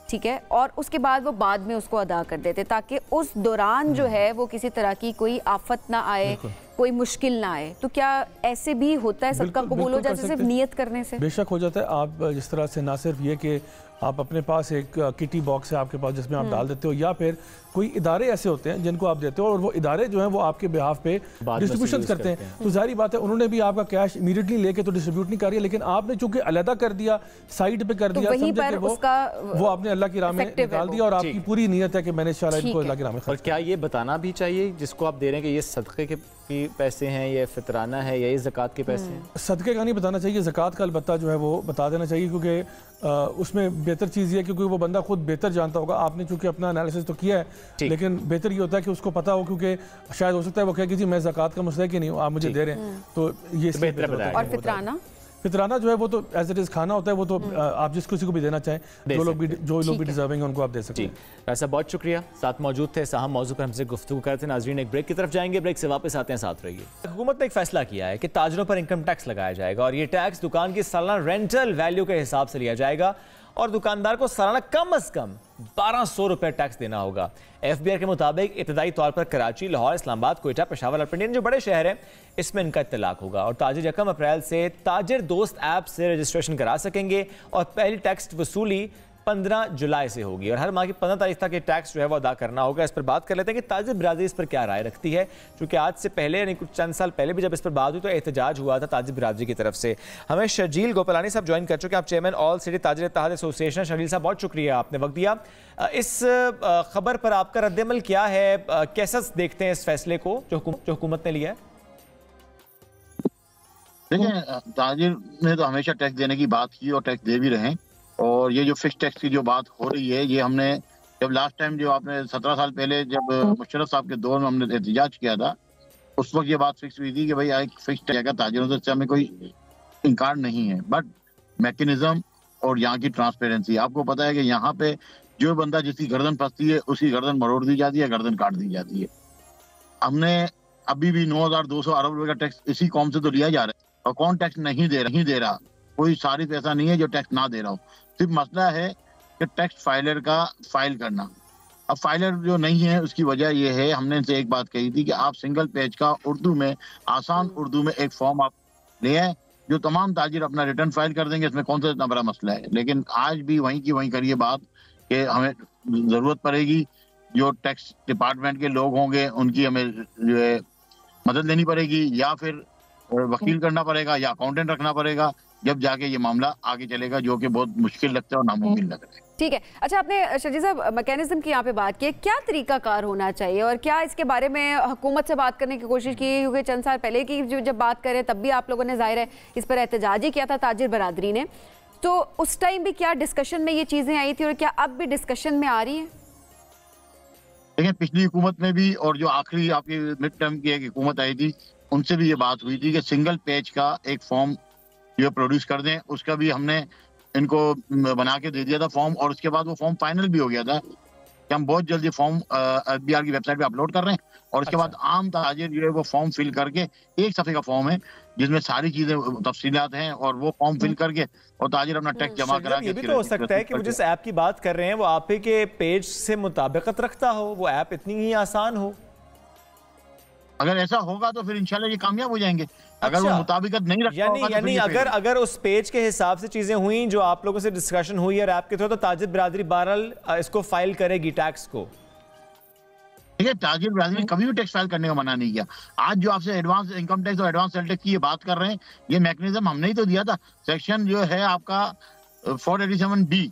ठीक है, और उसके बाद वो बाद में उसको अदा कर देते ताकि उस दौरान जो है वो किसी तरह की कोई आफत ना आए, कोई मुश्किल ना आए, तो क्या ऐसे भी होता है सबका कबूल हो जाता है सिर्फ नियत करने से?
बेशक हो जाता है। आप जिस तरह से ना सिर्फ ये कि आप अपने पास एक किटी बॉक्स है आपके पास जिसमें आप डाल देते हो, या फिर कोई इदारे ऐसे होते हैं जिनको आप देते हो और वो इदारे जो हैं वो आपके बिहाफ पे डिस्ट्रीब्यूशन करते हैं, तो जाहिर बात है उन्होंने भी आपका कैश इमीडिएटली लेके तो डिस्ट्रीब्यूट नहीं कर रही है, लेकिन आपने चूंकि अलहदा कर दिया, साइड पे कर दिया, समझे कि वो आपने अल्लाह की राह में निकाल दिया और आपकी पूरी नीयत है कि मैंने इंशाल्लाह इनको अल्लाह की राह में।
और क्या ये बताना भी चाहिए जिसको आप दे रहे हैं कि ये सदक़े के पैसे हैं, ये फितराना है, या ये ज़कात के पैसे हैं?
सदक़े का नहीं बताना चाहिए, ज़कात का अलबत्ता जो है वो बता देना चाहिए, क्योंकि उसमें बेहतर चीज़ ये है क्योंकि वो बंदा खुद बेहतर जानता होगा। आपने चूंकि अपना एनालिसिस तो किया है, लेकिन बेहतर ये होता है कि उसको पता हो, क्योंकि शायद हो सकता है वो कहे कि जी मैं ज़कात का मुस्तहिक़ ही नहीं हूँ, आप मुझे दे रहे हैं, तो ये बेहतर होता है।
और फितराना जो है वो तो एज इट इज़ खाना होता है, वो तो आप जिस किसी को भी देना चाहें, जो लोग भी डिजर्विंग हैं उनको आप दे सकते हैं।
वैसा बहुत शुक्रिया, साथ मौजूद थे, अहम मौजू पर हमसे गुफ्तगू कर रहे थे। नाज़रीन एक ब्रेक की तरफ जाएंगे, ब्रेक से वापस आते हैं, साथ रहिए। हुकूमत ने एक फैसला किया है कि ताजरों पर इनकम टैक्स लगाया जाएगा और ये टैक्स दुकान की सालाना रेंटल वैल्यू के हिसाब से लिया जाएगा और दुकानदार को सालाना कम से कम 1200 रुपए टैक्स देना होगा। FBI के मुताबिक इब्तदाई तौर पर कराची, लाहौर, इस्लामाबाद, कोयटा, पेशावर और पिंडियन जो बड़े शहर हैं इसमें इनका इत्तलाक होगा और ताजिर 1 अप्रैल से ताजिर दोस्त ऐप से रजिस्ट्रेशन करा सकेंगे और पहली टैक्स वसूली 15 जुलाई से होगी और हर माह की 15 तारीख तक ये टैक्स जो है वो अदा करना होगा। इस पर बात कर लेते हैं कि ताजिर बिरादरी इस पर क्या राय रखती है, क्योंकि आज से पहले यानी कुछ चंद साल पहले भी जब इस पर बात हुई तो एहतजाज हुआ था ताजिर बिरादरी की तरफ से। हमें शर्जील गोपालानी साहब ज्वाइन कर चुके हैं, आप chairman all city Tajir Ittehad association. Sharjeel साहब बहुत शुक्रिया, आपने वक्त दिया। इस खबर पर आपका रद्दअमल क्या है, कैसा देखते हैं इस फैसले को जो हुकूमत ने लिया है?
देखिए, ताजिर ने तो हमेशा टैक्स देने की बात की और टैक्स दे भी रहे हैं, और ये जो फिक्स टैक्स की जो बात हो रही है, ये हमने जब लास्ट टाइम जो आपने 17 साल पहले जब मुशर्रफ साहब के दौर में हमने एहतजाज किया था, उस वक्त ये बात फिक्स हुई थी कि भाई एक फिक्स टैक्स ताजिरों से हमें कोई इनकार नहीं है, बट मैकेनिज्म और यहाँ की ट्रांसपेरेंसी, आपको पता है कि यहाँ पे जो बंदा जिसकी गर्दन फंसती है उसकी गर्दन मरोड़ दी जाती है, गर्दन काट दी जाती है। हमने अभी भी 9,200 अरब रुपए का टैक्स इसी कौम से तो लिया जा रहा है, और कौन टैक्स नहीं दे रहा, कोई सारी पैसा नहीं है जो टैक्स ना दे रहा हो। सिर्फ मसला है कि टैक्स फाइलर का फाइल करना। अब फाइलर जो नहीं है उसकी वजह यह है, हमने इनसे एक बात कही थी कि आप सिंगल पेज का उर्दू में, आसान उर्दू में एक फॉर्म आप ले आए जो तमाम ताजिर अपना रिटर्न फाइल कर देंगे, इसमें कौन सा इतना बड़ा मसला है। लेकिन आज भी वहीं की वहीं करिए बात कि हमें ज़रूरत पड़ेगी, जो टैक्स डिपार्टमेंट के लोग होंगे उनकी हमें जो है मदद लेनी पड़ेगी, या फिर वकील करना पड़ेगा या अकाउंटेंट रखना पड़ेगा, जब जाके ये मामला आगे चलेगा, जो कि बहुत मुश्किल लगता है और नामुमकिन लग रहा है।
ठीक है, अच्छा आपने शर्जील साहब मैकेनिज्म की यहाँ पे बात की, क्या तरीका कार होना चाहिए और क्या इसके बारे में हुकूमत से बात करने की कोशिश की? क्योंकि चंद साल पहले की जब बात करें तब भी आप लोगों ने जाहिर है इस पर एहतजाज ही किया था ताजिर बरादरी ने, तो उस टाइम भी क्या डिस्कशन में ये चीज़ें आई थी और क्या अब भी डिस्कशन में आ रही है?
देखिए, पिछली हुकूमत में भी और जो आखिरी आपकी मिड टर्म की एक हुकूमत आई थी उनसे भी ये बात हुई थी कि सिंगल पेज का एक फॉर्म जो प्रोड्यूस कर दें, उसका भी हमने इनको बना के दे दिया था फॉर्म, और उसके बाद वो फॉर्म फाइनल भी हो गया था कि हम बहुत जल्दी फॉर्म FBI की वेबसाइट पे अपलोड कर रहे हैं, और उसके बाद आम ताजिर जो है वो फॉर्म फिल करके, एक सफ़े का फॉर्म है जिसमें सारी चीजें तफसीलात हैं, और वो फॉर्म फिल करके और ताजिर अपना टैक्स जमा करा के।
ये भी तो हो सकता है कि वो जिस ऐप की बात कर रहे हैं वो आप ही के पेज से मुताबिकत रखता हो, वो ऐप इतनी ही आसान हो।
अगर ऐसा होगा तो फिर इंशाल्लाह ये कामयाब हो जाएंगे। अगर वो मुताबिकत नहीं रखता होगा तो
यानी अगर उस पेज के हिसाब से चीजें हुई जो आप लोगों से डिस्कशन हुई है ऐप के थ्रू, तो ताजिर बिरादरी बहरहाल इसको फाइल करेगी टैक्स को।
ठीक है, ताजिर बिरादरी ने कभी भी टैक्स फाइल करने का मना नहीं किया। आज जो आपसे एडवांस इनकम टैक्स और एडवांस सेल टैक्स की ये बात कर रहे हैं, ये मैकेनिज्म हमने ही तो दिया था। सेक्शन जो है आपका 487B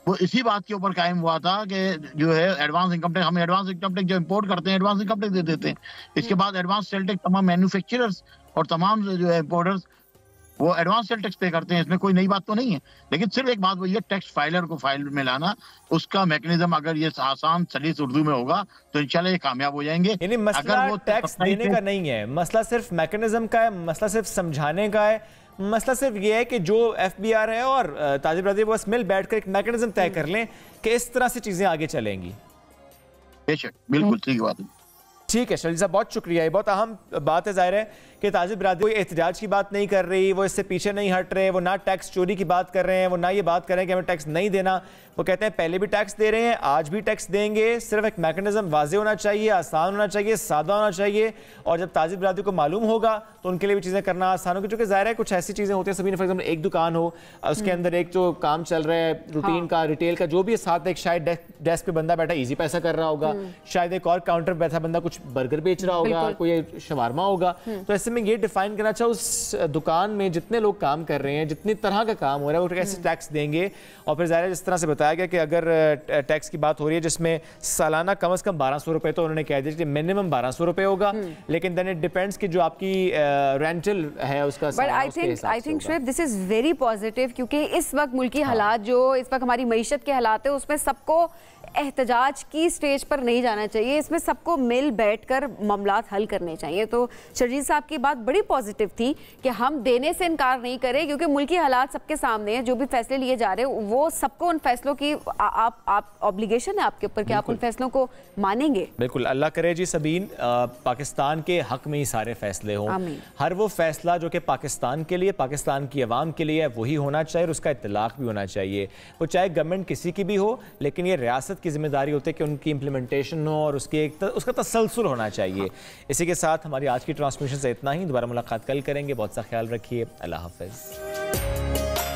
वो इसी बात के ऊपर कायम हुआ था कि जो है एडवांस इनकम टैक्स, हम एडवांस इनकम टैक्स जो इंपोर्ट करते हैं एडवांस इनकम टैक्स दे देते हैं। इसके बाद एडवांस सेल टैक्स तमाम मैन्युफैक्चरर्स और तमाम जो है इंपोर्टर्स वो एडवांस सेल टैक्स पे करते हैं। इसमें कोई नई बात तो नहीं है, लेकिन सिर्फ एक बात वही है, टैक्स फाइलर को फाइल में लाना, उसका मैकेनिज्म अगर ये आसान सलीस उर्दू में होगा तो इंशाल्लाह ये कामयाब हो जाएंगे।
यानी मसला वो टैक्स देने का नहीं है, मसला सिर्फ मैकेनिज्म का है, मसला सिर्फ समझाने का है, मसला सिर्फ ये है कि जो FBR है और ताजिर बिरादरी बस मिल बैठकर एक मैकेनिज्म तय कर लें कि इस तरह से चीजें आगे चलेंगी।
बेशक, बिल्कुल ठीक बात है।
ठीक है शर्जील साहब, बहुत शुक्रिया। ये बहुत अहम बात है, जाहिर है कि ताजिर बिरादरी कोई एहतजाज की बात नहीं कर रही, वो इससे पीछे नहीं हट रहे, वो ना टैक्स चोरी की बात कर रहे हैं, वो ना ये बात कर रहे हैं कि हमें टैक्स नहीं देना। वो कहते हैं पहले भी टैक्स दे रहे हैं, आज भी टैक्स देंगे, सिर्फ एक मैकेनिज्म वाजे होना चाहिए, आसान होना चाहिए, सादा होना चाहिए। और जब ताजिर बिरादरी को मालूम होगा तो उनके लिए भी चीज़ें करना आसान होगी। क्योंकि ज़ाहिर है कुछ ऐसी चीज़ें होती हैं, सभी ने फॉर एग्जाम्पल एक दुकान हो, उसके अंदर एक जो काम चल रहा है रूटीन का, रिटेल का जो भी है, साथ एक शायद डेस्क पे बंदा बैठा इजी पैसा कर रहा होगा, शायद एक और काउंटर बैठा बंदा कुछ बर्गर बेच रहा होगा, कोई शवारमा होगा। तो ऐसे में ये डिफाइन करना चाहिए उस दुकान में जितने लोग काम कर रहे हैं, जितनी तरह का काम हो रहा है, वो कैसे टैक्स देंगे। और फिर ज़ाहिर जिस तरह से बताया गया कि अगर टैक्स की बात हो रही है जिसमें सालाना कम से कम 1200 रुपए, तो उन्होंने कह दिया कि मिनिमम 1200 रुपए होगा, लेकिन देन इट डिपेंड्स कि जो आपकी रेंटल है उसका।
But I think Shoaib this is very positive, क्योंकि इस वक्त मुल्की हालात जो इस वक्त हमारी मईशत के हालात है, उसमें सबको एहतजाज की स्टेज पर नहीं जाना चाहिए, इसमें सबको मिल बैठकर मामलात हल करने चाहिए। तो शर्जील साहब की बात बड़ी पॉजिटिव थी कि हम देने से इनकार नहीं करें, क्योंकि मुल्की हालात सबके सामने हैं, जो भी फैसले लिए जा रहे हैं वो सबको उन फैसलों की आप ऑब्लिगेशन है आपके ऊपर कि आप उन फैसलों को मानेंगे।
बिल्कुल, अल्लाह करे जी सबीन पाकिस्तान के हक में ही सारे फैसले हों। हर वो फैसला जो कि पाकिस्तान के लिए, पाकिस्तान की आवाम के लिए है, वही होना चाहिए और उसका इत्तलाक भी होना चाहिए। वो चाहे गवर्नमेंट किसी की भी हो, लेकिन ये रियासत की जिम्मेदारी होती है कि उनकी इंप्लीमेंटेशन हो और उसका तसलसल होना चाहिए। इसी के साथ हमारी आज की ट्रांसमिशन से इतना ही। दोबारा मुलाकात कल करेंगे। बहुत सा ख्याल रखिए। अल्लाह हाफ़िज़।